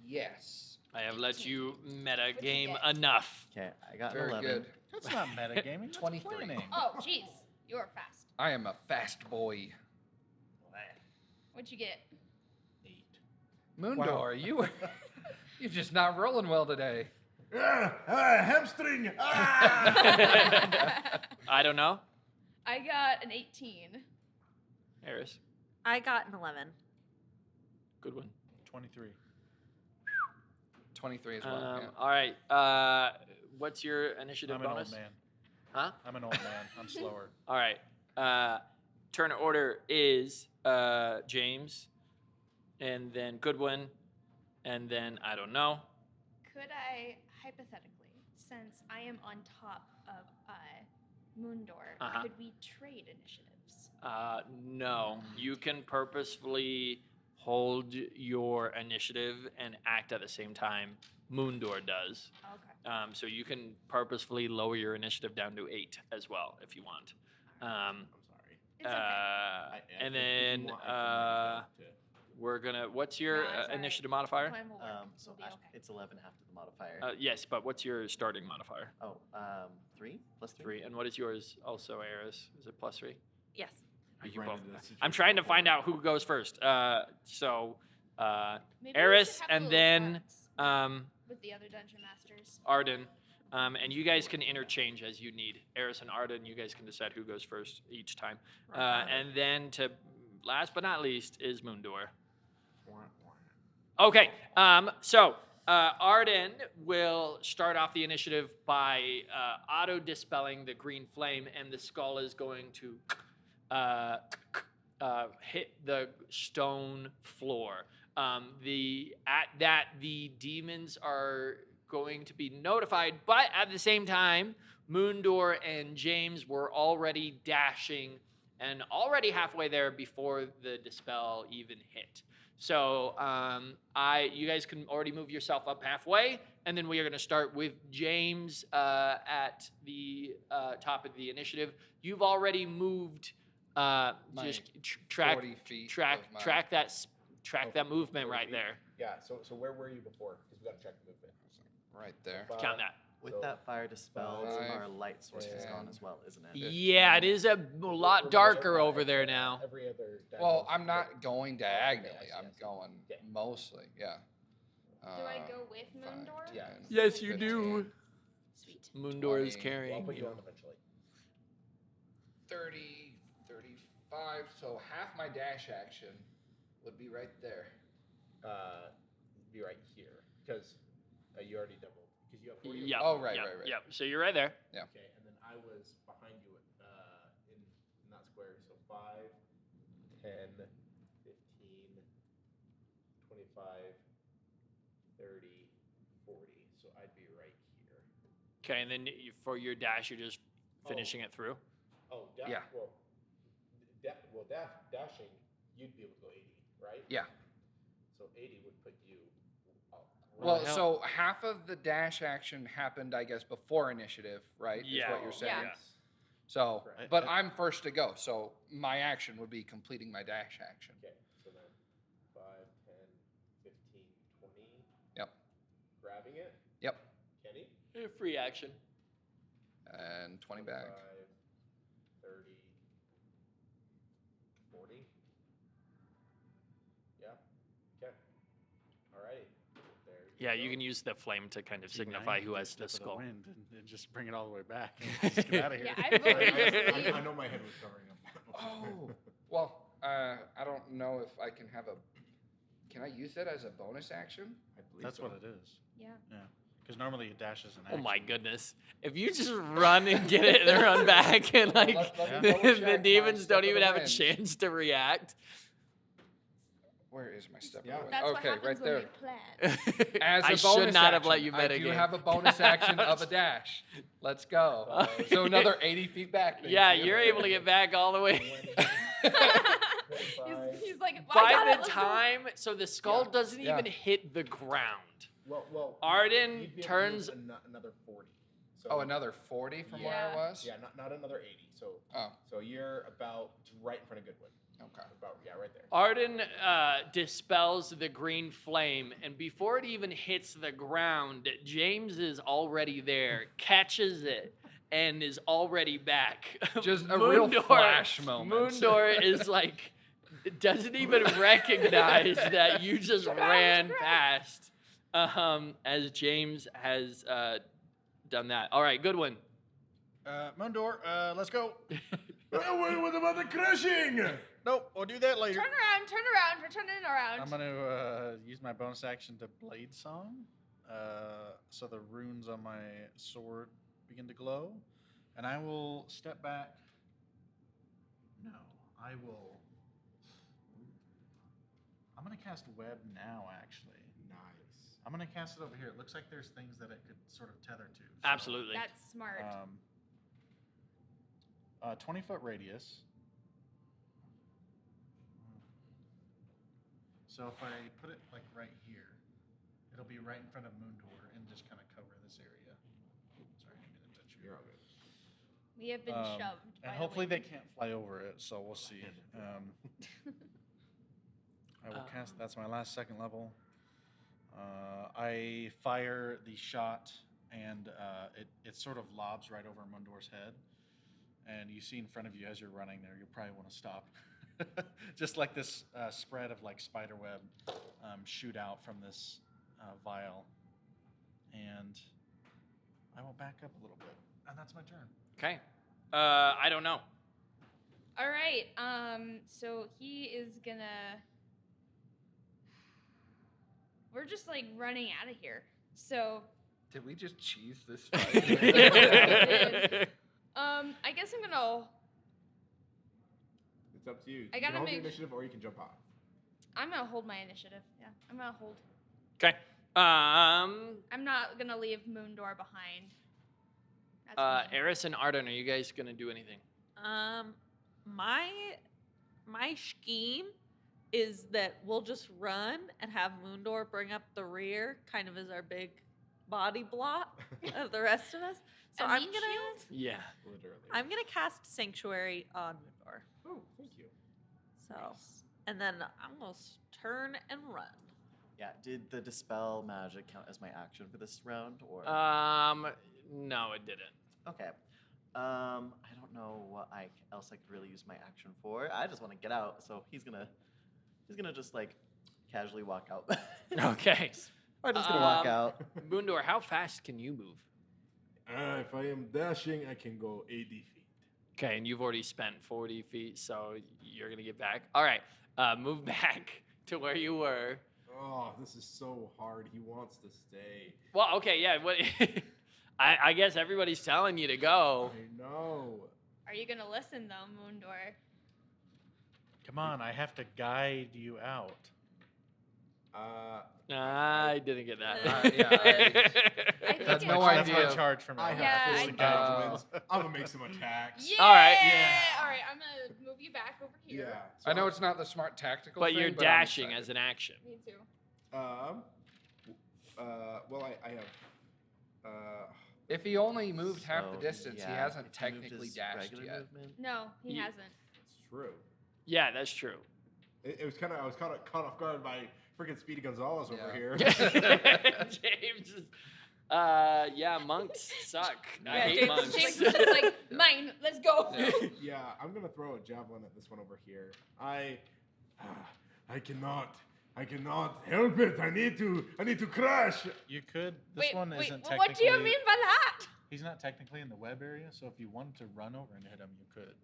yes. I have let you meta What'd you game get? enough. Okay, I got an Very 11. good. That's not metagaming. That's 23. planning. Oh, jeez, you're fast. I am a fast boy. What'd you get? Moondor, you're just not rolling well today. Hamstring! Ah! I don't know. I got an 18. Eris, I got an 11. good one. 23. 23 as well. yeah. All right. What's your initiative I'm an bonus? old man. Huh? I'm an old man. I'm slower. All right. Turn order is James, and then Goodwin, and then I don't know. Could I, hypothetically, since I am on top of Moondor, Uh-huh. could we trade initiatives? No. You can purposefully hold your initiative and act at the same time. Moondor does. Okay. So you can purposefully lower your initiative down to 8 as well if you want. I'm sorry. It's okay. And If then you want, I can write it we're gonna. What's your No, it's alright. initiative modifier? Mine will work. So We'll be okay. it's 11 after the modifier. Yes, but what's your starting modifier? 3 plus 3. 3. And what is yours also, Eris? Is it plus 3? Yes. I You ran both- into that I'm situation trying to before. find out who goes first. So, Maybe we Eris should have and little then cards with the other dungeon masters. Arden. And you guys can interchange as you need. Eris and Arden, you guys can decide who goes first each time. And then to last but not least is Moondor. Okay, so Arden will start off the initiative by auto-dispelling the green flame, and the skull is going to hit the stone floor. At that, the demons are going to be notified, but at the same time, Moondor and James were already dashing and already halfway there before the dispel even hit. So you guys can already move yourself up halfway, and then we are going to start with James at the top of the initiative. You've already moved. Just track 40 feet track of my- track that movement right there. Yeah, so where were you before? Because we got to check the movement. Right there. Count that. With that fire dispelled, 5, our light source is gone 10. as well, isn't it? Yeah, it is a lot darker over there now. Every other. Well, I'm not going diagonally. I see, I'm I see. going Yeah. mostly, yeah. Do I go with Moondor? Yeah. Yes, you do. Sweet. Moondor is 20. I'll carrying put you you. on eventually. 30, 35, so half my dash action would be right there. Be right here because you already doubled. Because you have 40. Yep. Oh, right, yep, right, right. Yep. So you're right there. Okay, and then I was behind you in that square, so 5, 10, 15, 25, 30, 40. So I'd be right here. Okay, and then for your dash, you're just finishing it through. Oh, Yeah. Well, dashing, you'd be able to go 80, right? Yeah. So 80 would put you. Well, the hell? so half of the dash action happened, I guess, before initiative, right? Yeah. Is what you're saying. Yeah. So, Correct. but I'm first to go, so my action would be completing my dash action. Okay, so then 5, 10, 15, 20. Yep. Grabbing it, Yep. Kenny. Free action. And 20 back. 30, 40. Yeah. Okay. Alrighty. There. Yeah, you can use the flame to kind of See, now signify you who can has just the step of skull. wind and just bring it all the way back. And just get out of here. Yeah, I vote we just leave. I know my head was covering up. Oh, well, I don't know if I can have a. Can I use that as a bonus action? I believe That's so. what it is. Yeah. Yeah. Because normally a dash is an Oh action. my goodness! If you just run and get it and then run back, and like Let me double the check my demons step don't of even the have a wind. chance to react. Where is my step? Yeah. of the wind? That's what Okay, happens right when there. we plan. As a I bonus should not have action, let you I metagame. do have a bonus action of a dash. Let's go. So another 80 feet back. Thank Yeah, you. you're able to get back all the way. he's like, I got By it, the let's go." time, so the skull Yeah. doesn't Yeah. even hit the ground. Well. Arden you'd be able to turns- move another 40. So, Oh, another 40 from where I Yeah. was? Yeah, not another 80. So Oh, so you're about right in front of Goodwood. okay. About right there. Arden dispels the green flame, and before it even hits the ground, James is already there, catches it, and is already back. Just a real flash moment. Moondor is like, doesn't even recognize that you just ran past, as James has done that. All right, good one. Moondor, let's go. What about the crushing? Nope, we'll do that later. Turn around, we're turning around. I'm going to use my bonus action to Blade Song. So the runes on my sword begin to glow. And I will step back. No, I will. I'm going to cast Web now, actually. Nice. I'm going to cast it over here. It looks like there's things that it could sort of tether to. So, Absolutely. That's smart. 20-foot radius. So if I put it like right here, it'll be right in front of Moondor and just kind of cover this area. Sorry, I didn't touch you. You're all good. We have been shoved. And by hopefully the they can't fly over it, so we'll see. I will cast. That's my last second level. I fire the shot, and it sort of lobs right over Moondor's head. And you see in front of you as you're running there, you probably want to stop. Just like this spread of like spider web shoot out from this vial. And I will back up a little bit. And that's my turn. Okay. I don't know. All right. So he is gonna. We're just like running out of here. So, Did we just cheese this fight? I guess I'm gonna. It's up to you. I You can gotta hold the make- initiative or you can jump off. I'm gonna hold my initiative. Yeah, I'm gonna hold. Okay. I'm not gonna leave Moondor behind. That's me. Eris and Arden, are you guys gonna do anything? My scheme is that we'll just run and have Moondor bring up the rear, kind of as our big body block of the rest of us. So A I'm meat gonna shield? Yeah. Literally. cast Sanctuary on Moondor. Oh, thank you. So, and then I'm gonna turn and run. Yeah, did the dispel magic count as my action for this round, or? No, it didn't. Okay. I don't know what else I could really use my action for. I just want to get out, so he's gonna just like casually walk out. Okay. I'm just gonna walk Um, out. Moondor, how fast can you move? If I am dashing, I can go 80 feet. Okay, and you've already spent 40 feet, so you're gonna get back. All right, move back to where you were. Oh, this is so hard. He wants to stay. Well, okay, yeah. What? I guess everybody's telling you to go. I know. Are you gonna listen though, Moondor? Come on, I have to guide you out. I didn't get that. I think That's it- no That's my idea. charge from I now. have Yeah, full I guidance know. wins. I'm gonna make some attacks. Yeah. All right. Yeah. All right. I'm gonna move you back over here. Yeah. I know it's not the smart tactical But thing, you're I'm dashing excited. as an action. Me too. Well, I have. If he only moved half the So, distance, he yeah, hasn't if he moved technically his dashed regular yet. movement. No, he Ye- hasn't. It's true. Yeah, that's true. It was kind of. I was caught off guard by freaking Speedy Gonzalez over here. James is, yeah, monks suck. I Yeah, hate James, monks. James is just like mine. Let's go. Yeah. Yeah, I'm gonna throw a javelin at this one over here. I cannot help it. I need to crash. You could. This Wait, one wait. isn't Well, what do you technically- mean by that? He's not technically in the web area, so if you wanted to run over and hit him, you could.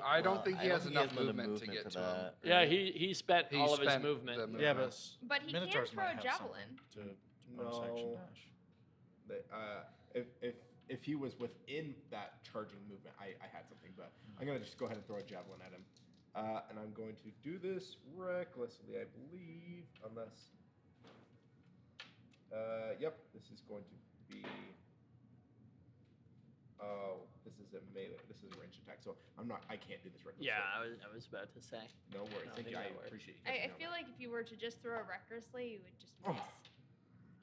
I don't Well, think I he has think enough the movement to get for to him. that, Yeah, right? he spent He all of his spent movement. the Yeah, Uh-huh. but But he can Minotaurs throw might a have javelin. something to bonus action No. dash. If he was within that charging movement, I had something, but I'm gonna just go ahead and throw a javelin at him, and I'm going to do this recklessly, I believe, unless. Yep, this is going to be. Oh, this is a melee. This is a ranged attack, so I can't do this recklessly. Yeah, I was about to say. No worries. No, Thank you. I I think that works. appreciate you. I catching me feel on like if you were to just throw it recklessly, you would just Oh. miss.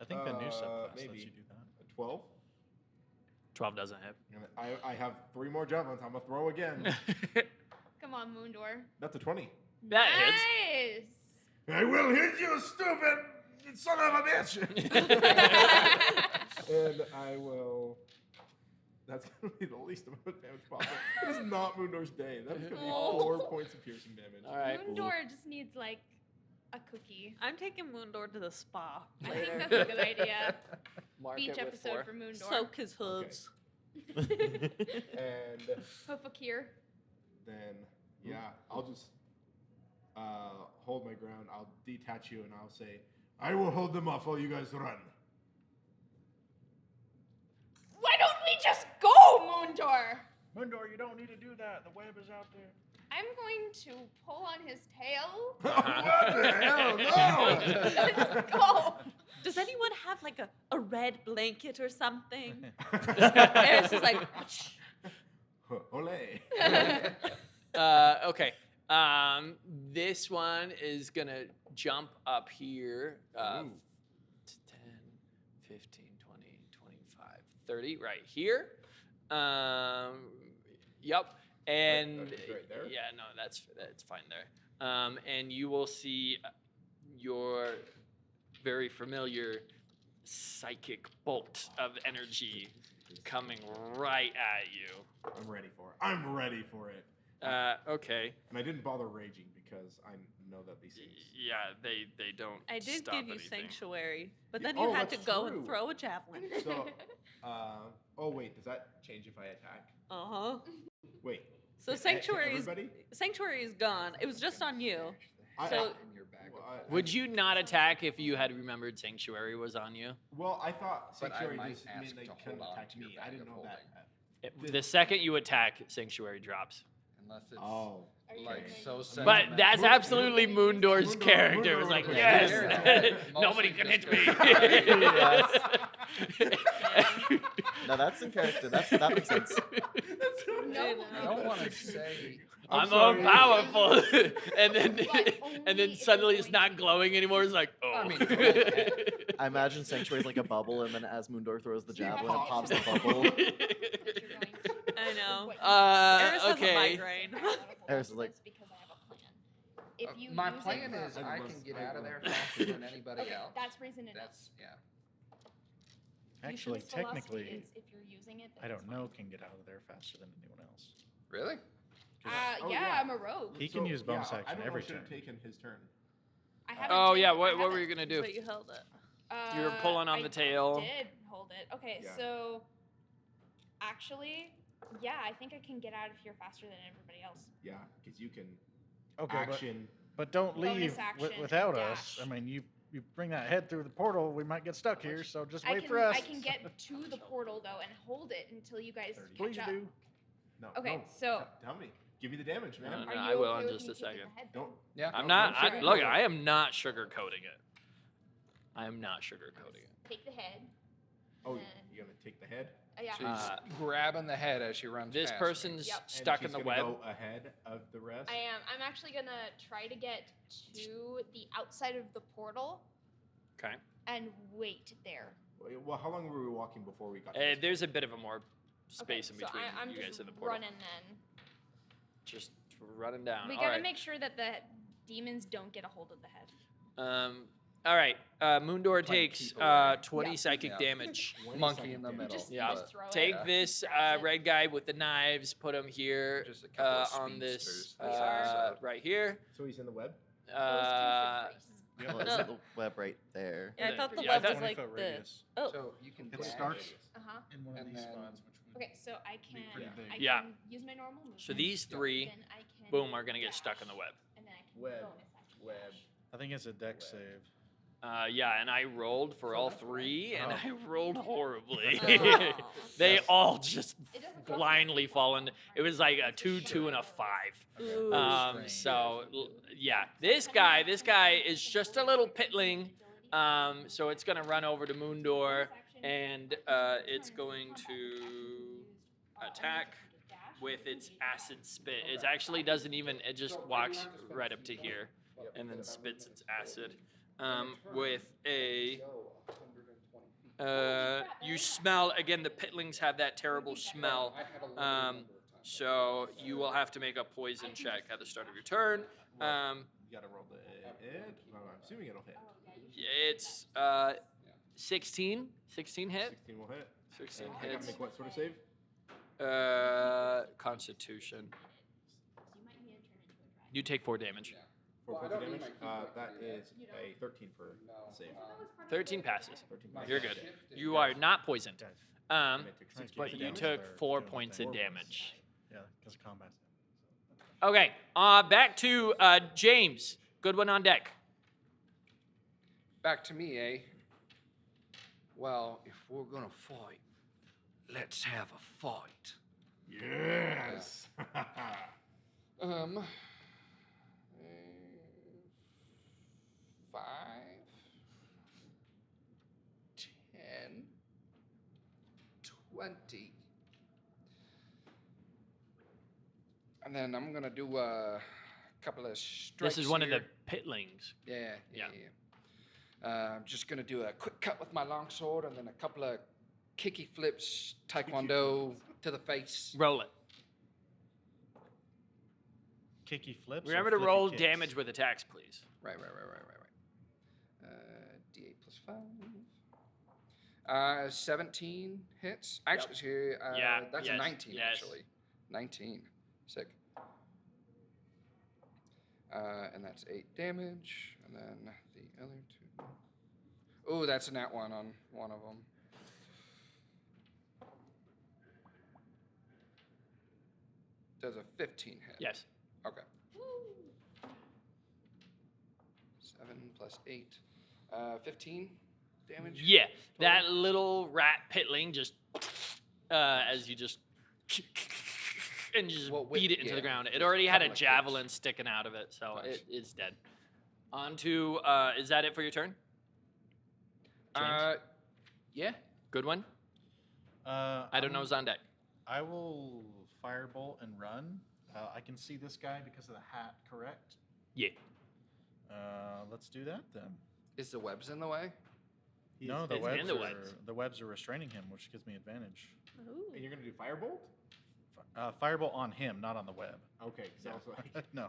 I think the new subclass maybe. lets you do that. that. 12. 12 doesn't hit. I have 3 more javelins. I'm gonna throw again. Come on, Moondor. That's a 20. That hits. Nice. I will hit you, stupid son of a bitch. And I will. That's gonna be the least amount of damage possible. This is not Moondor's day. That's gonna be Oh. 4 points of piercing damage. All right. Moondor just needs like a cookie. I'm taking Moondor to the spa I think later. that's a good idea. Mark Beach it with episode 4. for Moondor. Soak his hooves. And Hoofakir. then, yeah, I'll just hold my ground. I'll detach you and I'll say, I will hold them off while you guys run. Why don't we just go, Moondor? Moondor, you don't need to do that. The web is out there. I'm going to pull on his tail. What the hell? Let's go. Does anyone have like a red blanket or something? Eris is like, No! Ole. Okay. This one is going to jump up here. 10, 15, 20, 25, 30, right here. Yep. And right there? yeah, no, that's fine there. And you will see your very familiar psychic bolt of energy coming right at you. I'm ready for it. I'm ready for it. Okay. And I didn't bother raging because I know that these things. Yeah, they don't. I did stop give you anything. sanctuary, but Yeah, then you oh, had to that's go true. and throw a javelin. So, oh wait, does that change if I attack? Uh huh. Wait. So to everybody? sanctuary is gone. It was just on you. I- So- in your bag. Well, Would you not attack if you had remembered sanctuary was on you? well, I thought But I sanctuary might just ask meant they to couldn't hold on attack to your me. I bag didn't of know that. The second you attack, sanctuary drops. Unless it's Oh. Are you like gonna so use- sentimental. But that's absolutely Moondor's Moondor- character. It was Moondor like, was yes, like, nobody mostly can hit just me. Yes. No, that's in character. That makes sense. No. I don't want to say. I'm sorry. all powerful, and then But and only then if suddenly you're it's going not to- glowing anymore. It's like, oh. I mean, go ahead. I imagine Sanctuary is like a bubble, and then as Moondor throws the So you have javelin, it to pops hit the the bubble. If you're going to- I know. What you Eris has a okay. migraine. I wanna hold Eris is on to like- this because I have a plan. If you My use plan it for- is I I must- can get I out of will. there faster than anybody Okay, else. that's reason enough. That's yeah. Actually, Yushin's philosophy technically, is if you're using it, then I it's don't know can get out of there faster than anyone else. Really? fine. Oh, Yeah, yeah. I'm a rogue. He can use bonus I action don't know every if I should turn. have taken his turn. I haven't Oh taken- yeah, I what were haven't- you gonna do? But you held it. You were pulling on I the tail. did hold it. Okay, Yeah. so actually, yeah, I think I can get out of here faster than everybody else. Yeah, because you can Okay, action. but don't Bonus leave action, without us. dash. I mean, you bring that head through the portal, we might get stuck here. So just I wait can for us. I can get to the portal though and hold it until you guys catch Please up. do. No. Okay, no, so- tell me. Give me the damage, man. No, Are you I will okay in with just me a taking second. the head? Don't. Yeah. I'm No, not. don't I, sugarcoat look, it. I am not sugarcoating it. I am not sugarcoating it. Take the head. Oh, then- you're gonna take the head. Yeah. She's grabbing the head as she runs. This past me. person's Yep. And stuck in she's the gonna web. Go ahead of the rest. I am. I'm actually gonna try to get to the outside of the portal Okay. and wait there. Well, how long were we walking before we got? to this There's a bit of a more space in okay, between so I'm you guys just and the portal. running then. Just running down. We All gotta right. make sure that the demons don't get a hold of the head. All right. Moondor Playing takes keep away. 20 Yeah. psychic Yeah. damage. 20 Monkey second in the damage. middle. Just, Yeah. just throw Take it. this Grabs it. red guy with the knives. Put him here Just a couple of on this speedsters. We are. right here. So he's in the web. Those two should brace. Well, isn't the web right there? Yeah, I thought the Yeah, I web was thought- like 20-foot the. radius. Oh, So you can It dash. starts Uh-huh. in one of And these then- spots, which would Okay, so I can pretty big. I Yeah. can use my normal movement. So these three, then I can boom, are gonna get dash, stuck in the web. And then I can Web. bonus action Web. dash. I think it's a deck save. Yeah, and I rolled for all three, and I rolled horribly. Oh. They all just It doesn't cost blindly anything. fall into. It was like a 2, 2, and a 5. Ooh. Yeah, this guy is just a little pitling. So it's gonna run over to Moondor, and it's going to attack with its acid spit. It actually doesn't even. It just walks right up to here, and then spits its acid. With a. You smell again. The pitlings have that terrible smell. So you will have to make a poison check at the start of your turn. You gotta roll the hit. Well, I'm assuming it'll hit. It's 16. 16 hit. 16 will hit. 16 I gotta hits. make what sort of save? Constitution. You take 4 damage. 4 points of damage. That is a 13 for save. 13 passes. 13 passes. You're good. You are not poisoned. And I took 6 But points of you damage. took 4 Doing points things. of damage. Yeah, because combat. Okay. Back to James. Good one on deck. Back to me, eh? Well, if we're gonna fight, let's have a fight. Yes. Um, 5, 10, 20. And then I'm gonna do a couple of strikes. This is one of the here. pitlings. Yeah. Yeah. I'm just gonna do a quick cut with my longsword, and then a couple of kicky flips, taekwondo to the face. Roll it. Kicky flips. or Remember to flippy roll kicks? damage with attacks, please. Right. D8 plus 5. 17 hits. Actually, Yeah, that's yes, a 19 yes. actually. 19. Sick. And that's 8 damage, and then the other 2. Oh, that's a nat 1 on one of them. Does a 15 hit? Yes. Okay. 7 plus 8. 15 damage? Yeah. That little rat pitling just as you just and you just Well, beat it into the yeah, ground. It just already had a couple of kicks. javelin sticking out of it, so Nice. it is dead. On to is that it for your turn? James? Yeah. Good one. I don't know who's on deck. I will firebolt and run. I can see this guy because of the hat, correct? Yeah. Let's do that then. Is the webs in the way? No, the it's webs, in the are, webs. the webs are restraining him, which gives me advantage. Ooh. And you're gonna do firebolt? Firebolt on him, not on the web. Okay. So No,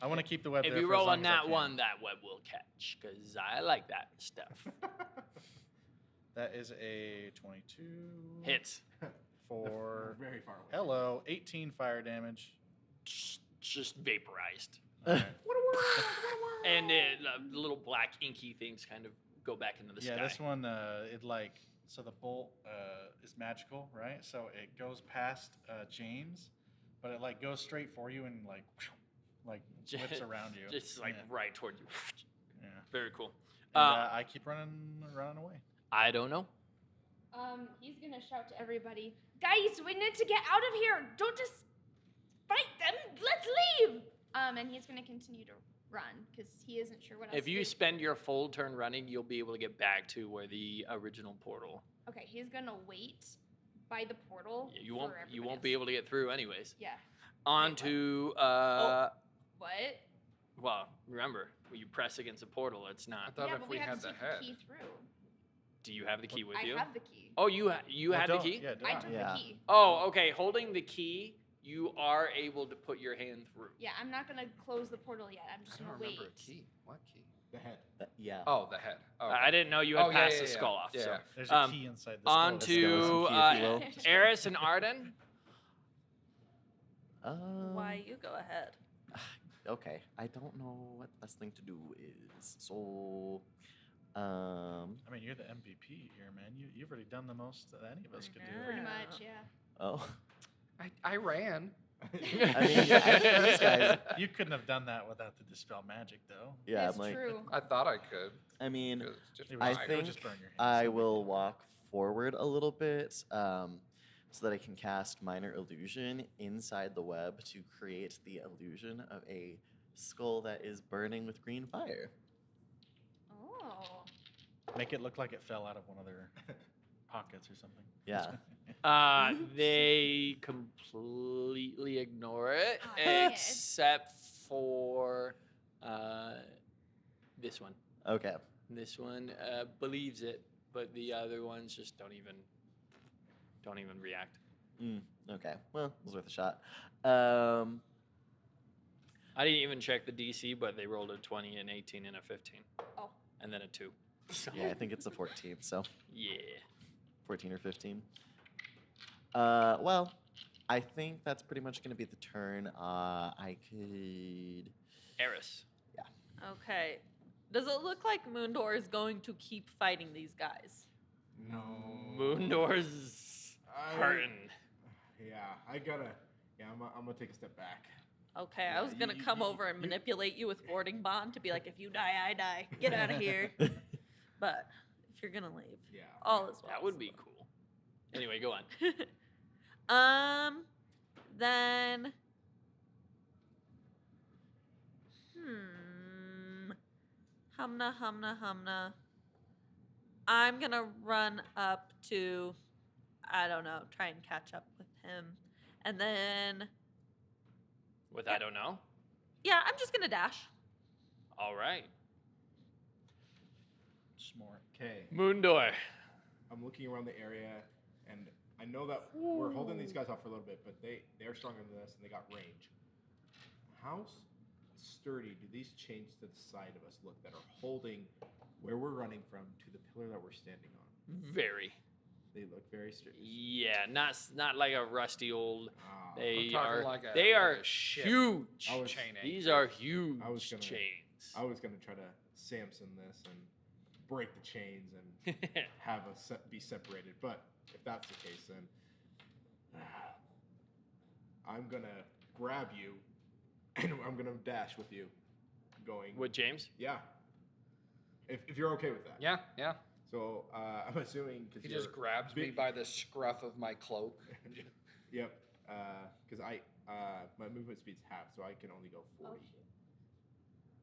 I want to keep the web. If there you for as roll long on as I that can. one, that web will catch because I like that stuff. That is a 22. Hits. For very far away. hello, 18 fire damage. Just vaporized. All right. And the little black inky things kind of go back into the Yeah, sky. this one, so the bolt is magical, right? So it goes past James, but it like goes straight for you and like whips around you. Just like yeah. right toward you. Yeah. Very cool. And, I keep running away. I don't know. He's gonna shout to everybody, guys, we need to get out of here. Don't just fight them. Let's leave. And he's gonna continue to run because he isn't sure what else. If to you do. spend your full turn running, you'll be able to get back to where the original portal. Okay, he's gonna wait by the portal. You for won't everybody be else. able to get through anyways. Yeah. On Wait, to What? well, remember, when you press against a portal, it's I not. thought yeah, if but we have had to the take head. the key through. Do you have the key with I you? have the key. Oh, you Well, had the don't- key? Yeah, I don't. took Yeah. the key. Oh, okay. Holding the key, you are able to put your hand through. Yeah, I'm not gonna close the portal yet. I'm I just don't gonna remember wait. a key. What key? The head. Yeah. Oh, the head. Oh, I didn't know you had Oh, yeah, passed yeah, the yeah. skull off. Yeah. So. There's a key inside the skull. On Let's to go. Key, if you will. Eris and Arden. Why you go ahead? Okay, I don't know what the best thing to do is. So, I mean, you're the MVP here, man. You've already done the most that any of us could do. Pretty Yeah. much, yeah. oh, I ran. I mean, I think these guys. You couldn't have done that without the dispel magic, though. Yeah, It's I'm like. true. I thought I could. I mean, 'Cause it's just It I was- fine. it would think just burn your hands, I no big will deal. walk forward a little bit so that I can cast Minor Illusion inside the web to create the illusion of a skull that is burning with green fire. Oh. Make it look like it fell out of one of their pockets or something. Yeah. They completely ignore it, Oh, dang it. except for this one. Okay. This one believes it, but the other ones just don't even react. Okay. Well, it was worth a shot. I didn't even check the DC, but they rolled a 20, an 18, and a 15. Oh. And then a 2. So, Yeah, I think it's a 14, so yeah. 14 or 15. Well, I think that's pretty much going to be the turn. I could. Eris. Okay. Does it look like Moondor is going to keep fighting these guys? No. Moondor's hurting. Yeah, I gotta. Yeah, I'm gonna take a step back. Okay, Yeah, I was gonna come over and you- manipulate you with warding bond to be like, if you die, I die. Get out of here. But if you're gonna leave, Yeah. all is well. That would be cool. Anyway, go on. Then. Humna. I'm gonna run up to, I don't know, try and catch up with him. And then, With Yeah. I don't know. yeah, I'm just gonna dash. All right. Smart. Okay. Moondor. I'm looking around the area, and I know that we're holding these guys off for a little bit, but they're stronger than us, and they got range. How sturdy do these chains to the side of us look that are holding where we're running from to the pillar that we're standing on? Very. They look very sturdy. Yeah, not like a rusty old. Ah, They talking are. like a- they like are a ship. huge. I was- chain These anchor. are huge I was gonna- chains. I was gonna try to Samson this and break the chains and have us be separated, but if that's the case, then I'm gonna grab you and I'm gonna dash with you, going. With James. Yeah. If you're okay with that. Yeah, yeah. So I'm assuming because He just grabs me by the scruff of my cloak. Yep. Because my movement speed's half, so I can only go 40.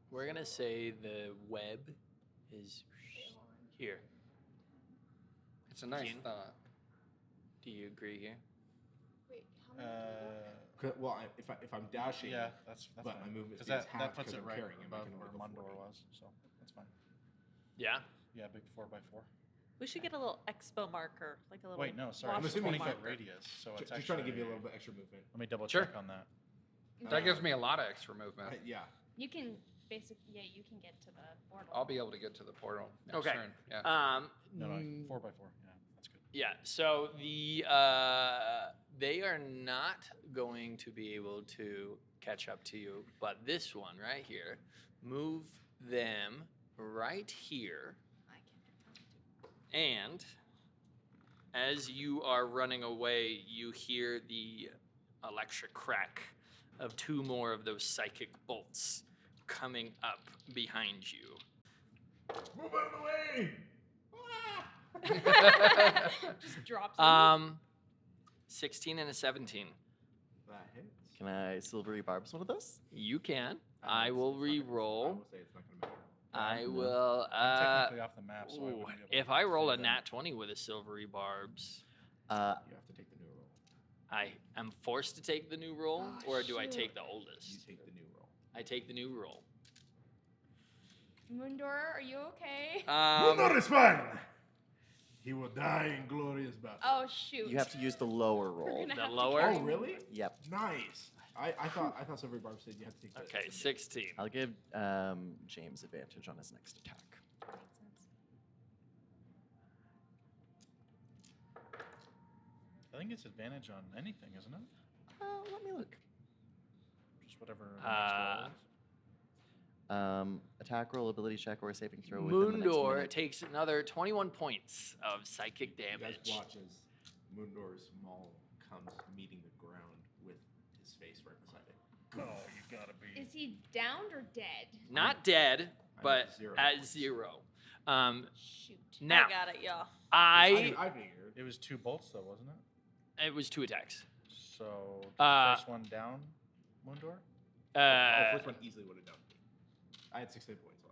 We're gonna say the web is here. It's a nice Keen? thought. Do you agree here? Wait, how many? Well, if I'm dashing, Yeah, that's but fine. my movement 'Cause speed is that half puts because it I'm right carrying him. I above can only where go Mundor 40. was, so that's fine. Yeah. Yeah, big 4x4. We should get a little expo marker, like a little. Wait, no, sorry. I'm It's a assuming 20-foot marker. radius, so it's Just trying to give you a actually- little bit extra movement. Let me double Sure. check on that. That gives me a lot of extra movement. Yeah. You can basically, yeah, you can get to the portal. I'll be able to get to the portal next Okay. turn. Yeah. No, mm, 4x4. Yeah, that's good. Yeah. So they are not going to be able to catch up to you, but this one right here, move them right here, I can. and as you are running away, you hear the electric crack of 2 more of those psychic bolts coming up behind you. Move out of the way! Just drops. him. 16 and a 17. That hits. Can I silvery barbs one of those? You can. Uh, I it's- will it's not gonna- I re-roll. will say it's not going to matter. I No. will. I'm technically off the map, so I Ooh, wouldn't be able if to I roll a see them. nat 20 with a silvery barbs, You have to take the new roll. I am forced to take the new roll, Oh, or do I shoot. take the You oldest? take the new roll. I take the new roll. Moondor, are you okay? Mundor is fine! He will die in glorious battle. Oh shoot. You have to use the lower We're roll. gonna The have to lower? carry Oh, you. really? Yep. Nice. I thought Silver Barb said you have to take the Okay, the- 16. I'll give James advantage on his next attack. Makes sense. I think it's advantage on anything, isn't it? Let me look. Just whatever. the next roll is. Attack roll, ability check, or a saving throw within the next Moondor minute. takes another 21 points of psychic You guys damage. watch as Mundor's maul comes meeting the ground with his space right beside it. Oh, you gotta be. Is he downed or dead? Not dead, I'm but at 0 at points. 0. Shoot. Now, I got it, y'all. I I figured. It was 2 bolts though, wasn't it? it was 2 attacks. So get Uh, the first one down, Moondor. First one easily would have done. I had 6 hit points left.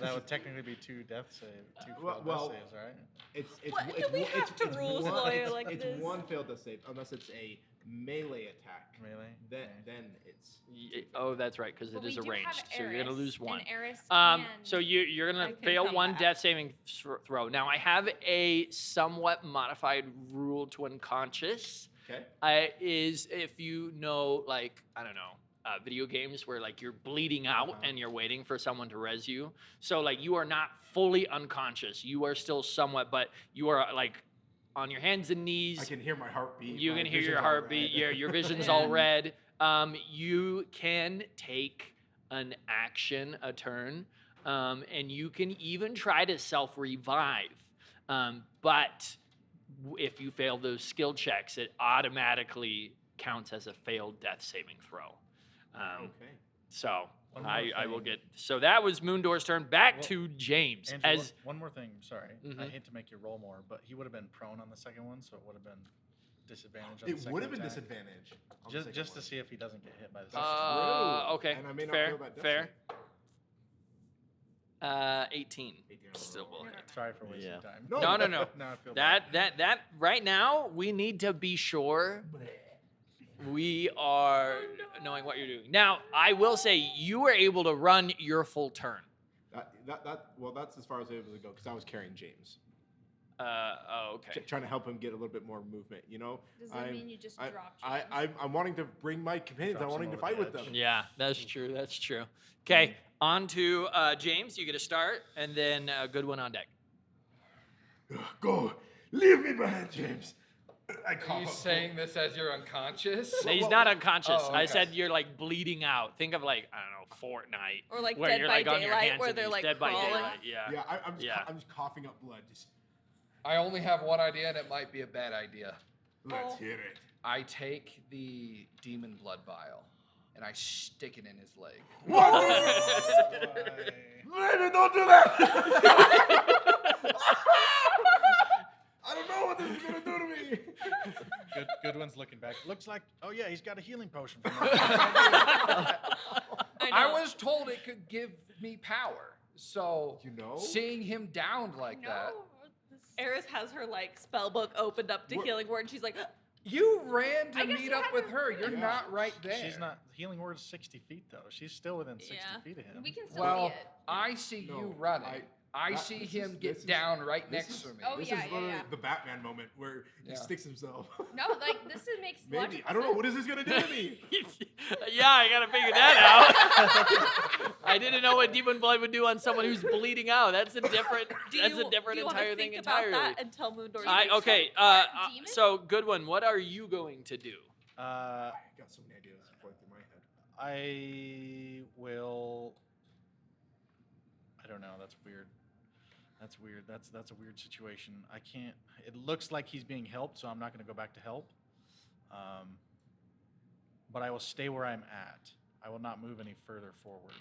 That would technically be 2 death save, 2 failed well, death saves, right? It's What? Do we have to rules lawyer it's, like it's this? one failed death save unless it's a melee attack. Melee. Then it's Oh, that's right, because But it is we do have arranged, so you're gonna Eris, lose 1. And Eris So you're I gonna can fail come 1 back. death saving throw. Now I have a somewhat modified rule to unconscious. okay. Is if you know, like, I don't know, video games where like you're bleeding out and you're waiting for someone to res you. So like you are not fully unconscious. You are still somewhat, but you are like on your hands and knees. I can hear my heartbeat. You my can hear vision's your all heartbeat. red. Your vision's Yeah. all red. You can take an action a turn, and you can even try to self-revive. But if you fail those skill checks, it automatically counts as a failed death saving throw. Okay. So One more I will thing. get. So that was Moondor's turn. Back Well, to James. Andrew, As one more thing. Sorry, I Mhm. hate to make you roll more, but he would have been prone on the second one, so it would have been disadvantage. On the It second would have been attack. disadvantage. on the Just second just one. to see if he doesn't get hit by the That's second. true. okay, And I may not fair, feel that death fair. save. 18. 18. Still will hit. Sorry for wasting Yeah. time. No. No. Now I feel bad. That right now we need to be sure we are knowing what you're doing. Now, I will say you were able to run your full turn. That's as far as I was able to go because I was carrying James, Okay. trying to help him get a little bit more movement. You know, Does that mean you just I, dropped I'm wanting to bring my companions. Drops I'm wanting him to over fight the with them. edge. Yeah, that's true. That's true. Okay, on to James. You get a start, and then a good one on deck. Go, leave me behind, James. I Are cough you up. saying this as you're unconscious? No, he's not unconscious. Oh, I okay. said you're like bleeding out. Think of like, I don't know, Fortnite. Or like where Dead you're by like on your Daylight, hands where and they're knees. like Dead by crawling. Daylight. Yeah. Yeah, I'm Yeah. I'm just coughing up blood. Just I only have one idea, and it might be a bad idea. let's Oh. hear it. I take the demon blood vial, and I stick it in his leg. Baby, don't do that. I don't know what this is gonna do to me. Good one's looking back. Looks like, oh yeah, he's got a healing potion. From I was told it could give me power, so You know? seeing him downed like that. Eris has her like spell book opened up to What- healing word, and she's like, You ran I to guess meet you up had with to- her. You're Yeah. not right there. She's not healing word is 60 feet though. She's still within 60 Yeah. feet of him. We can still Well, see it. I see No, you running. I that- see this him is- get this is- down right this next is- to me. Oh, This yeah, is literally yeah. the Batman moment where he Yeah. sticks himself. No, like this makes Maybe. logical I don't know. sense. What is this gonna do to me? Yeah, I gotta figure that out. I didn't know what demon blood would do on someone who's bleeding out. That's a different. do That's you, a different do you wanna entire thing think about entirely. that until Moondor's Okay. Part demon? So good one. What are you going to do? I got so many ideas going through my head. I will. I don't know. That's weird. That's weird. That's a weird situation. I can't. It looks like he's being helped, so I'm not going to go back to help. But I will stay where I'm at. I will not move any further forward.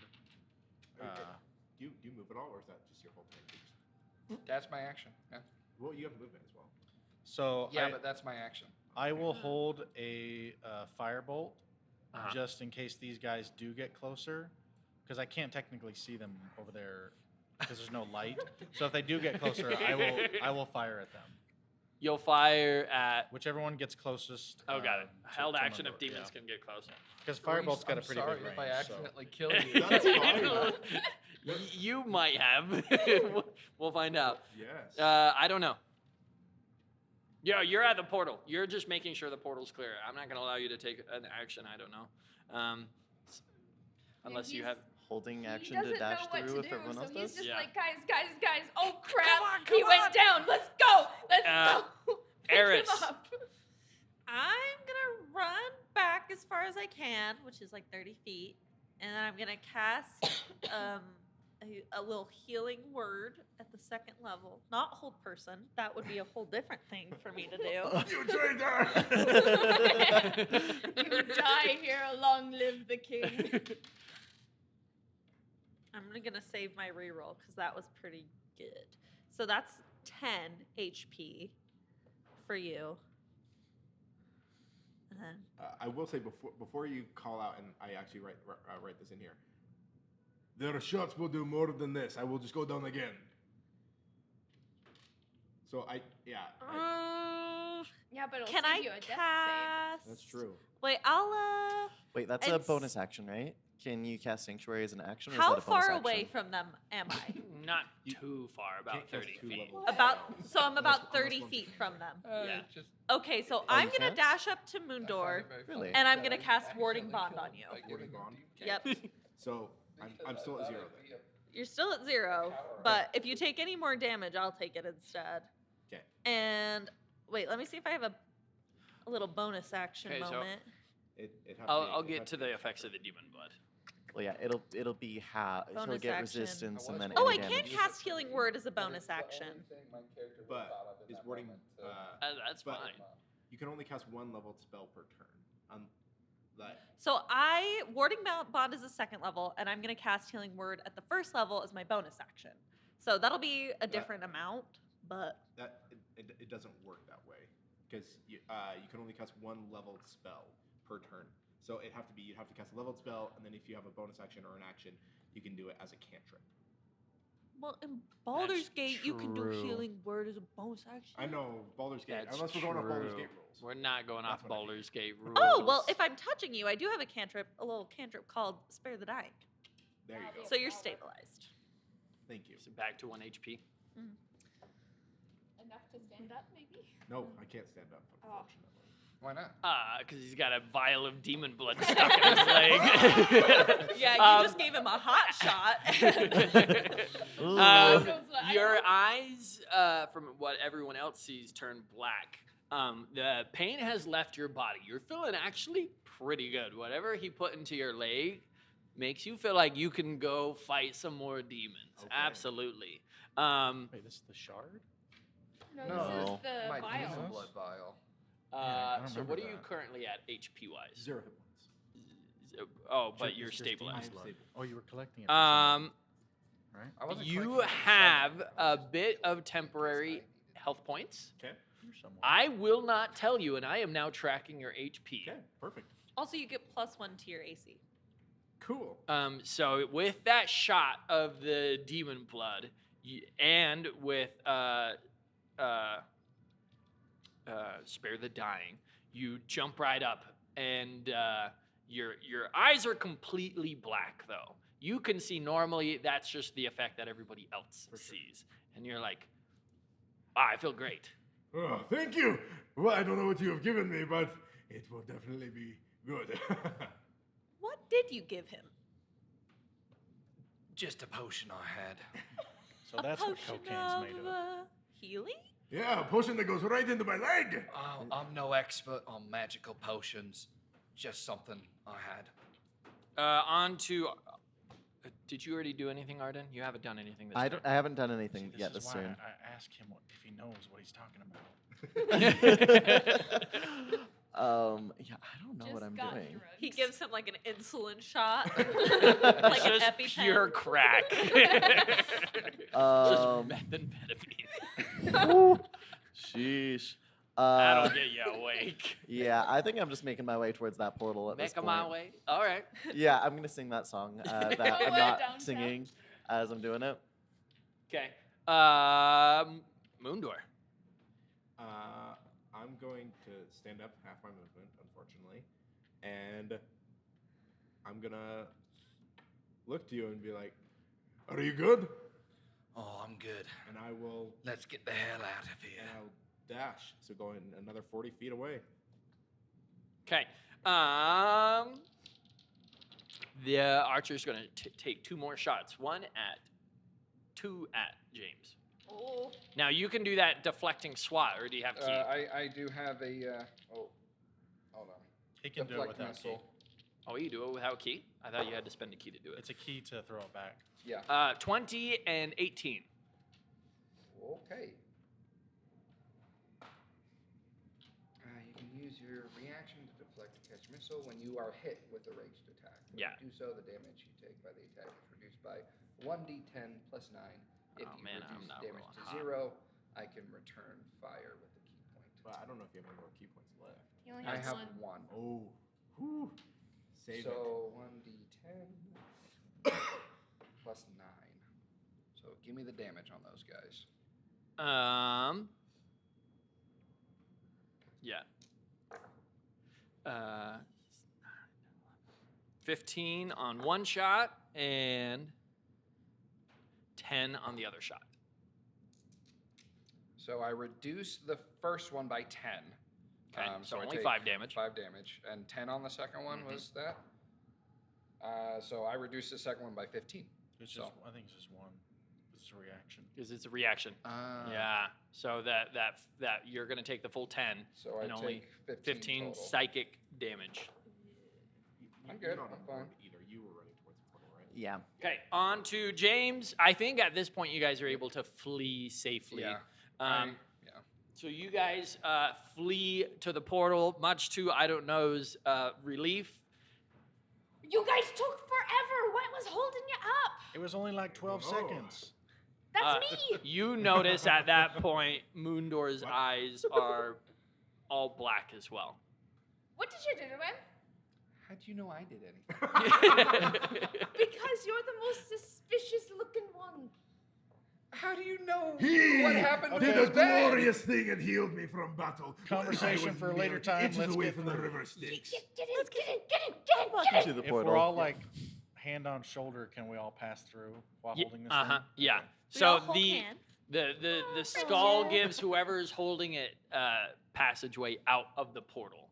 Okay. Do you move at all, or is that just your whole thing? That's my action. Yeah, Well, you have movement as well. So yeah, but that's my action. I will hold a firebolt Uh-huh. just in case these guys do get closer, because I can't technically see them over there because there's no light. So if they do get closer, I will fire at them. You'll fire at. Whichever one gets closest. Oh, got it. to- Held to action Mundor, if demons yeah. can get close. Because firebolt's got I'm a pretty sorry big range. if I so- accidentally kill you. That's fine. You might have. We'll find out. Yes. I don't know. Yeah, you're at the portal. You're just making sure the portal's clear. I'm not going to allow you to take an action. I don't know. Unless you he's- have. Holding He action doesn't to dash know what through to if do, everyone so else he's does. just Yeah. like, guys, oh crap, Come he on. went down. Let's go, let's Uh, go. Pick Eris. him up. I'm gonna run back as far as I can, which is like 30 feet, and then I'm gonna cast a little healing word at the second level. Not hold person. That would be a whole different thing for me to do. You traitor! You die here, long live the king. I'm gonna save my reroll because that was pretty good. So that's 10 HP for you. And then I will say before you call out, and I actually write this in here. Their shots will do more than this. I will just go down again. So Yeah, but it'll can save I you a death cast? that's true. Wait, Wait, that's a It's- bonus action, right? Can you cast Sanctuary as an action? Or how is that a bonus far action? away from them am I? Not too far, about Can't cast 30 two feet. levels. So I'm about Unless 30 one's feet a from them. Yeah. Just, Okay, so Oh, I'm you gonna can't? dash up to I find Moondor, it very Really? funny and I'm that gonna I cast Warding accidentally Bond on killed you. by Warding getting a Bond? demon. Yep. So I'm Because still I at thought 0 it'd then. be a You're still at 0, but if you take any more damage, I'll take it instead. Okay. And wait, let me see if I have a little bonus action Okay, so- moment. It I'll get to the effects of the demon blood. Well, yeah, it'll be half. He'll Bonus get action. resistance and then. Oh, any I can damage. cast Healing Word as a bonus action. But is warding? That's But- fine. You can only cast one leveled spell per turn. Like So Warding Bond is a second level, and I'm gonna cast Healing Word at the first level as my bonus action. So that'll be a different amount, but that, it doesn't work that way because you can only cast one leveled spell per turn. So you'd have to cast a leveled spell, and then if you have a bonus action or an action, you can do it as a cantrip. well, in Baldur's That's Gate, you can do true. Healing Word as a bonus action. I know Baldur's Gate, That's unless we're going off Baldur's true. Gate rules. We're not going That's off what I mean. Baldur's Gate rules. Oh, well, if I'm touching you, I do have a little cantrip called Spare the Dying. There you go. So you're stabilized. Thank you. So back to 1 HP. Enough to stand up, maybe? No, I can't stand up, Oh. unfortunately. Why not? Because he's got a vial of demon blood stuck in his leg. Yeah, you Um, just gave him a hot shot. Ooh. God knows what I Your don't- eyes, from what everyone else sees, turn black. The pain has left your body. You're feeling actually pretty good. Whatever he put into your leg makes you feel like you can go fight some more demons. Okay. Absolutely. Wait, this is the shard? No, No. this is the My vial. demon blood vial. I don't So what remember are you that. currently at HP wise? 0 hit points. Oh, but Ju- you're it's just demon stabilized. I'm blood. stable. Oh, you were collecting it. for something, right? I wasn't You collecting it for have something. a bit of temporary health points. Okay. You're somewhere. I will not tell you, and I am now tracking your HP. Okay. Perfect. Also, you get +1 to your AC. Cool. So with that shot of the demon blood, and with spare the dying, you jump right up, and your eyes are completely black though. You can see normally. That's just the effect that everybody else For sure. sees, and you're like, I feel great. Oh, thank you. Well, I don't know what you have given me, but it will definitely be good. What did you give him? Just a potion I had. So that's a what potion cocaine's made of. Healing? Yeah, a potion that goes right into my leg. Oh, I'm no expert on magical potions. Just something I had. On to. Did you already do anything, Arden? You haven't done anything this I turn. haven't done anything See, yet this this is why turn. I ask him if he knows what he's talking about. Yeah, I don't know what Just I'm got doing. drugs. He gives him like an insulin shot. It's like an just EpiPen. pure crack. Just Um, methamphetamine. Ooh, sheesh. That'll get you awake. Yeah, I think I'm just making my way towards that portal at this Make a point. my way. All right. Yeah, I'm gonna sing that song that My I'm way not downtown. singing as I'm doing it. Okay. Moondor. I'm going to stand up half my movement, unfortunately, and I'm gonna look to you and be like, "Are you good?" Oh, I'm good. And I will, Let's get the hell out of here. and I'll dash. So going another 40 feet away. Okay. The archer's going to take 2 more shots. 2 at James. Oh, Now you can do that deflecting SWAT, or do you have key? I do have a. Oh, hold on. He can do it Deflect without key. missile. Oh, you do it without a key? I thought you had to spend a key to do it. It's a key to throw it back. Yeah. 20 and 18. Okay. You can use your reaction to deflect a catch missile when you are hit with a ranged attack. When Yeah. you do so, the damage you take by the attack is reduced by 1d10 plus 9. If Oh, you man, I'm reduce not the damage rolling to hot. 0, I can return fire with a key point. But I don't know if you have any more key points left. He only I has have one. 1. Oh. Whew. Save it. So 1d10 plus 9. So give me the damage on those guys. Yeah. 15 on one shot and 10 on the other shot. So I reduce the first one by 10. Okay, so I only take 5 damage. 5 damage. And 10 on the second one was that? So I reduced the second one by 15. It's So- just, I think it's just one. It's a reaction. Because it's a reaction. Yeah. So that you're gonna take the full 10 So I and only take 15 total. psychic damage. I'm You're good, not I'm on fine. board either. You were running towards the portal, right? Yeah. Okay, on to James. I think at this point you guys are able to flee safely. Yeah. Um, yeah. So you guys flee to the portal, much to I don't know's relief. You guys took forever. What was holding you up? It was only like 12 Oh. seconds. That's me. You notice at that point, Moondor's What? eyes are all black as well. What did you do to him? How do you know I did anything? Because you're the most suspicious looking one. How do you know He what happened did was a bad? glorious thing and healed me from battle. Conversation when I was for a later mere time. Inches Let's away get from the through. river Styx. Get in. To the If portal. we're all like hand on shoulder, can we all pass through while holding this thing? Yeah. Okay. We So all hold the hands. the skull gives whoever's holding it passageway out of the portal,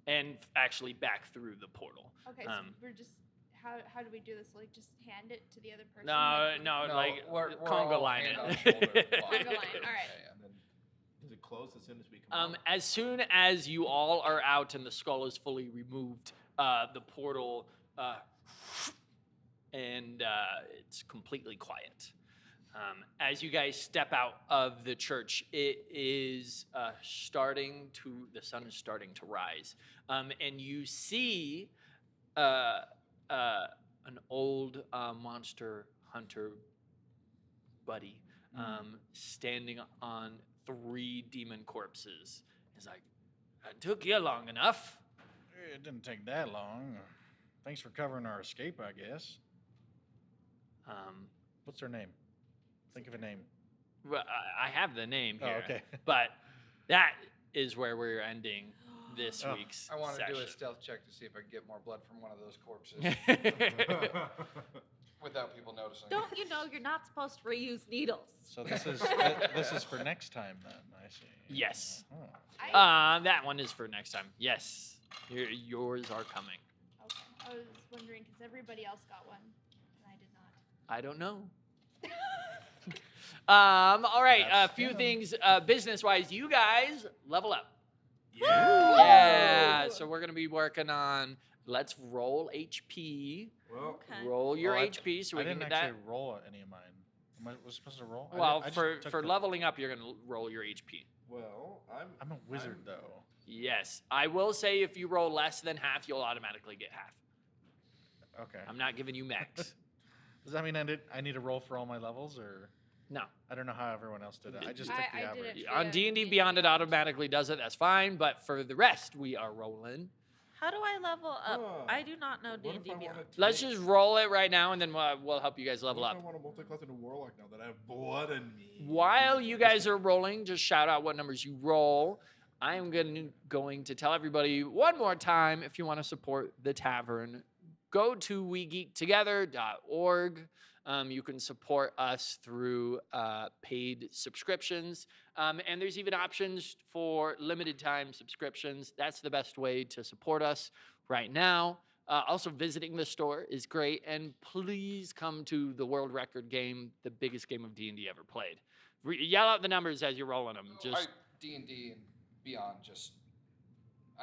and actually back through the portal. Okay, so we're just how do we do this? Like just hand it to the other person? No, like we're conga all line hand on it. shoulder. Conga line, all right. And then does it close as soon as we come out? As soon as you all are out and the skull is fully removed, the portal, and it's completely quiet. As you guys step out of the church, it is the sun is starting to rise, and you see an old monster hunter buddy standing on 3 demon corpses. He's like, "It took you long enough." It didn't take that long. Thanks for covering our escape, I guess. What's her name? Think of a name. Well, I have the name Oh, here, okay. but that is where we're ending this Oh. week's I want to do a session. stealth check to see if I can get more blood from one of those corpses without people noticing. Don't you know you're not supposed to reuse needles? So this is this is for next time then. I see. Yes. Oh. That one is for next time. Yes, yours are coming. Okay, I was wondering because everybody else got one and I did not. I don't know. All right, a That's few him. things business-wise. You guys level up. Yeah. Yeah, so we're gonna be working on. Let's roll HP. Well, Okay. Roll your Oh, I- HP so I we can didn't get that. actually roll any of mine. Was I supposed to roll? I Well, did- I just for took for the- leveling up, you're gonna roll your HP. well, I'm a wizard though. Yes, I will say if you roll less than half, you'll automatically get half. Okay. I'm not giving you max. Does that mean I need to roll for all my levels, or No. I don't know how everyone else did it. I just took I the did average. it. On Yeah, D&D D&D Beyond, it Beyond. automatically does it. That's fine. But for the rest, we are rolling. How do I level up? Huh. I do not know what if D&D I Beyond. wanna Let's take- just roll it right now, and then we'll help you guys level what if up. I want to multi-class into warlock now that I have blood in me. While you guys are rolling, just shout out what numbers you roll. I am going to tell everybody one more time, if you want to support the tavern, go to wegeektogether.org. You can support us through paid subscriptions. And there's even options for limited time subscriptions. That's the best way to support us right now. Also, visiting the store is great. And please come to the world record game, the biggest game of D&D ever played. Yell out the numbers as you're rolling them. Just D&D and Beyond just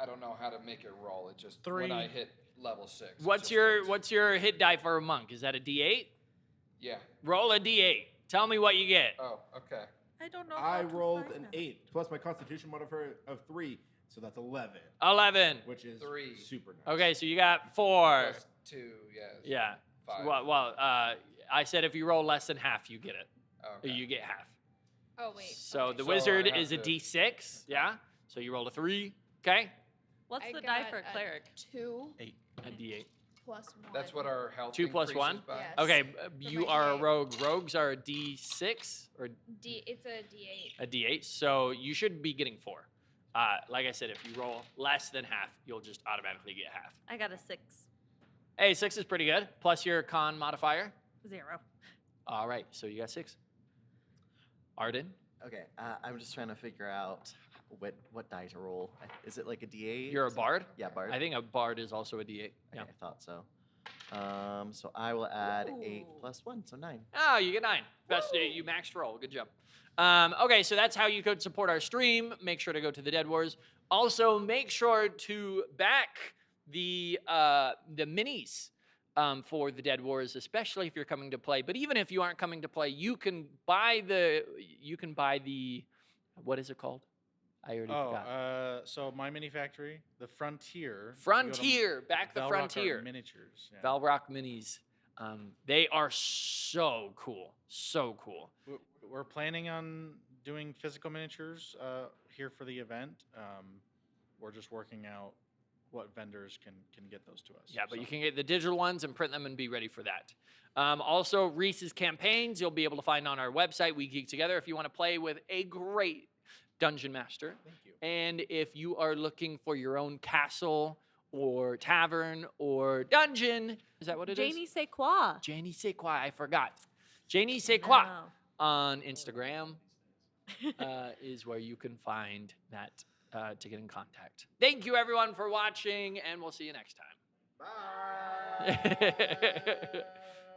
I don't know how to make it roll. It just Three. when I hit level 6. it What's just your hits. what's your hit die for a monk? Is that a D8? Yeah. Roll a D8. Tell me what you get. Oh, okay. I don't know. I how to rolled find an that. 8 plus my Constitution modifier of 3, so that's 11, 11. which is 3. super nice. Okay, so you got 4. Plus 2, yes. Yeah. 5. Well, I said if you roll less than half, you get it. Okay. You get half. Oh wait. So okay. the So wizard I have is a to- D6. Yeah. So you rolled a 3. Okay. What's I the die got for a cleric? 2 A D8. plus 1. That's what our health 2 plus increases 1? by. Yes. Okay. For You my are a D8. rogue. Rogues are a D6 or It's a D8. a D8. So you should be getting 4. Like I said, if you roll less than half, you'll just automatically get half. I got a 6. Hey, 6 is pretty good. Plus your con modifier. 0. All right. So you got 6. Arden. Okay, I'm just trying to figure out what die to roll. Is it like a D8? You're a bard? Yeah, bard. I think a bard is also a D8. Okay, Yeah. I thought so. So I will add 8 Ooh. plus 1, so 9. Oh, you get 9. Best you maxed roll. Good job. Okay, so that's how you could support our stream. Make sure to go to the Dead Wars. Also, make sure to back the minis for the Dead Wars, especially if you're coming to play. But even if you aren't coming to play, you can buy the what is it called? I already forgot. So my mini factory, the Frontier. Frontier, back the Valrock Frontier. Art Miniatures. Yeah. Valrock minis. They are so cool. So cool. We're planning on doing physical miniatures here for the event. We're just working out what vendors can get those to us. Yeah, but so. you can get the digital ones and print them and be ready for that. Also, Reese's campaigns you'll be able to find on our website, We Geek Together, if you want to play with a great dungeon master. Thank you. And if you are looking for your own castle or tavern or dungeon, is that what it is? Janie C'est Quoi? Janie C'est Quoi, I forgot. Janie C'est Quoi on Instagram is where you can find that to get in contact. Thank you, everyone, for watching, and we'll see you next time. Bye.